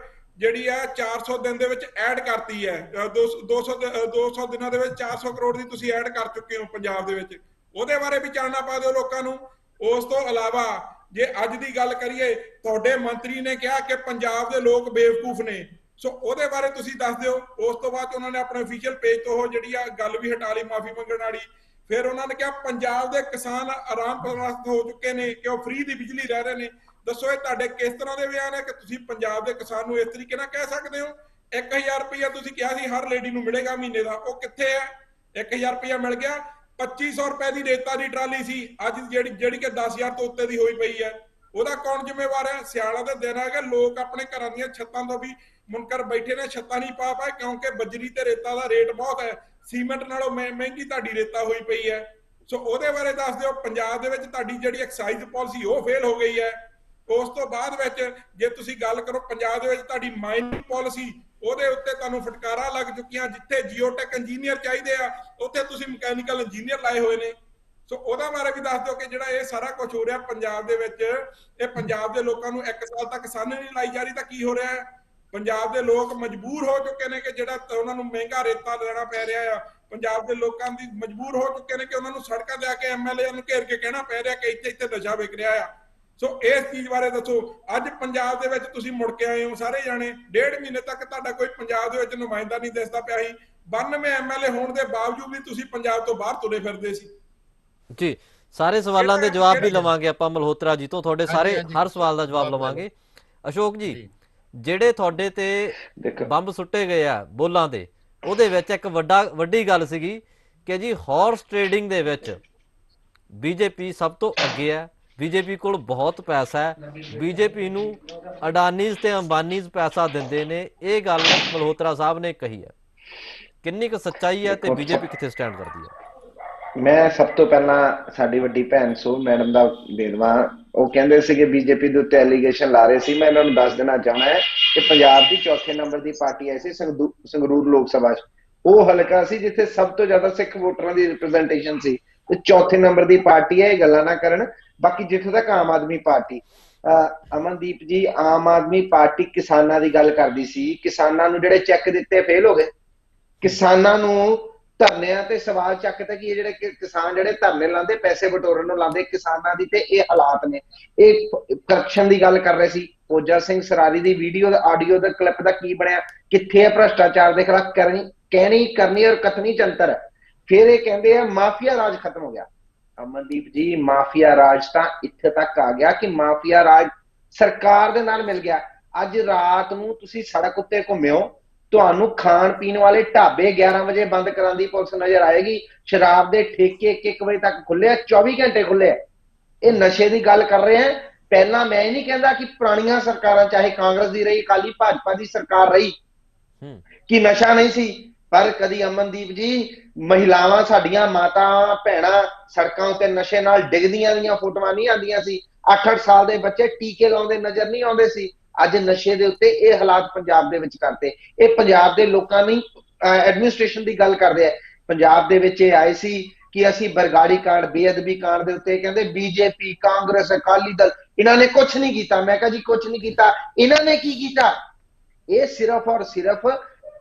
ਜਿਹੜੀ ਆ 400 ਦਿਨ ਦੇ ਵਿੱਚ ਐਡ ਕਰਤੀ ਹੈ। 200 ਦਿਨਾਂ ਦੇ ਵਿੱਚ 400 ਕਰੋੜ ਦੀ ਤੁਸੀਂ ਐਡ ਕਰ ਚੁੱਕੇ ਹੋ ਪੰਜਾਬ ਦੇ ਵਿੱਚ। ਉਹਦੇ ਬਾਰੇ ਵੀ ਚਾਨਣਾ ਪਾ ਦਿਓ ਲੋਕਾਂ ਨੂੰ। ਉਸ ਤੋਂ ਇਲਾਵਾ ਜੇ ਅੱਜ ਦੀ ਗੱਲ ਕਰੀਏ, ਤੁਹਾਡੇ ਮੰਤਰੀ ਨੇ ਕਿਹਾ ਕਿ ਪੰਜਾਬ ਦੇ ਲੋਕ ਬੇਵਕੂਫ ਨੇ, ਸੋ ਉਹਦੇ ਬਾਰੇ ਤੁਸੀਂ ਦੱਸ ਦਿਓ। ਉਸ ਤੋਂ ਬਾਅਦ ਉਹਨਾਂ ਨੇ ਆਪਣੇ ਅਫੀਸ਼ੀਅਲ ਪੇਜ ਤੋਂ ਉਹ ਜਿਹੜੀ ਆ ਗੱਲ ਵੀ ਹਟਾ ਲਈ, ਮਾਫੀ ਮੰਗਣ ਵਾਲੀ। ਫਿਰ ਉਹਨਾਂ ਨੇ ਕਿਹਾ ਪੰਜਾਬ ਦੇ ਕਿਸਾਨ ਆਰਾਮ ਪ੍ਰਸਤ ਹੋ ਚੁੱਕੇ ਨੇ ਕਿ ਉਹ ਫ੍ਰੀ ਦੀ ਬਿਜਲੀ ਲੈ ਰਹੇ ਨੇ। ਦੱਸੋ ਇਹ ਤੁਹਾਡੇ ਕਿਸ ਤਰ੍ਹਾਂ ਦੇ ਬਿਆਨ ਹੈ ਕਿ ਤੁਸੀਂ ਪੰਜਾਬ ਦੇ ਕਿਸਾਨ ਨੂੰ ਇਸ ਤਰੀਕੇ ਨਾਲ ਕਹਿ ਸਕਦੇ ਹੋ? 1000 ਰੁਪਇਆ ਤੁਸੀਂ ਕਿਹਾ ਸੀ ਹਰ ਲੇਡੀ ਨੂੰ ਮਿਲੇਗਾ ਮਹੀਨੇ ਦਾ, ਉਹ ਕਿੱਥੇ ਹੈ? 1000 ਰੁਪਇਆ ਮਿਲ ਗਿਆ। 2500 ਰੁਪਏ ਦੀ ਰੇਤਾ ਦੀ ਟਰਾਲੀ ਸੀ, ਅੱਜ ਜਿਹੜੀ ਕਿ 10000 ਤੋਂ ਉੱਤੇ ਦੀ ਹੋਈ ਪਈ ਹੈ। ਉਹਦਾ ਕੌਣ ਜ਼ਿੰਮੇਵਾਰ ਹੈ? ਸਿਆਲਾਂ ਦੇ ਦਿਨ ਹੈਗੇ, ਲੋਕ ਆਪਣੇ ਘਰਾਂ ਦੀਆਂ ਛੱਤਾਂ ਤੋਂ ਵੀ ਮੁਨਕਰ ਬੈਠੇ ਨੇ, ਛੱਤਾਂ ਨਹੀਂ ਪਾ ਪਾਏ ਕਿਉਂਕਿ ਬਜਰੀ ਤੇ ਰੇਤਾ ਦਾ ਰੇਟ ਬਹੁਤ ਹੈ। ਸੀਮੈਂਟ ਨਾਲੋਂ ਮਹਿੰਗੀ ਤੁਹਾਡੀ ਰੇਤਾ ਹੋਈ ਪਈ ਹੈ। ਸੋ ਉਹਦੇ ਬਾਰੇ ਦੱਸ ਦਿਓ। ਪੰਜਾਬ ਦੇ ਵਿੱਚ ਤੁਹਾਡੀ ਜਿਹੜੀ ਐਕਸਾਈਜ਼ ਪਾਲਿਸੀ ਉਹ ਫੇਲ ਹੋ ਗਈ ਹੈ। ਉਸ ਤੋਂ ਬਾਅਦ ਵਿੱਚ ਜੇ ਤੁਸੀਂ ਗੱਲ ਕਰੋ ਪੰਜਾਬ ਦੇ ਵਿੱਚ ਤੁਹਾਡੀ ਮਾਈਨਿੰਗ ਪਾਲਿਸੀ, ਉਹਦੇ ਉੱਤੇ ਤੁਹਾਨੂੰ ਫਟਕਾਰਾਂ ਲੱਗ ਚੁੱਕੀਆਂ। ਜਿੱਥੇ ਜੀਓਟੈਕ ਇੰਜੀਨੀਅਰ ਚਾਹੀਦੇ ਆ, ਉੱਥੇ ਤੁਸੀਂ ਮਕੈਨੀਕਲ ਇੰਜੀਨੀਅਰ ਲਾਏ ਹੋਏ ਨੇ। ਸੋ ਉਹਦਾ ਬਾਰੇ ਵੀ ਦੱਸ ਦਿਓ ਕਿ ਜਿਹੜਾ ਇਹ ਸਾਰਾ ਕੁਝ ਹੋ ਰਿਹਾ ਪੰਜਾਬ ਦੇ ਵਿੱਚ, ਇਹ ਪੰਜਾਬ ਦੇ ਲੋਕਾਂ ਨੂੰ 1 ਸਾਲ ਤੱਕ ਸਾਨ੍ਹ ਨਹੀਂ ਲਾਈ ਜਾ ਰਹੀ ਤਾਂ ਕੀ ਹੋ ਰਿਹਾ ਹੈ? ਪੰਜਾਬ ਦੇ ਲੋਕ ਮਜਬੂਰ ਹੋ ਚੁੱਕੇ ਨੇ ਕਿ ਜਿਹੜਾ ਉਹਨਾਂ ਨੂੰ ਮਹਿੰਗਾ ਰੇਤਾ ਲੈਣਾ ਪੈ ਰਿਹਾ ਆ। ਪੰਜਾਬ ਦੇ ਲੋਕਾਂ ਦੀ ਮਜਬੂਰ ਹੋ ਚੁੱਕੇ ਨੇ ਕਿ ਉਹਨਾਂ ਨੂੰ ਸੜਕਾਂ ਤੇ ਆ ਕੇ ਐਮਐਲਏ ਨੂੰ ਘੇਰ ਕੇ ਕਹਿਣਾ ਪੈ ਰਿਹਾ ਕਿ ਇੱਥੇ ਨਸ਼ਾ ਵਿਕ ਰਿਹਾ ਆ। ਸੋ ਇਸ ਚੀਜ਼ ਬਾਰੇ ਦੱਸੋ। ਅੱਜ ਪੰਜਾਬ ਦੇ ਵਿੱਚ ਤੁਸੀਂ ਮੁੜ ਕੇ ਆਏ ਹੋ ਸਾਰੇ ਜਾਣੇ, 1.5 ਮਹੀਨੇ ਤੱਕ ਤੁਹਾਡਾ ਕੋਈ ਪੰਜਾਬ ਦੇ ਵਿੱਚ ਨੁਮਾਇੰਦਾ ਨਹੀਂ ਦਿਸਦਾ ਪਿਆ ਸੀ। 92 ਐਮਐਲਏ ਹੋਣ ਦੇ ਬਾਵਜੂਦ ਵੀ ਤੁਸੀਂ ਪੰਜਾਬ ਤੋਂ ਬਾਹਰ ਤੁਰੇ ਫਿਰਦੇ ਸੀ। ਜੀ, ਸਾਰੇ ਸਵਾਲਾਂ ਦੇ ਜਵਾਬ ਵੀ ਲਵਾਂਗੇ ਆਪਾਂ ਮਲਹੋਤਰਾ ਜੀ ਤੋਂ, ਤੁਹਾਡੇ ਸਾਰੇ ਹਰ ਸਵਾਲ ਦਾ ਜਵਾਬ ਲਵਾਂਗੇ। ਅਸ਼ੋਕ ਜੀ, ਜਿਹੜੇ ਤੁਹਾਡੇ ਤੇ ਬੰਬ ਸੁੱਟੇ ਗਏ ਆ ਬੋਲਾਂ ਦੇ, ਉਹਦੇ ਵਿੱਚ ਇੱਕ ਵੱਡੀ ਗੱਲ ਸੀਗੀ ਕਿ ਜੀ ਹਾਰਸ ਟ੍ਰੇਡਿੰਗ ਦੇ ਵਿੱਚ ਬੀਜੇਪੀ ਸਭ ਤੋਂ ਅੱਗੇ ਹੈ, ਬੀਜੇਪੀ ਕੋਲ ਬਹੁਤ ਪੈਸਾ ਹੈ, ਬੀਜੇਪੀ ਨੂੰ ਅਡਾਨੀਜ਼ ਤੇ ਅੰਬਾਨੀਜ਼ ਪੈਸਾ ਦਿੰਦੇ ਨੇ। ਇਹ ਗੱਲ ਮਲਹੋਤਰਾ ਸਾਹਿਬ ਨੇ ਕਹੀ ਹੈ, ਕਿੰਨੀ ਕੁ ਸੱਚਾਈ ਹੈ ਤੇ ਬੀਜੇਪੀ ਕਿੱਥੇ ਸਟੈਂਡ ਕਰਦੀ ਹੈ? ਮੈਂ ਸਭ ਤੋਂ ਪਹਿਲਾਂ ਸਾਡੀ ਵੱਡੀ ਭੈਣ ਸੋ ਮੈਡਮ ਦਾ ਦੇਦਵਾ ਉਹ ਕਹਿੰਦੇ ਸੀਗੇ ਬੀਜੇਪੀ ਦੇ ਉੱਤੇ ਐਲੀਗੇਸ਼ਨ ਲਾ ਰਹੇ ਸੀ। ਮੈਂ ਇਹਨਾਂ ਨੂੰ ਦੱਸ ਦੇਣਾ ਚਾਹਣਾ ਹੈ ਕਿ ਪੰਜਾਬ ਦੀ ਚੌਥੇ ਨੰਬਰ ਦੀ ਪਾਰਟੀ ਆਈ ਸੀ ਸੰਗਰੂਰ ਲੋਕ ਸਭਾ 'ਚ। ਉਹ ਹਲਕਾ ਸੀ ਜਿੱਥੇ ਸਭ ਤੋਂ ਜ਼ਿਆਦਾ ਸਿੱਖ ਵੋਟਰਾਂ ਦੀ ਰਿਪਰੈਜ਼ੈਂਟੇਸ਼ਨ ਸੀ, ਤੇ ਚੌਥੇ ਨੰਬਰ ਦੀ ਪਾਰਟੀ ਹੈ। ਇਹ ਗੱਲਾਂ ਨਾ ਕਰਨ। ਬਾਕੀ ਜਿੱਥੋਂ ਤੱਕ ਆਮ ਆਦਮੀ ਪਾਰਟੀ, ਅਮਨਦੀਪ ਜੀ, ਆਮ ਆਦਮੀ ਪਾਰਟੀ ਕਿਸਾਨਾਂ ਦੀ ਗੱਲ ਕਰਦੀ ਸੀ। ਕਿਸਾਨਾਂ ਨੂੰ ਜਿਹੜੇ ਚੈੱਕ ਦਿੱਤੇ ਫੇਲ ਹੋ ਗਏ। ਕਿਸਾਨਾਂ ਨੂੰ ਧਰਨਿਆਂ ਤੇ ਸਵਾਲ ਚੱਕਦਾ ਕਿ ਇਹ ਜਿਹੜੇ ਕਿਸਾਨ ਜਿਹੜੇ ਧਰਨੇ ਲਾਉਂਦੇ, ਪੈਸੇ ਬਟੋਰਨ ਨੂੰ ਲਾਉਂਦੇ ਕਿਸਾਨਾਂ ਦੀ, ਤੇ ਇਹ ਹਾਲਾਤ ਨੇ। ਇਹ ਕਰਪਸ਼ਨ ਦੀ ਗੱਲ ਕਰ ਰਹੇ ਸੀ। ਫੌਜਾ ਸਿੰਘ ਸਰਾਰੀ ਦੀ ਵੀਡੀਓ ਦਾ ਆਡੀਓ ਦਾ ਕਲਿੱਪ ਦਾ ਕੀ ਬਣਿਆ? ਕਿੱਥੇ ਹੈ ਭ੍ਰਸ਼ਟਾਚਾਰ ਦੇ ਖਿਲਾਫ ਕਹਿਣੀ ਕਰਨੀ ਔਰ ਕਥਨੀ ਚ ਅੰਤਰ ਹੈ। ਫਿਰ ਇਹ ਕਹਿੰਦੇ ਆ ਮਾਫੀਆ ਰਾਜ ਖਤਮ ਹੋ ਗਿਆ। ਅਮਨਦੀਪ ਜੀ, ਮਾਫੀਆ ਰਾਜ ਤਾਂ ਇੱਥੇ ਤੱਕ ਆ ਗਿਆ ਕਿ ਮਾਫੀਆ ਰਾਜ ਸਰਕਾਰ ਦੇ ਨਾਲ ਮਿਲ ਗਿਆ। ਅੱਜ ਰਾਤ ਨੂੰ ਤੁਸੀਂ ਸੜਕ ਉੱਤੇ ਘੁੰਮਿਓ, ਤੁਹਾਨੂੰ ਖਾਣ ਪੀਣ ਵਾਲੇ ਢਾਬੇ 11 ਵਜੇ ਬੰਦ ਕਰਾਉਣ ਦੀ ਪੁਲਿਸ ਨਜ਼ਰ ਆਏਗੀ। ਸ਼ਰਾਬ ਦੇ ਠੇਕੇ 1 ਵਜੇ ਤੱਕ ਖੁੱਲੇ ਆ, 24 ਘੰਟੇ ਖੁੱਲੇ ਆ। ਇਹ ਨਸ਼ੇ ਦੀ ਗੱਲ ਕਰ ਰਹੇ ਆ। ਪਹਿਲਾਂ ਮੈਂ ਇਹ ਨਹੀਂ ਕਹਿੰਦਾ ਕਿ ਪੁਰਾਣੀਆਂ ਸਰਕਾਰਾਂ, ਚਾਹੇ ਕਾਂਗਰਸ ਦੀ ਰਹੀ, ਅਕਾਲੀ ਭਾਜਪਾ ਦੀ ਸਰਕਾਰ ਰਹੀ, ਕਿ ਨਸ਼ਾ ਨਹੀਂ ਸੀ। ਪਰ ਕਦੀ ਅਮਨਦੀਪ ਜੀ, ਮਹਿਲਾਵਾਂ ਸਾਡੀਆਂ ਮਾਤਾ ਭੈਣਾਂ ਸੜਕਾਂ ਉੱਤੇ ਨਸ਼ੇ ਨਾਲ ਡਿੱਗਦੀਆਂ ਦੀਆਂ ਫੋਟੋਆਂ ਨਹੀਂ ਆਉਂਦੀਆਂ ਸੀ। 8-8 ਸਾਲ ਦੇ ਬੱਚੇ ਟੀਕੇ ਲਾਉਂਦੇ ਨਜ਼ਰ ਨਹੀਂ ਆਉਂਦੇ ਸੀ। ਅੱਜ ਨਸ਼ੇ ਦੇ ਉੱਤੇ ਇਹ ਹਾਲਾਤ ਪੰਜਾਬ ਦੇ ਵਿੱਚ ਕਰਤੇ। ਇਹ ਪੰਜਾਬ ਦੇ ਲੋਕਾਂ ਨੇ ਐਡਮਿਨਿਸਟ੍ਰੇਸ਼ਨ ਦੀ ਗੱਲ ਕਰਦੇ ਆ। ਪੰਜਾਬ ਦੇ ਵਿੱਚ ਇਹ ਆਏ ਸੀ ਕਿ ਅਸੀਂ ਬਰਗਾੜੀ ਕਾਂਡ, ਬੇਅਦਬੀ ਕਾਂਡ ਦੇ ਉੱਤੇ ਕਹਿੰਦੇ ਬੀਜੇਪੀ, ਕਾਂਗਰਸ, ਅਕਾਲੀ ਦਲ, ਇਹਨਾਂ ਨੇ ਕੁਝ ਨਹੀਂ ਕੀਤਾ। ਮੈਂ ਕਿਹਾ ਜੀ ਕੁਝ ਨਹੀਂ ਕੀਤਾ। ਇਹਨਾਂ ਨੇ ਕੀ ਕੀਤਾ? ਇਹ ਸਿਰਫ ਔਰ ਸਿਰਫ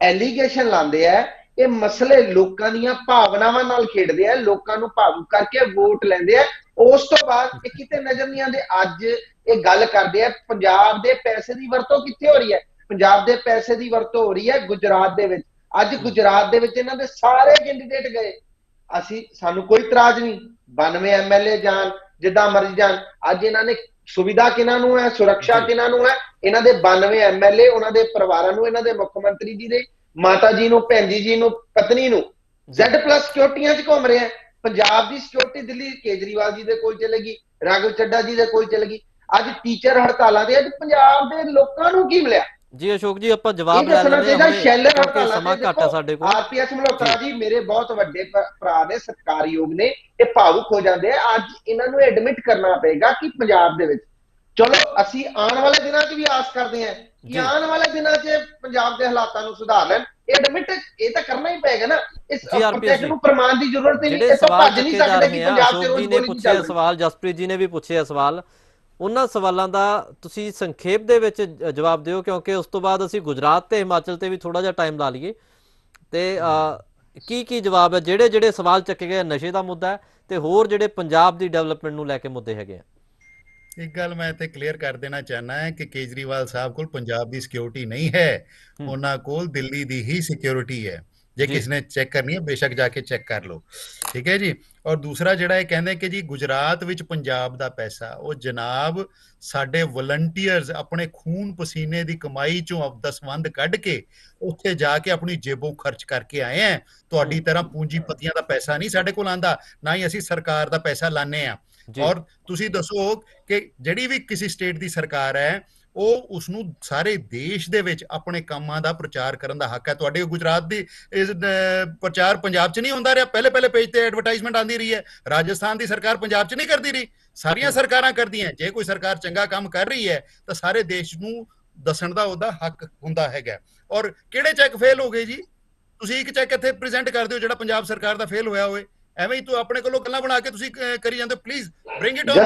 ਐਲੀਗੇਸ਼ਨ ਲਾਉਂਦੇ ਆ। ਇਹ ਮਸਲੇ ਲੋਕਾਂ ਦੀਆਂ ਭਾਵਨਾਵਾਂ ਨਾਲ ਖੇਡਦੇ ਆ, ਲੋਕਾਂ ਨੂੰ ਭਾਵੁਕ ਕਰਕੇ ਵੋਟ ਲੈਂਦੇ ਆ। ਉਸ ਤੋਂ ਬਾਅਦ ਇਹ ਕਿਤੇ ਨਜ਼ਰ ਨਹੀਂ ਆਉਂਦੇ। ਅੱਜ ਇਹ ਗੱਲ ਕਰਦੇ ਆ ਪੰਜਾਬ ਦੇ ਪੈਸੇ ਦੀ ਵਰਤੋਂ ਕਿੱਥੇ ਹੋ ਰਹੀ ਹੈ। ਪੰਜਾਬ ਦੇ ਪੈਸੇ ਦੀ ਵਰਤੋਂ ਹੋ ਰਹੀ ਹੈ ਗੁਜਰਾਤ ਦੇ ਵਿੱਚ। ਅੱਜ ਗੁਜਰਾਤ ਦੇ ਵਿੱਚ ਇਹਨਾਂ ਦੇ ਸਾਰੇ ਕੈਂਡੀਡੇਟ ਗਏ। ਸਾਨੂੰ ਕੋਈ ਇਤਰਾਜ਼ ਨਹੀਂ, 92 MLA ਜਾਣ, ਜਿੱਦਾਂ ਮਰਜ਼ੀ ਜਾਣ। ਅੱਜ ਇਹਨਾਂ ਨੇ ਸੁਵਿਧਾ ਕਿਹਨਾਂ ਨੂੰ ਹੈ, ਸੁਰੱਖਿਆ ਕਿਹਨਾਂ ਨੂੰ ਹੈ? ਇਹਨਾਂ ਦੇ 92 MLA, ਉਹਨਾਂ ਦੇ ਪਰਿਵਾਰਾਂ ਨੂੰ, ਇਹਨਾਂ ਦੇ ਮੁੱਖ ਮੰਤਰੀ ਜੀ ਦੇ ਮਾਤਾ ਜੀ ਨੂੰ, ਭੈਣ ਜੀ ਨੂੰ, ਪਤਨੀ ਨੂੰ Z+ ਸਿਕਿਉਰਟੀਆਂ 'ਚ ਘੁੰਮ ਰਿਹਾ। ਪੰਜਾਬ ਦੀ ਸਿਕਿਉਰਿਟੀ ਦਿੱਲੀ ਕੇਜਰੀਵਾਲ ਜੀ ਦੇ ਕੋਲ ਚਲੇਗੀ, ਰਾਘਵ ਚੱਡਾ ਜੀ ਦੇ ਕੋਲ ਚਲੇਗੀ। ਅੱਜ ਟੀਚਰ ਹੜਤਾਲਾਂ ਤੇ, ਅੱਜ ਪੰਜਾਬ ਦੇ ਲੋਕਾਂ ਨੂੰ ਕੀ ਮਿਲਿਆ? ਜੀ ਅਸ਼ੋਕ ਜੀ, ਆਪਾਂ ਜਵਾਬ ਲੈ ਲੈਂਦੇ ਹਾਂ ਸ਼ੈਲਰ ਕਿਉਂਕਿ ਹੜਤਾਲਾਂ ਸਮਾਂ ਤੇ। ਘੱਟ ਹੈ ਸਾਡੇ ਕੋਲ। RPS ਮਲਹੋਤਰਾ ਜੀ ਮੇਰੇ ਬਹੁਤ ਵੱਡੇ ਭਰਾ ਨੇ, ਸਤਿਕਾਰਯੋਗ ਨੇ, ਇਹ ਭਾਵੁਕ ਹੋ ਜਾਂਦੇ ਆ। ਅੱਜ ਇਹਨਾਂ ਨੂੰ ਐਡਮਿਟ ਕਰਨਾ ਪਏਗਾ ਕਿ ਪੰਜਾਬ ਦੇ ਵਿੱਚ, ਚਲੋ ਅਸੀਂ ਆਉਣ ਵਾਲੇ ਦਿਨਾਂ 'ਚ ਵੀ ਆਸ ਕਰਦੇ ਹਾਂ ਕਿ ਆਉਣ ਵਾਲੇ ਦਿਨਾਂ 'ਚ ਪੰਜਾਬ ਦੇ ਹਾਲਾਤਾਂ ਨੂੰ ਸੁਧਾਰ ਲੈਣ। ਐਡਮਿਟ ਇਹ ਤਾਂ ਕਰਨਾ ਹੀ ਪਏਗਾ ਨਾ। ਇਸ ਪ੍ਰੋਟੈਕਟ ਨੂੰ ਪ੍ਰਮਾਣ ਦੀ ਜ਼ਰੂਰਤ ਹੀ ਨਹੀਂ। ਇਹ ਤਾਂ ਭੱਜ ਨਹੀਂ ਸਕਦੇ ਕਿ ਪੰਜਾਬ 'ਚ ਰੋਜ਼ ਗੋਲੀ ਨਹੀਂ ਚੱਲ ਰਹੀ। ਸਵਾਲ ਜਸਪ੍ਰੀਤ ਜੀ ਨੇ ਵੀ ਪੁੱਛਿਆ ਸਵਾਲ, ਉਹਨਾਂ ਸਵਾਲਾਂ ਦਾ ਤੁਸੀਂ ਸੰਖੇਪ ਦੇ ਵਿੱਚ ਜਵਾਬ ਦਿਓ, ਕਿਉਂਕਿ ਉਸ ਤੋਂ ਬਾਅਦ ਅਸੀਂ ਗੁਜਰਾਤ ਤੇ ਹਿਮਾਚਲ ਤੇ ਵੀ ਥੋੜਾ ਜਿਹਾ ਟਾਈਮ ਲਾ ਲਈਏ। ਤੇ ਕੀ ਜਵਾਬ ਹੈ ਜਿਹੜੇ ਸਵਾਲ ਚੱਕੇ ਗਏ? ਨਸ਼ੇ ਦਾ ਮੁੱਦਾ ਹੈ ਤੇ ਹੋਰ ਜਿਹੜੇ ਪੰਜਾਬ ਦੀ ਡਿਵੈਲਪਮੈਂਟ ਨੂੰ ਲੈ ਕੇ ਮੁੱਦੇ ਹੈਗੇ ਆ। ਇੱਕ ਗੱਲ ਮੈਂ ਇੱਥੇ ਕਲੀਅਰ ਕਰ ਦੇਣਾ ਚਾਹੁੰਦਾ ਹੈ ਕਿ ਕੇਜਰੀਵਾਲ ਸਾਹਿਬ ਕੋਲ ਪੰਜਾਬ ਦੀ ਸਿਕਿਉਰਿਟੀ ਨਹੀਂ ਹੈ, ਉਹਨਾਂ ਕੋਲ ਦਿੱਲੀ ਦੀ ਹੀ ਸਿਕਿਉਰਿਟੀ ਹੈ। ਜੇ ਕਿਸੇ ਨੇ ਚੈੱਕ ਕਰਨੀ ਹੈ ਬੇਸ਼ੱਕ ਜਾ ਕੇ ਚੈੱਕ ਕਰ ਲਓ, ਠੀਕ ਹੈ ਜੀ। ਔਰ ਦੂਸਰਾ ਜਿਹੜਾ ਇਹ ਕਹਿੰਦੇ ਕਿ ਜੀ ਗੁਜਰਾਤ ਵਿੱਚ ਪੰਜਾਬ ਦਾ ਪੈਸਾ, ਉਹ ਜਨਾਬ ਸਾਡੇ ਵਲੰਟੀਅਰਸ ਆਪਣੇ ਖੂਨ ਪਸੀਨੇ ਦੀ ਕਮਾਈ ਚੋਂ ਦਸਵੰਧ ਕੱਢ ਕੇ ਉੱਥੇ ਜਾ ਕੇ ਆਪਣੀ ਜੇਬੋਂ ਖਰਚ ਕਰਕੇ ਆਏ ਆ। ਤੁਹਾਡੀ ਤਰ੍ਹਾਂ ਪੂੰਜੀਪਤੀਆਂ ਦਾ ਪੈਸਾ ਨਹੀਂ ਸਾਡੇ ਕੋਲ ਆਂਦਾ, ਨਾ ਹੀ ਅਸੀਂ ਸਰਕਾਰ ਦਾ ਪੈਸਾ ਲਾਣੇ ਆ। ਔਰ ਤੁਸੀਂ ਦੱਸੋ ਕਿ ਜਿਹੜੀ ਵੀ ਕਿਸੇ ਸਟੇਟ ਦੀ ਸਰਕਾਰ ਹੈ, ਉਹ ਉਸਨੂੰ ਸਾਰੇ ਦੇਸ਼ ਦੇ ਵਿੱਚ ਆਪਣੇ ਕੰਮਾਂ ਦਾ ਪ੍ਰਚਾਰ ਕਰਨ ਦਾ ਹੱਕ ਹੈ। ਤੁਹਾਡੇ ਗੁਜਰਾਤ ਦੀ ਪ੍ਰਚਾਰ ਪੰਜਾਬ 'ਚ ਨਹੀਂ ਹੁੰਦਾ ਰਿਹਾ? ਪਹਿਲੇ ਪੇਜ ਤੇ ਐਡਵਰਟਾਈਜ਼ਮੈਂਟ ਆਉਂਦੀ ਰਹੀ ਹੈ। ਰਾਜਸਥਾਨ ਦੀ ਸਰਕਾਰ ਪੰਜਾਬ 'ਚ ਨਹੀਂ ਕਰਦੀ ਰਹੀ? ਸਾਰੀਆਂ ਸਰਕਾਰਾਂ ਕਰਦੀਆਂ। ਜੇ ਕੋਈ ਸਰਕਾਰ ਚੰਗਾ ਕੰਮ ਕਰ ਰਹੀ ਹੈ ਤਾਂ ਸਾਰੇ ਦੇਸ਼ ਨੂੰ ਦੱਸਣ ਦਾ ਉਹਦਾ ਹੱਕ ਹੁੰਦਾ ਹੈਗਾ। ਔਰ ਕਿਹੜੇ ਚੈੱਕ ਫੇਲ ਹੋ ਗਏ ਜੀ? ਤੁਸੀਂ ਇੱਕ ਚੈੱਕ ਇੱਥੇ ਪ੍ਰੈਜ਼ੈਂਟ ਕਰ ਦਿਓ ਜਿਹੜਾ ਪੰਜਾਬ ਸਰਕਾਰ ਦਾ ਫੇਲ ਹੋਇਆ ਹੋਵੇ। ਐਵੇਂ ਹੀ ਤੂੰ ਆਪਣੇ ਕੋਲੋਂ ਗੱਲਾਂ ਬਣਾ ਕੇ ਤੁਸੀਂ ਕਰੀ ਜਾਂਦੇ ਹੋ। Please bring it on.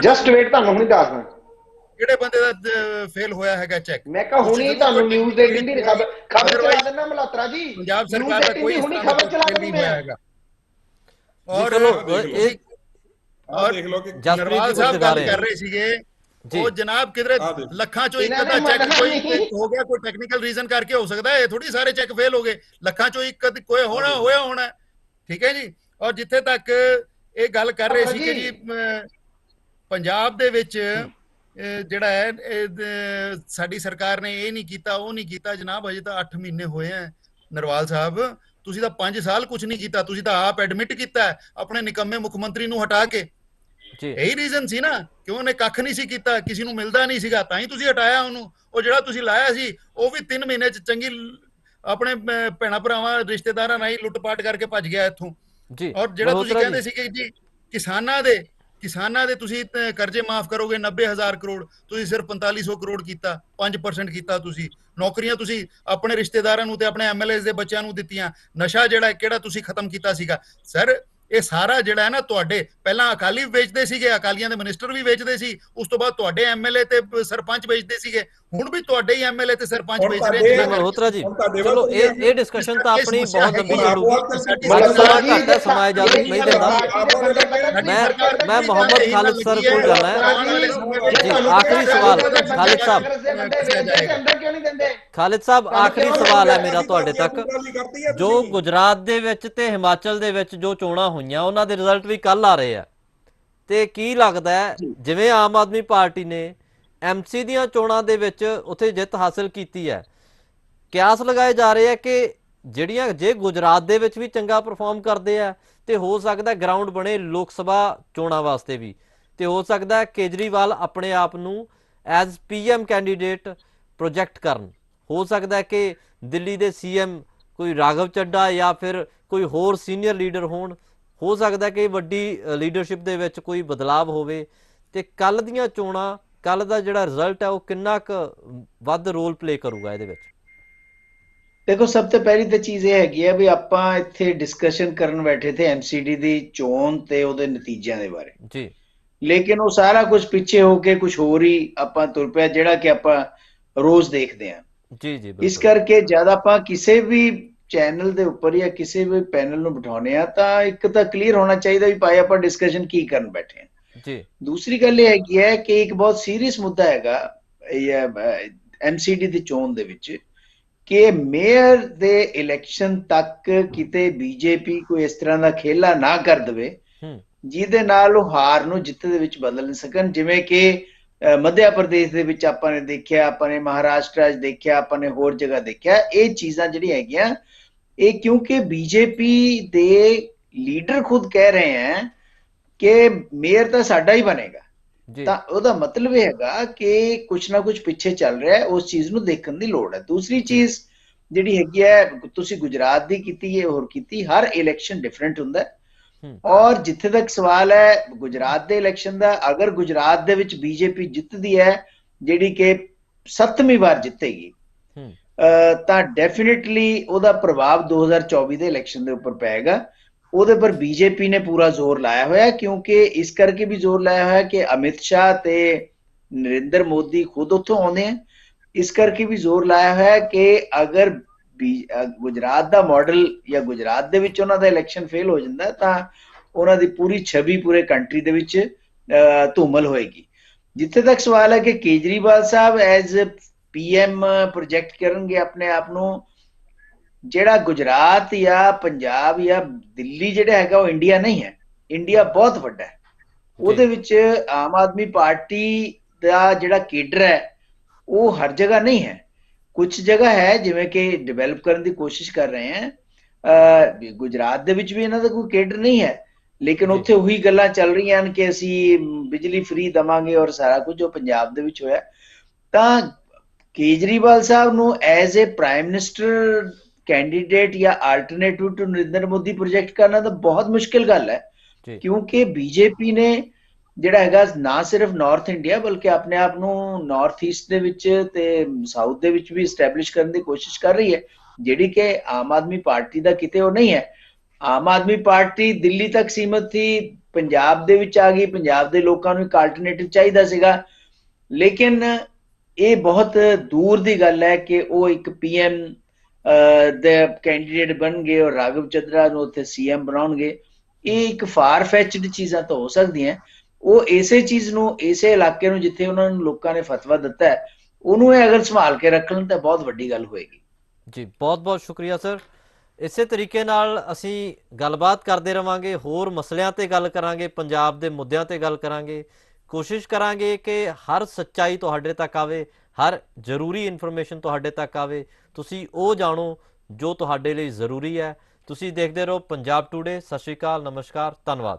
Just wait ਤੁਹਾਨੂੰ ਹੁਣੀ ਦੱਸਦਾ ਕਿਹੜੇ ਬੰਦੇ ਦਾ ਫੇਲ ਹੋਇਆ ਹੈਗਾ ਚੈੱਕ। ਮੈਂ ਕਿਹਾ ਹੁਣੀ ਤੁਹਾਨੂੰ ਨਿਊਜ਼ 18 ਦੀ ਖਬਰ ਚਲਾ ਦੇਣਾ ਮਲਹੋਤਰਾ ਜੀ। ਪੰਜਾਬ ਸਰਕਾਰ ਦਾ ਕੋਈ ਹੁਣੀ ਖਬਰ ਚਲਾ ਦੇਣੀ ਹੋਇਆ ਹੈਗਾ। ਔਰ ਦੇਖ ਲਓ ਕਿ ਨਰਵਾਲ ਸਾਹਿਬ ਗੱਲ ਕਰ ਰਹੇ ਸੀਗੇ, ਉਹ ਜਨਾਬ ਕਿਧਰੇ ਲੱਖਾਂ ਚੋਂ ਇੱਕ ਅੱਧਾ ਚੈੱਕ ਕੋਈ ਹੋ ਗਿਆ, ਕੋਈ ਟੈਕਨੀਕਲ ਰੀਜ਼ਨ ਕਰਕੇ ਹੋ ਸਕਦਾ ਹੈ। ਇਹ ਥੋੜੀ ਸਾਰੇ ਚੈੱਕ ਫੇਲ ਹੋ ਗਏ। ਲੱਖਾਂ ਚੋਂ ਇੱਕ ਕੋਈ ਹੋਣਾ, ਠੀਕ ਹੈ ਜੀ। ਔਰ ਜਿੱਥੇ ਤੱਕ ਇਹ ਗੱਲ ਕਰ ਰਹੇ ਸੀ ਕਿ ਜੀ ਪੰਜਾਬ ਦੇ ਵਿੱਚ ਜਿਹੜਾ ਹੈ ਸਾਡੀ ਸਰਕਾਰ ਨੇ ਇਹ ਨਹੀਂ ਕੀਤਾ, ਉਹ ਨਹੀਂ ਕੀਤਾ। ਜਨਾਬ ਅਜੇ ਤਾਂ 8 ਮਹੀਨੇ ਹੋਏ ਆ ਨਰਵਾਲ ਸਾਹਿਬ, ਤੁਸੀਂ ਤਾਂ 5 ਸਾਲ ਕੁਝ ਨਹੀਂ ਕੀਤਾ। ਤੁਸੀਂ ਤਾਂ ਆਪ ਐਡਮਿਟ ਕੀਤਾ ਆਪਣੇ ਨਿਕੰਮੇ ਮੁੱਖ ਮੰਤਰੀ ਨੂੰ ਹਟਾ ਕੇ। ਇਹੀ ਰੀਜ਼ਨ ਸੀ ਨਾ ਕਿ ਉਹਨੇ ਕੱਖ ਨਹੀਂ ਸੀ ਕੀਤਾ, ਕਿਸੇ ਨੂੰ ਮਿਲਦਾ ਨਹੀਂ ਸੀਗਾ, ਤਾਂ ਹੀ ਤੁਸੀਂ ਹਟਾਇਆ ਉਹਨੂੰ। ਉਹ ਜਿਹੜਾ ਤੁਸੀਂ ਲਾਇਆ ਸੀ ਉਹ ਵੀ 3 ਮਹੀਨੇ 'ਚ ਚੰਗੀ ਆਪਣੇ ਭੈਣਾਂ ਭਰਾਵਾਂ ਰਿਸ਼ਤੇਦਾਰਾਂ ਨਾਲ ਹੀ ਲੁੱਟ ਪਾਟ ਕਰਕੇ ਭੱਜ ਗਿਆ ਇੱਥੋਂ। ਔਰ ਜਿਹੜਾ ਤੁਸੀਂ ਕਹਿੰਦੇ ਸੀ ਕਿ ਜੀ ਕਿਸਾਨਾਂ ਦੇ ਕਿਸਾਨਾਂ ਦੇ ਤੁਸੀਂ ਕਰਜ਼ੇ ਮਾਫ ਕਰੋਗੇ 90,000 ਕਰੋੜ, ਤੁਸੀਂ ਸਿਰਫ 4500 ਕਰੋੜ ਕੀਤਾ, 5% ਕੀਤਾ। ਤੁਸੀਂ ਨੌਕਰੀਆਂ ਤੁਸੀਂ ਆਪਣੇ ਰਿਸ਼ਤੇਦਾਰਾਂ ਨੂੰ ਤੇ ਆਪਣੇ ਐਮਐਲਏ ਦੇ ਬੱਚਿਆਂ ਨੂੰ ਦਿੱਤੀਆਂ। ਨਸ਼ਾ ਜਿਹੜਾ ਕਿਹੜਾ ਤੁਸੀਂ ਖਤਮ ਕੀਤਾ ਸੀਗਾ ਸਰ। ਇਹ ਸਾਰਾ ਜਿਹੜਾ ਹੈ ਨਾ, ਤੁਹਾਡੇ ਪਹਿਲਾਂ ਅਕਾਲੀ ਵੇਚਦੇ ਸੀਗੇ, ਅਕਾਲੀਆਂ ਦੇ ਮਿਨਿਸਟਰ ਵੀ ਵੇਚਦੇ ਸੀ, ਉਸ ਤੋਂ ਬਾਅਦ ਤੁਹਾਡੇ ਐਮਐਲਏ ਤੇ ਸਰਪੰਚ ਵੇਚਦੇ ਸੀਗੇ, ਹੁਣ ਵੀ ਤੁਹਾਡੇ ਹੀ ਐਮਐਲਏ ਤੇ ਸਰਪੰਚ ਵੇਚ ਰਹੇ ਜੀ ਨੇ। ਮਲਹੋਤਰਾ ਜੀ, ਚਲੋ ਇਹ ਡਿਸਕਸ਼ਨ ਤਾਂ ਆਪਣੀ ਬਹੁਤ ਲੰਬੀ ਚੱਲੂਗੀ, ਸਾਡੀ ਬਾਕੀ ਸਮਾਂ ਸਰਕਾਰ ਘੱਟ ਹੈ, ਸਮਾਂ ਇਜਾਜ਼ਤ ਨਹੀਂ ਦਿੰਦਾ। ਮੈਂ ਮੁਹੰਮਦ ਖਾਲਿਦ ਸਰ ਕੋਲ ਜਾਣਾ ਹੈ ਜੀ। ਆਖਰੀ ਸਵਾਲ ਖਾਲਿਦ ਸਾਹਿਬ, ਖਾਲਿਦ ਸਾਹਿਬ ਆਖਰੀ ਸਵਾਲ ਹੈ ਮੇਰਾ ਤੁਹਾਡੇ ਤੱਕ। ਜੋ ਗੁਜਰਾਤ ਦੇ ਵਿੱਚ ਤੇ ਹਿਮਾਚਲ ਦੇ ਵਿੱਚ ਜੋ ਚੋਣਾਂ ਹੋਈਆਂ, ਉਹਨਾਂ ਦੇ ਰਿਜ਼ਲਟ ਵੀ ਕੱਲ ਆ ਰਹੇ ਆ, ਤੇ ਕੀ ਲੱਗਦਾ ਹੈ ਜਿਵੇਂ ਆਮ ਆਦਮੀ ਪਾਰਟੀ ਨੇ ਐਮਸੀ ਦੀਆਂ ਚੋਣਾਂ ਦੇ ਵਿੱਚ ਉੱਥੇ ਜਿੱਤ ਹਾਸਲ ਕੀਤੀ ਹੈ, ਕਿਆਸ ਲਗਾਏ ਜਾ ਰਹੇ ਆ ਕਿ ਜਿਹੜੀਆਂ ਜੇ ਗੁਜਰਾਤ ਦੇ ਵਿੱਚ ਵੀ ਚੰਗਾ ਪਰਫਾਰਮ ਕਰਦੇ ਆ ਤੇ ਹੋ ਸਕਦਾ ਗਰਾਊਂਡ ਬਣੇ ਲੋਕ ਸਭਾ ਚੋਣਾਂ ਵਾਸਤੇ ਵੀ, ਤੇ ਹੋ ਸਕਦਾ ਕੇਜਰੀਵਾਲ ਆਪਣੇ ਆਪ ਨੂੰ ਐਜ਼ ਪੀਐਮ ਕੈਂਡੀਡੇਟ ਪ੍ਰੋਜੈਕਟ ਕਰਨ। ਹੋ ਸਕਦਾ ਕਿ ਦਿੱਲੀ ਦੇ ਸੀਐਮ ਕੋਈ ਰਾਘਵ ਚੱਡਾ ਜਾਂ ਫਿਰ ਕੋਈ ਹੋਰ ਸੀਨੀਅਰ ਲੀਡਰ ਹੋਣ। ਹੋ ਸਕਦਾ ਕਿ ਵੱਡੀ ਲੀਡਰਸ਼ਿਪ ਦੇ ਵਿੱਚ ਕੋਈ ਬਦਲਾਵ ਹੋਵੇ। ਤੇ ਕੱਲ ਦੀਆਂ ਚੋਣਾਂ, ਕੱਲ ਦਾ ਜਿਹੜਾ ਰਿਜ਼ਲਟ ਹੈ ਉਹ ਕਿੰਨਾ ਕੁ ਵੱਧ ਰੋਲ ਪਲੇ ਕਰੂਗਾ ਇਹਦੇ ਵਿੱਚ? ਦੇਖੋ, ਸਭ ਤੋਂ ਪਹਿਲੀ ਤਾਂ ਚੀਜ਼ ਇਹ ਹੈਗੀ ਆ ਵੀ ਆਪਾਂ ਇੱਥੇ ਡਿਸਕਸ਼ਨ ਕਰਨ ਬੈਠੇ ਥੇ ਐਮਸੀਡੀ ਦੀ ਚੋਣ ਤੇ ਉਹਦੇ ਨਤੀਜਿਆਂ ਦੇ ਬਾਰੇ ਜੀ, ਲੇਕਿਨ ਉਹ ਸਾਰਾ ਕੁਝ ਪਿੱਛੇ ਹੋ ਕੇ ਕੁਝ ਹੋਰ ਹੀ ਆਪਾਂ ਤੁਰ ਪਿਆ, ਜਿਹੜਾ ਕਿ ਆਪਾਂ ਰੋਜ਼ ਦੇਖਦੇ ਹਾਂ। ਜੀ ਜੀ, ਇਸ ਕਰਕੇ ਜਦ ਆਪਾਂ ਕਿਸੇ ਵੀ ਚੈਨਲ ਦੇ ਉੱਪਰ ਜਾਂ ਕਿਸੇ ਵੀ ਪੈਨਲ ਨੂੰ ਬਿਠਾਉਨੇ ਆ ਤਾਂ ਇੱਕ ਤਾਂ ਕਲੀਅਰ ਹੋਣਾ ਚਾਹੀਦਾ ਵੀ ਭਾਈ ਆਪਾਂ ਡਿਸਕਸ਼ਨ ਕੀ ਕਰਨ ਬੈਠੇ ਹਾਂ। ਜੀ, ਦੂਸਰੀ ਗੱਲ ਇਹ ਹੈਗੀ ਹੈ ਕਿ ਇੱਕ ਬਹੁਤ ਸੀਰੀਅਸ ਮੁੱਦਾ ਹੈਗਾ ਐਮਸੀਡੀ ਦੀ ਚੋਣ ਦੇ ਵਿੱਚ ਕਿ ਮੇਅਰ ਦੇ ਇਲੈਕਸ਼ਨ ਤੱਕ ਕਿਤੇ ਬੀਜੇਪੀ ਕੋਈ ਇਸ ਤਰ੍ਹਾਂ ਦਾ ਖੇਲਾ ਨਾ ਕਰ ਦੇਵੇ ਜਿਹਦੇ ਨਾਲ ਉਹ ਹਾਰ ਨੂੰ ਜਿੱਤ ਦੇ ਵਿੱਚ ਬਦਲ ਨਹੀਂ ਸਕਣ। ਜਿਵੇਂ ਕਿ ਮੱਧ ਪ੍ਰਦੇਸ਼ ਦੇ ਵਿੱਚ ਆਪਾਂ ਨੇ ਦੇਖਿਆ, ਆਪਾਂ ਨੇ ਮਹਾਰਾਸ਼ਟਰ 'ਚ ਦੇਖਿਆ, ਆਪਾਂ ਨੇ ਹੋਰ ਜਗ੍ਹਾ ਦੇਖਿਆ। ਇਹ ਚੀਜ਼ਾਂ ਜਿਹੜੀਆਂ ਹੈਗੀਆਂ ਇਹ ਕਿਉਂਕਿ ਬੀਜੇਪੀ ਦੇ ਲੀਡਰ ਖੁਦ ਕਹਿ ਰਹੇ ਹੈ ਕਿ ਮੇਅਰ ਤਾਂ ਸਾਡਾ ਹੀ ਬਣੇਗਾ, ਤਾਂ ਉਹਦਾ ਮਤਲਬ ਇਹ ਹੈਗਾ ਕਿ ਕੁਛ ਨਾ ਕੁਛ ਪਿੱਛੇ ਚੱਲ ਰਿਹਾ ਹੈ। ਉਸ ਚੀਜ਼ ਨੂੰ ਦੇਖਣ ਦੀ ਲੋੜ ਹੈ। ਦੂਸਰੀ ਚੀਜ਼ ਜਿਹੜੀ ਹੈਗੀ ਹੈ, ਤੁਸੀਂ ਗੁਜਰਾਤ ਦੀ ਕੀਤੀ ਹੈ, ਹੋਰ ਕੀਤੀ, ਹਰ ਇਲੈਕਸ਼ਨ ਡਿਫਰੈਂਟ ਹੁੰਦਾ ਹੈ। ਔਰ ਜਿੱਥੇ ਤੱਕ ਸਵਾਲ ਹੈ ਗੁਜਰਾਤ ਦੇ ਇਲੈਕਸ਼ਨ ਦਾ, ਅਗਰ ਗੁਜਰਾਤ ਦੇ ਵਿੱਚ ਬੀਜੇਪੀ ਜਿੱਤਦੀ ਹੈ, ਜਿਹੜੀ ਕਿ 7ਵੀਂ ਵਾਰ ਜਿੱਤੇਗੀ, ਤਾਂ ਡੈਫੀਨਿਟਲੀ ਉਹਦਾ ਪ੍ਰਭਾਵ 2024 ਦੇ ਇਲੈਕਸ਼ਨ ਦੇ ਉੱਪਰ ਪਏਗਾ। ਉਹਦੇ ਪਰ ਬੀਜੇਪੀ ਨੇ ਪੂਰਾ ਜ਼ੋਰ ਲਾਇਆ ਹੋਇਆ, ਕਿਉਂਕਿ ਇਸ ਕਰਕੇ ਵੀ ਜ਼ੋਰ ਲਾਇਆ ਹੋਇਆ ਕਿ ਅਮਿਤ ਸ਼ਾਹ ਤੇ ਨਰਿੰਦਰ ਮੋਦੀ ਖੁਦ ਉੱਥੋਂ ਆਉਂਦੇ ਆ। ਇਸ ਕਰਕੇ ਵੀ ਜ਼ੋਰ ਲਾਇਆ ਹੋਇਆ ਕਿ ਅਗਰ ਗੁਜਰਾਤ ਦਾ ਮਾਡਲ ਜਾਂ ਗੁਜਰਾਤ ਦੇ ਵਿੱਚ ਉਹਨਾਂ ਦਾ ਇਲੈਕਸ਼ਨ ਫੇਲ ਹੋ ਜਾਂਦਾ ਤਾਂ ਉਹਨਾਂ ਦੀ ਪੂਰੀ ਛਵੀ ਪੂਰੇ ਕੰਟਰੀ ਦੇ ਵਿੱਚ ਧੂਮਲ ਹੋਏਗੀ। ਜਿੱਥੇ ਤੱਕ ਸਵਾਲ ਹੈ ਕਿ ਕੇਜਰੀਵਾਲ ਸਾਹਿਬ ਐਜ਼ ਪੀਐਮ ਪ੍ਰੋਜੈਕਟ ਕਰਨਗੇ ਆਪਣੇ ਆਪ ਨੂੰ, ਜਿਹੜਾ ਗੁਜਰਾਤ ਜਾਂ ਪੰਜਾਬ ਜਾਂ ਦਿੱਲੀ ਜਿਹੜਾ ਹੈਗਾ ਉਹ ਇੰਡੀਆ ਨਹੀਂ ਹੈ। ਇੰਡੀਆ ਬਹੁਤ ਵੱਡਾ ਹੈ, ਉਹਦੇ ਵਿੱਚ ਆਮ ਆਦਮੀ ਪਾਰਟੀ ਦਾ ਜਿਹੜਾ ਕੇਡਰ ਹੈ ਉਹ ਹਰ ਜਗ੍ਹਾ ਨਹੀਂ ਹੈ। ਕੁਝ ਜਗ੍ਹਾ ਹੈ ਜਿਵੇਂ ਕਿ ਡਿਵੈਲਪ ਕਰਨ ਦੀ ਕੋਸ਼ਿਸ਼ ਕਰ ਰਹੇ ਹੈ। ਗੁਜਰਾਤ ਦੇ ਵਿੱਚ ਵੀ ਇਹਨਾਂ ਦਾ ਕੋਈ ਕੇਡਰ ਨਹੀਂ ਹੈ, ਲੇਕਿਨ ਉੱਥੇ ਉਹੀ ਗੱਲਾਂ ਚੱਲ ਰਹੀਆਂ ਹਨ ਕਿ ਅਸੀਂ ਬਿਜਲੀ ਫ੍ਰੀ ਦਵਾਂਗੇ ਔਰ ਸਾਰਾ ਕੁਝ ਜੋ ਪੰਜਾਬ ਦੇ ਵਿੱਚ ਹੋਇਆ। ਤਾਂ ਕੇਜਰੀਵਾਲ ਸਾਹਿਬ ਨੂੰ as a prime minister candidate ਜਾਂ alternative to Narendra Modi project ਕਰਨਾ ਤਾਂ ਬਹੁਤ ਮੁਸ਼ਕਿਲ ਗੱਲ ਹੈ, ਕਿਉਂਕਿ ਬੀਜੇਪੀ ਨੇ ਜਿਹੜਾ ਹੈਗਾ ਨਾ ਸਿਰਫ ਨਾਰਥ ਇੰਡੀਆ ਬਲਕਿ ਆਪਣੇ ਆਪ ਨੂੰ ਨਾਰਥ ਈਸਟ ਦੇ ਵਿੱਚ ਤੇ ਸਾਊਥ ਦੇ ਵਿੱਚ ਵੀ ਐਸਟੈਬਲਿਸ਼ ਕਰਨ ਦੀ ਕੋਸ਼ਿਸ਼ ਕਰ ਰਹੀ ਹੈ, ਜਿਹੜੀ ਕਿ ਆਮ ਆਦਮੀ ਪਾਰਟੀ ਦਾ ਕਿਤੇ ਉਹ ਨਹੀਂ ਹੈ। ਆਮ ਆਦਮੀ ਪਾਰਟੀ ਦਿੱਲੀ ਤੱਕ ਸੀਮਤ ਸੀ, ਪੰਜਾਬ ਦੇ ਵਿੱਚ ਆ ਗਈ, ਪੰਜਾਬ ਦੇ ਲੋਕਾਂ ਨੂੰ ਇੱਕ ਆਲਟਰਨੇਟਿਵ ਚਾਹੀਦਾ ਸੀਗਾ, ਲੇਕਿਨ ਇਹ ਬਹੁਤ ਦੂਰ ਦੀ ਗੱਲ ਹੈ ਕਿ ਉਹ ਇੱਕ ਪੀਐਮ ਦੇ ਕੈਂਡੀਡੇਟ ਬਣਨਗੇ ਔਰ ਰਾਘਵ ਚੱਦਰਾ ਨੂੰ ਉੱਥੇ ਸੀਐਮ ਬਣਾਉਣਗੇ। ਇਹ ਇੱਕ ਫਾਰ ਫੈਚਡ ਚੀਜ਼ਾਂ ਤਾਂ ਹੋ ਸਕਦੀਆਂ। ਉਹ ਇਸੇ ਚੀਜ਼ ਨੂੰ, ਇਸੇ ਇਲਾਕੇ ਨੂੰ ਜਿੱਥੇ ਉਹਨਾਂ ਨੂੰ ਲੋਕਾਂ ਨੇ ਫਤਵਾ ਦਿੱਤਾ ਹੈ, ਉਹਨੂੰ ਇਹ ਅਗਰ ਸੰਭਾਲ ਕੇ ਰੱਖਣ ਤਾਂ ਬਹੁਤ ਵੱਡੀ ਗੱਲ ਹੋਏਗੀ। ਜੀ ਬਹੁਤ ਬਹੁਤ ਸ਼ੁਕਰੀਆ ਸਰ। ਇਸੇ ਤਰੀਕੇ ਨਾਲ ਅਸੀਂ ਗੱਲਬਾਤ ਕਰਦੇ ਰਵਾਂਗੇ, ਹੋਰ ਮਸਲਿਆਂ ਤੇ ਗੱਲ ਕਰਾਂਗੇ, ਪੰਜਾਬ ਦੇ ਮੁੱਦਿਆਂ ਤੇ ਗੱਲ ਕਰਾਂਗੇ। ਕੋਸ਼ਿਸ਼ ਕਰਾਂਗੇ ਕਿ ਹਰ ਸੱਚਾਈ ਤੁਹਾਡੇ ਤੱਕ ਆਵੇ, ਹਰ ਜ਼ਰੂਰੀ ਇਨਫੋਰਮੇਸ਼ਨ ਤੁਹਾਡੇ ਤੱਕ ਆਵੇ, ਤੁਸੀਂ ਉਹ ਜਾਣੋ ਜੋ ਤੁਹਾਡੇ ਲਈ ਜ਼ਰੂਰੀ ਹੈ। ਤੁਸੀਂ ਦੇਖਦੇ ਰਹੋ ਪੰਜਾਬ ਟੂਡੇ। ਸਤਿ ਸ਼੍ਰੀ ਅਕਾਲ, ਨਮਸਕਾਰ, ਧੰਨਵਾਦ।